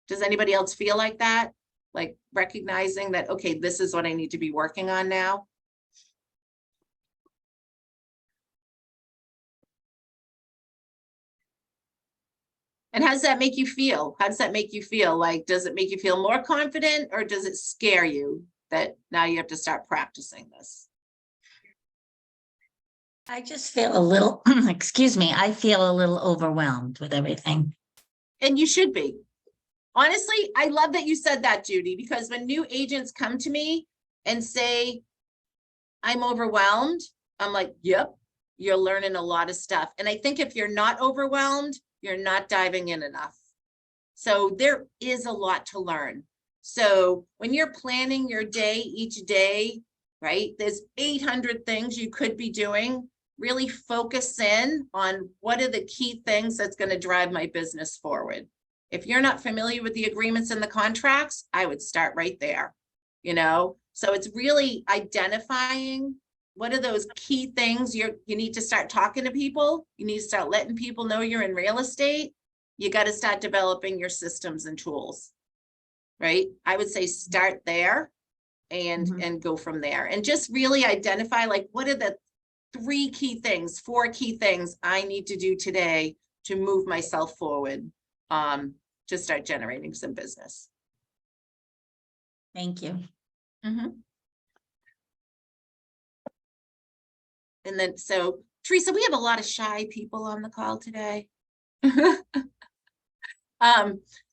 Does anybody else feel like that? Like recognizing that, okay, this is what I need to be working on now? And how does that make you feel? How does that make you feel? Like, does it make you feel more confident, or does it scare you that now you have to start practicing this?
I just feel a little, excuse me, I feel a little overwhelmed with everything.
And you should be. Honestly, I love that you said that, Judy, because when new agents come to me and say, I'm overwhelmed, I'm like, yep, you're learning a lot of stuff. And I think if you're not overwhelmed, you're not diving in enough. So there is a lot to learn. So when you're planning your day each day, right, there's 800 things you could be doing. Really focus in on what are the key things that's going to drive my business forward. If you're not familiar with the agreements and the contracts, I would start right there, you know? So it's really identifying what are those key things you need to start talking to people. You need to start letting people know you're in real estate. You got to start developing your systems and tools, right? I would say start there and go from there, and just really identify, like, what are the 3 key things, 4 key things I need to do today to move myself forward, to start generating some business.
Thank you.
And then, so Teresa, we have a lot of shy people on the call today. And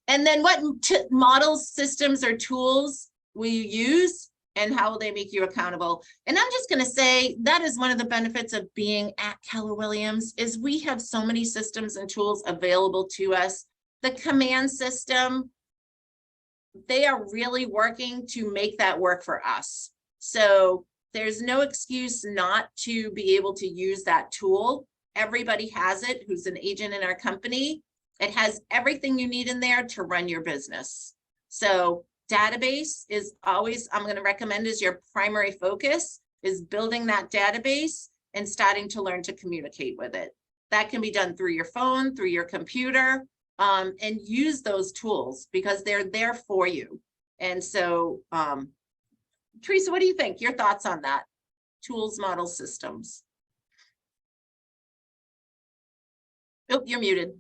then what models, systems, or tools will you use, and how will they make you accountable? And I'm just going to say that is one of the benefits of being at Keller Williams, is we have so many systems and tools available to us. The command system, they are really working to make that work for us. So there's no excuse not to be able to use that tool. Everybody has it who's an agent in our company. It has everything you need in there to run your business. So database is always, I'm going to recommend, is your primary focus, is building that database and starting to learn to communicate with it. That can be done through your phone, through your computer, and use those tools because they're there for you. And so, Teresa, what do you think? Your thoughts on that? Tools, models, systems. Oh, you're muted.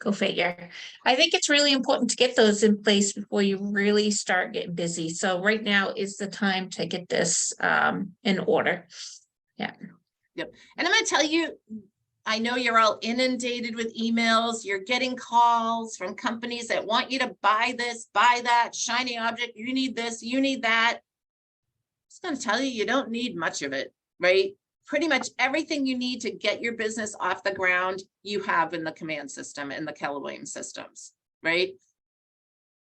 Go figure. I think it's really important to get those in place before you really start getting busy. So right now is the time to get this in order. Yeah.
Yep. And I'm going to tell you, I know you're all inundated with emails. You're getting calls from companies that want you to buy this, buy that, shiny object. You need this, you need that. I'm just going to tell you, you don't need much of it, right? Pretty much everything you need to get your business off the ground, you have in the command system and the Keller Williams systems, right?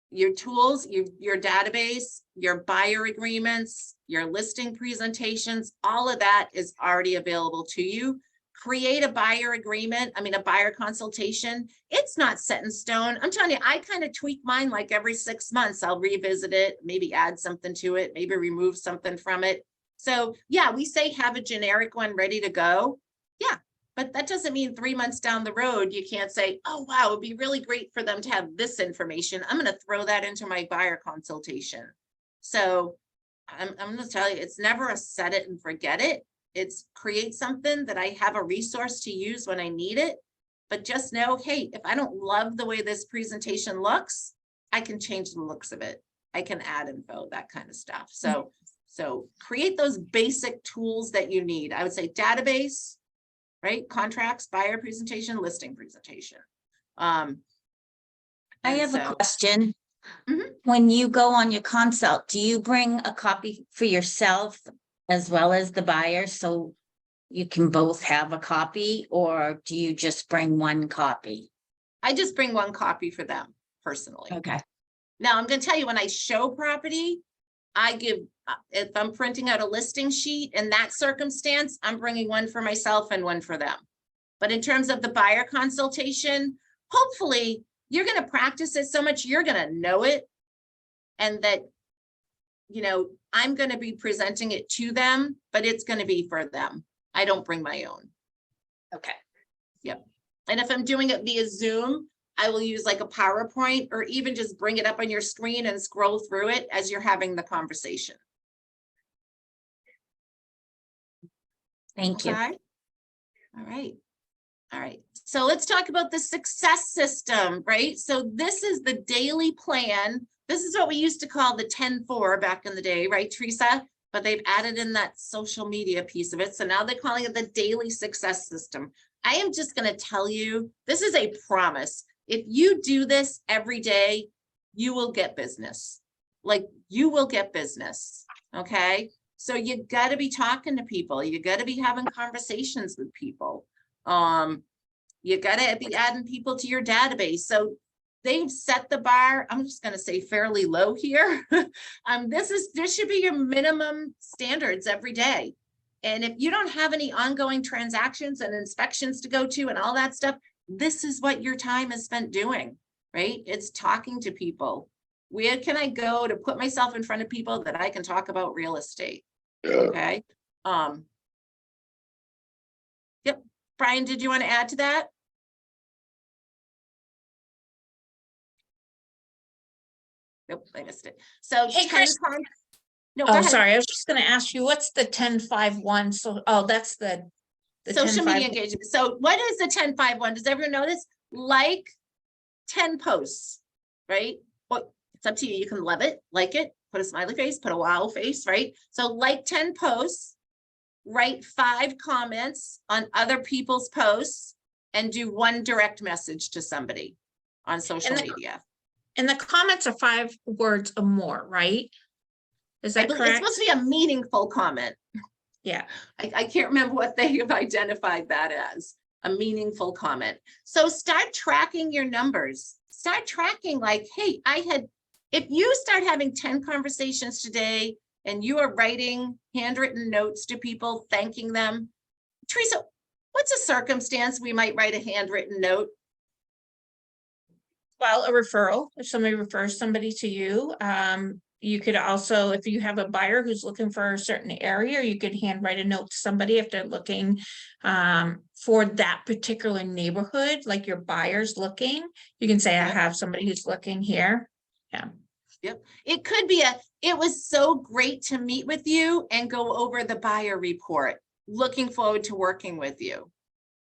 Your tools, your database, your buyer agreements, your listing presentations, all of that is already available to you. Create a buyer agreement, a buyer consultation. It's not set in stone. I'm telling you, I kind of tweak mine like every 6 months. I'll revisit it, maybe add something to it, maybe remove something from it. So yeah, we say have a generic one ready to go. Yeah, but that doesn't mean 3 months down the road, you can't say, oh, wow, it'd be really great for them to have this information. I'm going to throw that into my buyer consultation. So I'm going to tell you, it's never a set it and forget it. It's create something that I have a resource to use when I need it. But just know, hey, if I don't love the way this presentation looks, I can change the looks of it. I can add info, that kind of stuff. So create those basic tools that you need. I would say database, right? Contracts, buyer presentation, listing presentation.
I
And
have a
so-
question.
Mhm.
When you go on your consult, do you bring a copy for yourself as well as the buyer? So you can both have a copy, or do you just bring one copy?
I just bring one copy for them personally.
Okay.
Now, I'm gonna tell you, when I show property, I give, if I'm printing out a listing sheet in that circumstance, I'm bringing one for myself and one for them. But in terms of the buyer consultation, hopefully you're gonna practice it so much, you're gonna know it. And that, you know, I'm gonna be presenting it to them, but it's gonna be for them. I don't bring my own.
Okay.
Yep. And if I'm doing it via Zoom, I will use like a PowerPoint, or even just bring it up on your screen and scroll through it as you're having the conversation.
Thank you.
Okay. All right. All right. So let's talk about the success system, right? So this is the daily plan. This is what we used to call the 10-4 back in the day, right, Teresa? But they've added in that social media piece of it. So now they're calling it the daily success system. I am just going to tell you, this is a promise. If you do this every day, you will get business. Like, you will get business. Okay. So you got to be talking to people. You got to be having conversations with people. You got to be adding people to your database. So they've set the bar, I'm just going to say fairly low here. This should be your minimum standards every day. And if you don't have any ongoing transactions and inspections to go to and all that stuff, this is what your time is spent doing, right? It's talking to people. Where can I go to put myself in front of people that I can talk about real estate? Okay. Yep. Brian, did you want to add to that? Nope, I missed it. So
Hey,
10
Chris.
times. No, go
Oh,
ahead.
sorry, I was just gonna ask you, what's the 10-5-1? So, oh, that's the
Social
10-5
media engagement. So what is the 10-5-1? Does everyone know this? Like 10 posts, right? Well, it's up to you. You can love it, like it, put a smiley face, put a wow face, right? So like 10 posts, write 5 comments on other people's posts, and do 1 direct message to somebody on social
the-
media.
And the comments are 5 words or more, right? Is that
It's
correct?
supposed to be a meaningful comment.
Yeah.
I can't remember what they have identified that as, a meaningful comment. So start tracking your numbers. Start tracking like, hey, if you start having 10 conversations today and you are writing handwritten notes to people, thanking them. Teresa, what's a circumstance we might write a handwritten note?
Well, a referral, if somebody refers somebody to you, you could also, if you have a buyer who's looking for a certain area, you could handwrite a note to somebody if they're looking for that particular neighborhood, like your buyer's looking. You can say, I
Yep.
have somebody who's looking here. Yeah.
Yep. It could be it was so great to meet with you and go over the buyer report. Looking forward to working with you.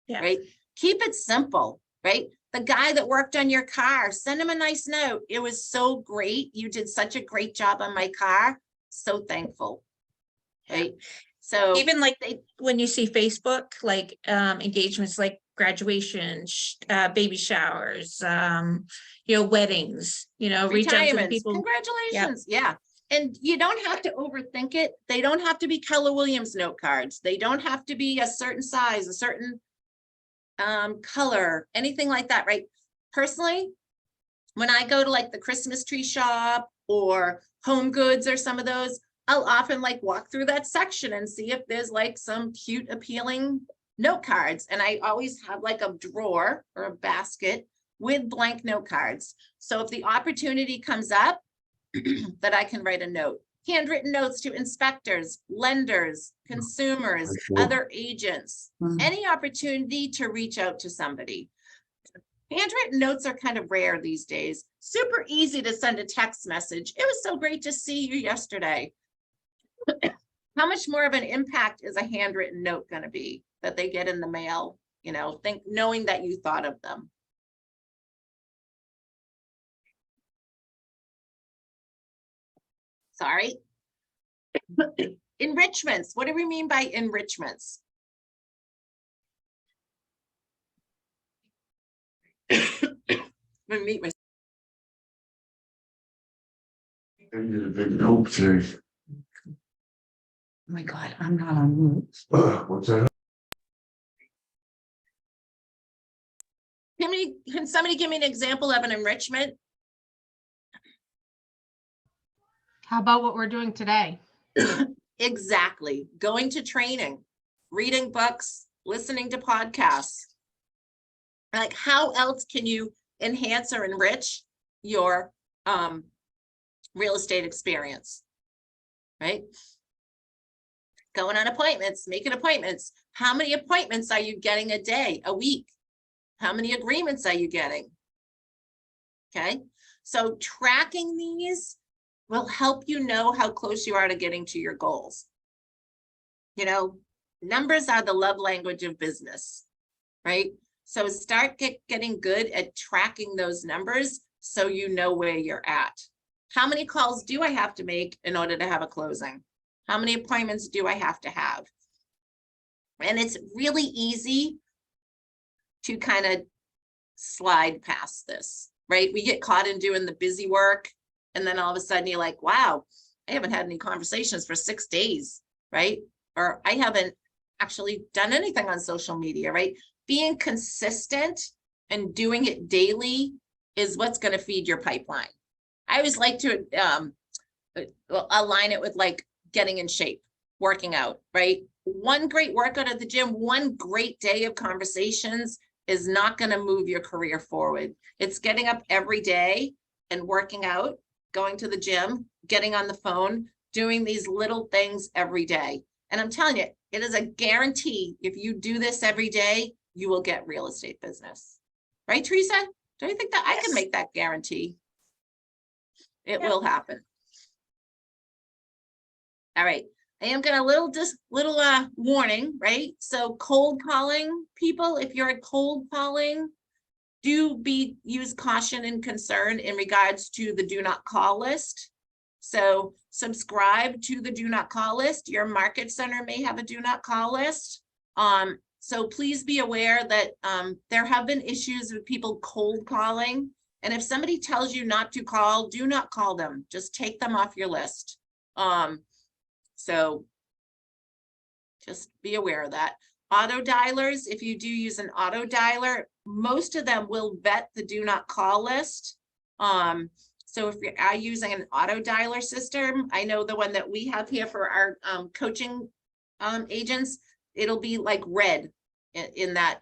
Yeah.
Right? Keep it simple, right? The guy that worked on your car, send him a nice note. It was so great. You did such a great job on my car. So thankful. Right? So
Even like when you see Facebook, like engagements like graduation, baby showers, weddings, reach out to the
retirements,
people.
congratulations. Yeah. And you don't have to overthink it. They don't have to be Keller Williams note cards. They don't have to be a certain size, a certain color, anything like that, right? Personally, when I go to like the Christmas tree shop or Home Goods or some of those, I'll often like walk through that section and see if there's like some cute, appealing note cards. And I always have like a drawer or a basket with blank note cards. So if the opportunity comes up that I can write a note, handwritten notes to inspectors, lenders, consumers, other agents, any opportunity to reach out to somebody. Handwritten notes are kind of rare these days. Super easy to send a text message. It was so great to see you yesterday. How much more of an impact is a handwritten note going to be that they get in the mail? Knowing that you thought of them. Sorry. Enrichments. What do we mean by enrichments? Meet with
Oh my God, I'm not on mute.
What's that?
Can somebody give me an example of an enrichment?
How about what we're doing today?
Exactly. Going to training, reading books, listening to podcasts. Like, how else can you enhance or enrich your real estate experience? Right? Going on appointments, making appointments. How many appointments are you getting a day, a week? How many agreements are you getting? Okay, so tracking these will help you know how close you are to getting to your goals. You know, numbers are the love language of business, right? So start getting good at tracking those numbers so you know where you're at. How many calls do I have to make in order to have a closing? How many appointments do I have to have? And it's really easy to kind of slide past this, right? We get caught in doing the busy work, and then all of a sudden you're like, wow, I haven't had any conversations for 6 days, right? Or I haven't actually done anything on social media, right? Being consistent and doing it daily is what's going to feed your pipeline. I always like to align it with like getting in shape, working out, right? One great workout at the gym, one great day of conversations is not going to move your career forward. It's getting up every day and working out, going to the gym, getting on the phone, doing these little things every day. And I'm telling you, it is a guarantee. If you do this every day, you will get real estate business. Right, Teresa? Do you think that I can make that guarantee? It will happen. All right. I am gonna little warning, right? So cold calling people, if you're cold calling, use caution and concern in regards to the do not call list. So subscribe to the do not call list. Your market center may have a do not call list. So please be aware that there have been issues with people cold calling. And if somebody tells you not to call, do not call them. Just take them off your list. So just be aware of that. Auto dialers, if you do use an auto dialer, most of them will vet the do not call list. So if you are using an auto dialer system, I know the one that we have here for our coaching agents, it'll be like red in that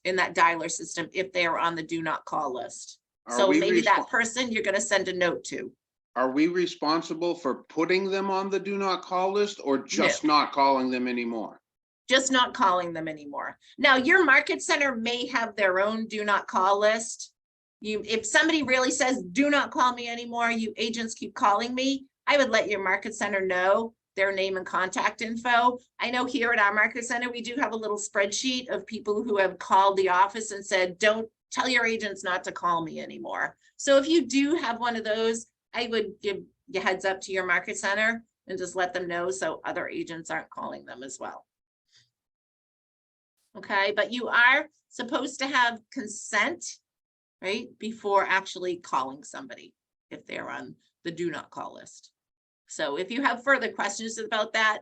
dialer system if they are on the do not call list. So maybe that person you're going to send a note to.
Are we responsible for putting them on the do not call list or just not calling them anymore?
Just not calling them anymore. Now, your market center may have their own do not call list. If somebody really says, do not call me anymore, you agents keep calling me, I would let your market center know their name and contact info. I know here at our market center, we do have a little spreadsheet of people who have called the office and said, don't tell your agents not to call me anymore. So if you do have one of those, I would give you heads up to your market center and just let them know so other agents aren't calling them as well. Okay, but you are supposed to have consent, right, before actually calling somebody if they're on the do not call list. So if you have further questions about that,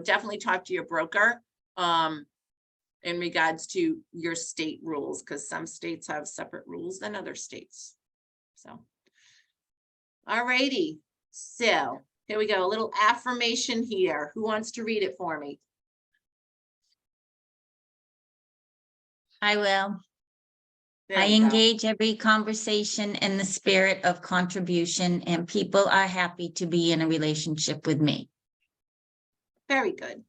definitely talk to your broker in regards to your state rules, because some states have separate rules than other states. So. All righty, so here we go, a little affirmation here. Who wants to read it for me?
I will.
There
I
we go.
engage every conversation in the spirit of contribution, and people are happy to be in a relationship with me.
Very good.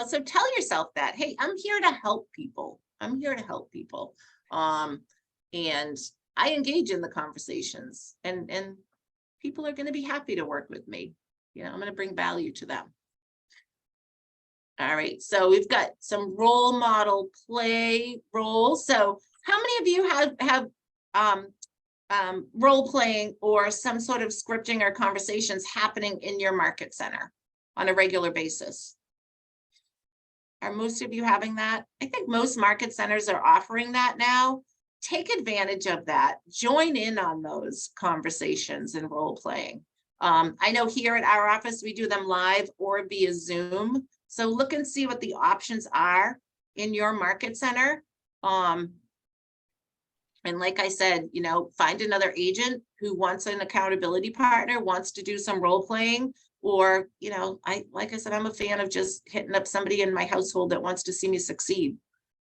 So tell yourself that, hey, I'm here to help people. I'm here to help people. And I engage in the conversations, and people are going to be happy to work with me. I'm going to bring value to them. All right, so we've got some role model play roles. So how many of you have role playing or some sort of scripting or conversations happening in your market center on a regular basis? Are most of you having that? I think most market centers are offering that now. Take advantage of that. Join in on those conversations and role playing. I know here at our office, we do them live or via Zoom. So look and see what the options are in your market center. And like I said, you know, find another agent who wants an accountability partner, wants to do some role playing, or, you know, like I said, I'm a fan of just hitting up somebody in my household that wants to see me succeed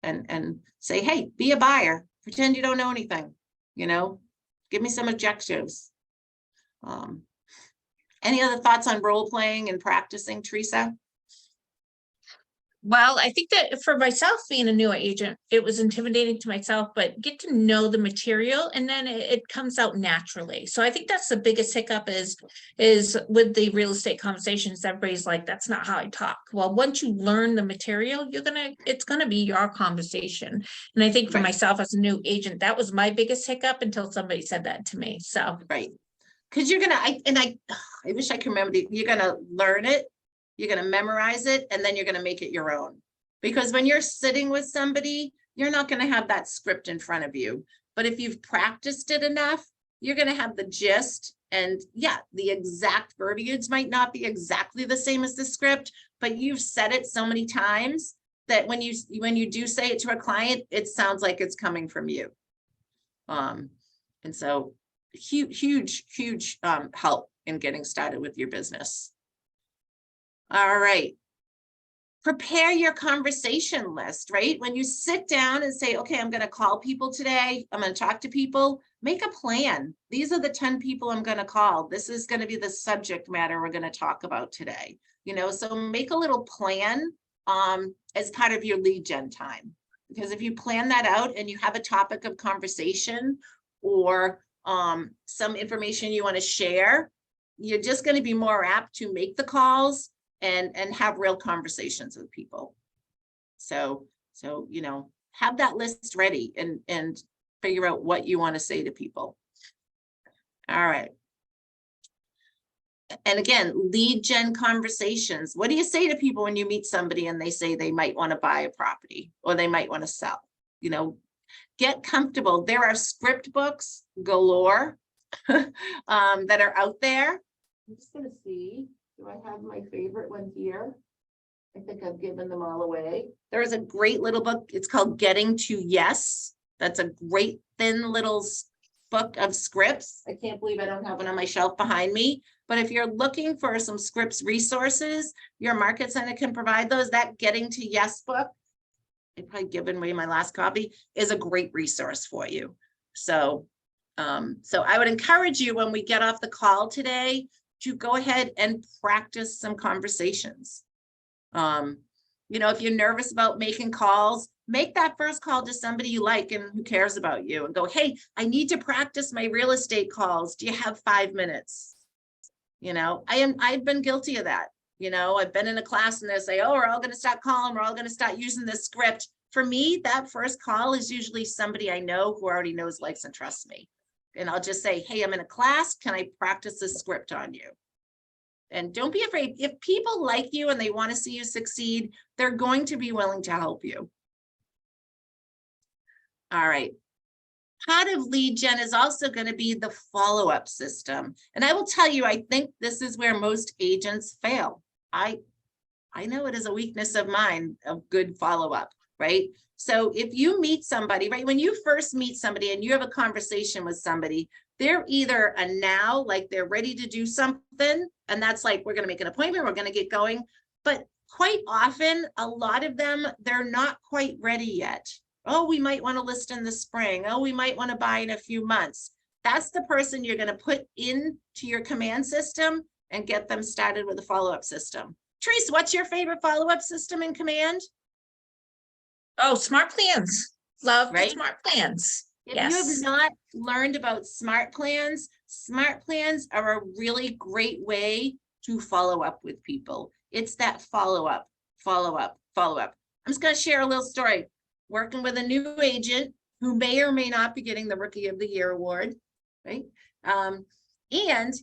and say, hey, be a buyer, pretend you don't know anything, you know, give me some objectives. Any other thoughts on role playing and practicing, Teresa?
Well, I think that for myself, being a new agent, it was intimidating to myself, but get to know the material and then it comes out naturally. So I think that's the biggest hiccup is with the real estate conversations, everybody's like, that's not how I talk. Well, once you learn the material, it's gonna be your conversation. And I think for
Right.
myself as a new agent, that was my biggest hiccup until somebody said that to me. So.
Right. Because you're gonna, I wish I could remember, you're gonna learn it, you're gonna memorize it, and then you're gonna make it your own. Because when you're sitting with somebody, you're not gonna have that script in front of you. But if you've practiced it enough, you're gonna have the gist. And yeah, the exact verbiage might not be exactly the same as the script, but you've said it so many times that when you do say it to a client, it sounds like it's coming from you. And so huge help in getting started with your business. All right. Prepare your conversation list, right? When you sit down and say, okay, I'm going to call people today, I'm going to talk to people, make a plan. These are the 10 people I'm going to call. This is going to be the subject matter we're going to talk about today. You know, so make a little plan as part of your lead gen time. Because if you plan that out and you have a topic of conversation or some information you want to share, you're just going to be more apt to make the calls and have real conversations with people. So, you know, have that list ready and figure out what you want to say to people. All right. And again, lead gen conversations. What do you say to people when you meet somebody and they say they might want to buy a property or they might want to sell? You know, get comfortable. There are script books galore that are out there. I'm just going to see. Do I have my favorite one here? I think I've given them all away. There is a great little book. It's called Getting to Yes. That's a great thin little book of scripts. I can't believe I don't have one on my shelf behind me. But if you're looking for some scripts resources, your market center can provide those. That Getting to Yes book, I've probably given away my last copy, is a great resource for you. So I would encourage you when we get off the call today to go ahead and practice some conversations. You know, if you're nervous about making calls, make that first call to somebody you like and who cares about you and go, hey, I need to practice my real estate calls. Do you have 5 minutes? You know, I've been guilty of that. You know, I've been in a class and they say, oh, we're all going to start calling. We're all going to start using this script. For me, that first call is usually somebody I know who already knows, likes, and trusts me. And I'll just say, hey, I'm in a class. Can I practice this script on you? And don't be afraid. If people like you and they want to see you succeed, they're going to be willing to help you. All right. Part of lead gen is also going to be the follow-up system. And I will tell you, I think this is where most agents fail. I know it is a weakness of mine, of good follow-up, right? So if you meet somebody, right, when you first meet somebody and you have a conversation with somebody, they're either a now, like they're ready to do something, and that's like, we're going to make an appointment, we're going to get going. But quite often, a lot of them, they're not quite ready yet. Oh, we might want to list in the spring. Oh, we might want to buy in a few months. That's the person you're going to put into your command system and get them started with a follow-up system. Teresa, what's your favorite follow-up system in command?
Oh, Smart Plans. Love
Right?
Smart Plans.
If
Yes.
you have not learned about Smart Plans are a really great way to follow up with people. It's that follow-up. I'm just going to share a little story. Working with a new agent who may or may not be getting the Rookie of the Year award. right? And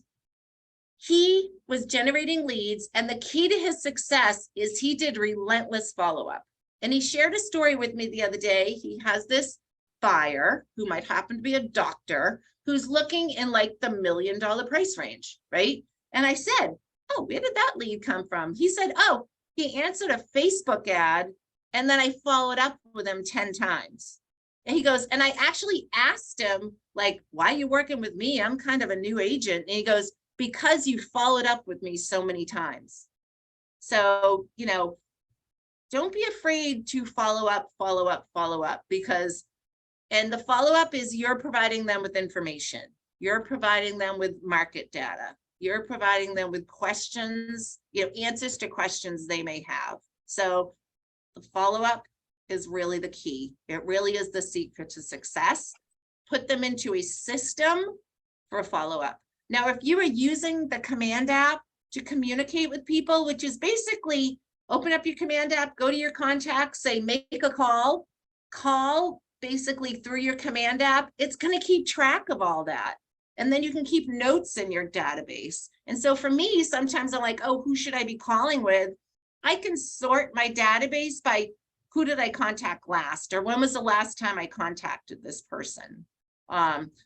he was generating leads, and the key to his success is he did relentless follow-up. And he shared a story with me the other day. He has this buyer who might happen to be a doctor who's looking in like the $1 million price range, right? And I said, oh, where did that lead come from? He said, oh, he answered a Facebook ad, and then I followed up with him 10 times. And he goes, and I actually asked him, like, why are you working with me? I'm kind of a new agent. And he goes, because you followed up with me so many times. So, you know, don't be afraid to follow up, because, and the follow-up is you're providing them with information. You're providing them with market data. You're providing them with questions, you know, answers to questions they may have. So the follow-up is really the key. It really is the secret to success. Put them into a system for follow-up. Now, if you are using the Command app to communicate with people, which is basically open up your Command app, go to your contacts, say, make a call basically through your Command app, it's going to keep track of all that. And then you can keep notes in your database. And so for me, sometimes I'm like, oh, who should I be calling with? I can sort my database by who did I contact last, or when was the last time I contacted this person?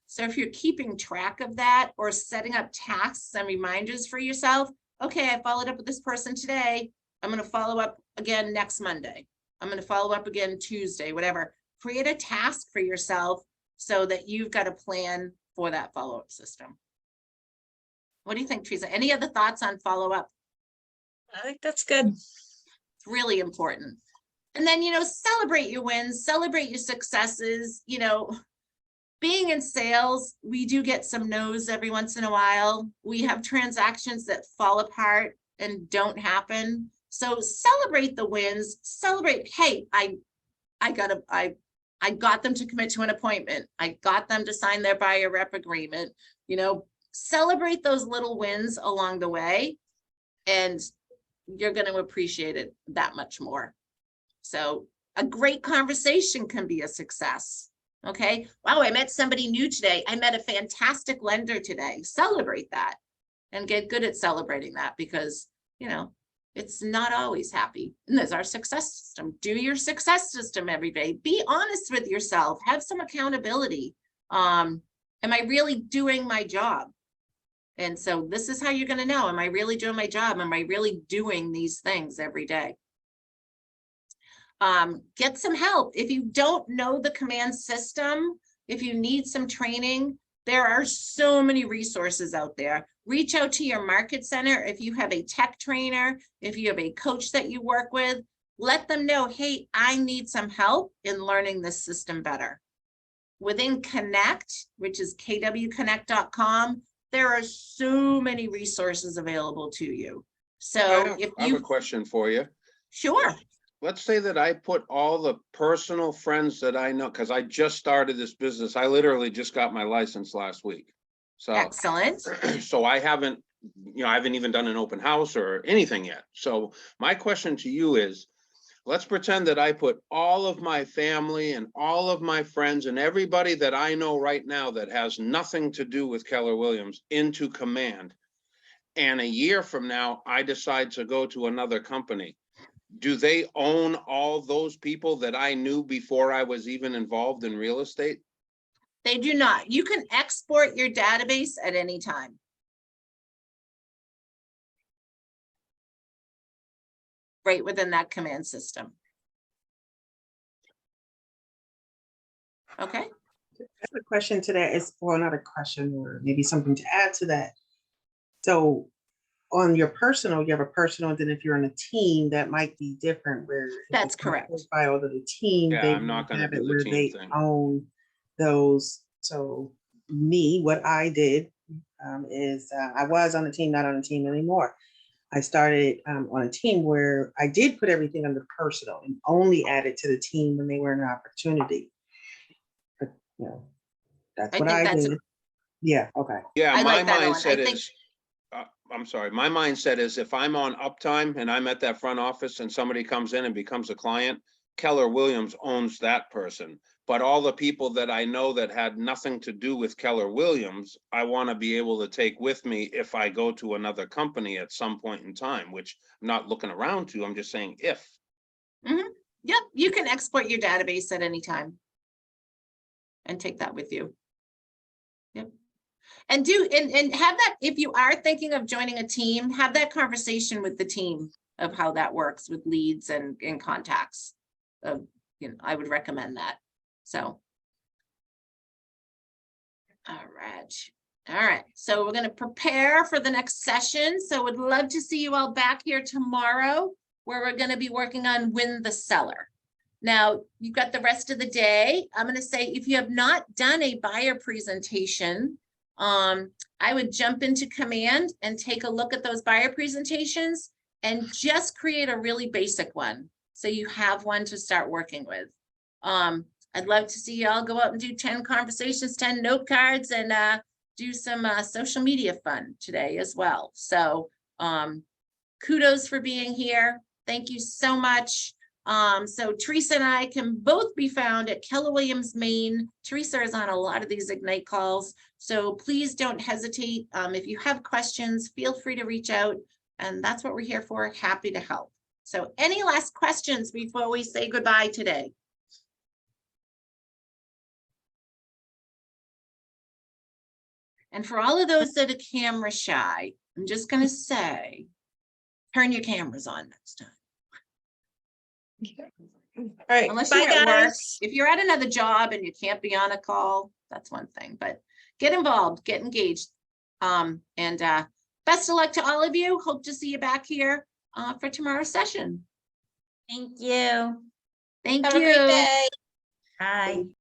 So if you're keeping track of that or setting up tasks and reminders for yourself, okay, I followed up with this person today. I'm going to follow up again next Monday. I'm going to follow up again Tuesday, whatever. Create a task for yourself so that you've got a plan for that follow-up system. What do you think, Teresa? Any other thoughts on follow-up?
I think that's good.
It's really important. And then, you know, celebrate your wins, celebrate your successes. You know, being in sales, we do get some no's every once in a while. We have transactions that fall apart and don't happen. So celebrate the wins, celebrate, hey, I got them to commit to an appointment. I got them to sign their buyer rep agreement. You know, celebrate those little wins along the way, and you're going to appreciate it that much more. So a great conversation can be a success. Okay. Wow, I met somebody new today. I met a fantastic lender today. Celebrate that and get good at celebrating that, because, you know, it's not always happy. And there's our success system. Do your success system every day. Be honest with yourself. Have some accountability. Am I really doing my job? And so this is how you're going to know, am I really doing my job? Am I really doing these things every day? Get some help. If you don't know the Command system, if you need some training, there are so many resources out there. Reach out to your market center. If you have a tech trainer, if you have a coach that you work with, let them know, hey, I need some help in learning this system better. Within Connect, which is kwconnect.com, there are so many resources available to you. So if
I have a question for you.
Sure.
Let's say that I put all the personal friends that I know, because I just started this business. I literally just got my license last week. So
excellent.
So I haven't even done an open house or anything yet. So my question to you is, let's pretend that I put all of my family and all of my friends and everybody that I know right now that has nothing to do with Keller Williams into Command. And a year from now, I decide to go to another company. Do they own all those people that I knew before I was even involved in real estate?
They do not. You can export your database at any time. Right within that Command system. Okay.
I have a question to that. Is, well, not a question, or maybe something to add to that. So on your personal, you have a personal, and then if you're on a team, that might be different, where
that's correct.
Profile of the team,
yeah,
they
I'm not going to do
where
the team
they
thing.
own those. So me, what I did is I was on a team, not on a team anymore. I started on a team where I did put everything under personal and only added to the team when they were an opportunity. But you know, that's what I did. Yeah. Okay.
Yeah, my mindset is, I'm sorry, my mindset is if I'm on uptime and I'm at that front office and somebody comes in and becomes a client, Keller Williams owns that person. But all the people that I know that had nothing to do with Keller Williams, I want to be able to take with me if I go to another company at some point in time, which I'm not looking around to, I'm just saying if.
Yep, you can export your database at any time. And take that with you. Yep. And have that, if you are thinking of joining a team, have that conversation with the team of how that works with leads and contacts. I would recommend that. So. All right. So we're going to prepare for the next session. So would love to see you all back here tomorrow, where we're going to be working on Win the Seller. Now, you've got the rest of the day. I'm going to say, if you have not done a buyer presentation, I would jump into Command and take a look at those buyer presentations and just create a really basic one, so you have one to start working with. I'd love to see y'all go out and do 10 conversations, 10 note cards, and do some social media fun today as well. So kudos for being here. Thank you so much. So Teresa and I can both be found at Keller Williams, Maine. Teresa is on a lot of these Ignite calls, so please don't hesitate. If you have questions, feel free to reach out, and that's what we're here for. Happy to help. So any last questions before we say goodbye today? And for all of those that are camera shy, I'm just going to say, turn your cameras on next time.
All right,
Unless
bye
you're at work.
guys.
If you're at another job and you can't be on a call, that's one thing, but get involved, get engaged. And best of luck to all of you. Hope to see you back here for tomorrow's session.
Thank you.
Thank
Have a great
you.
day.
Bye.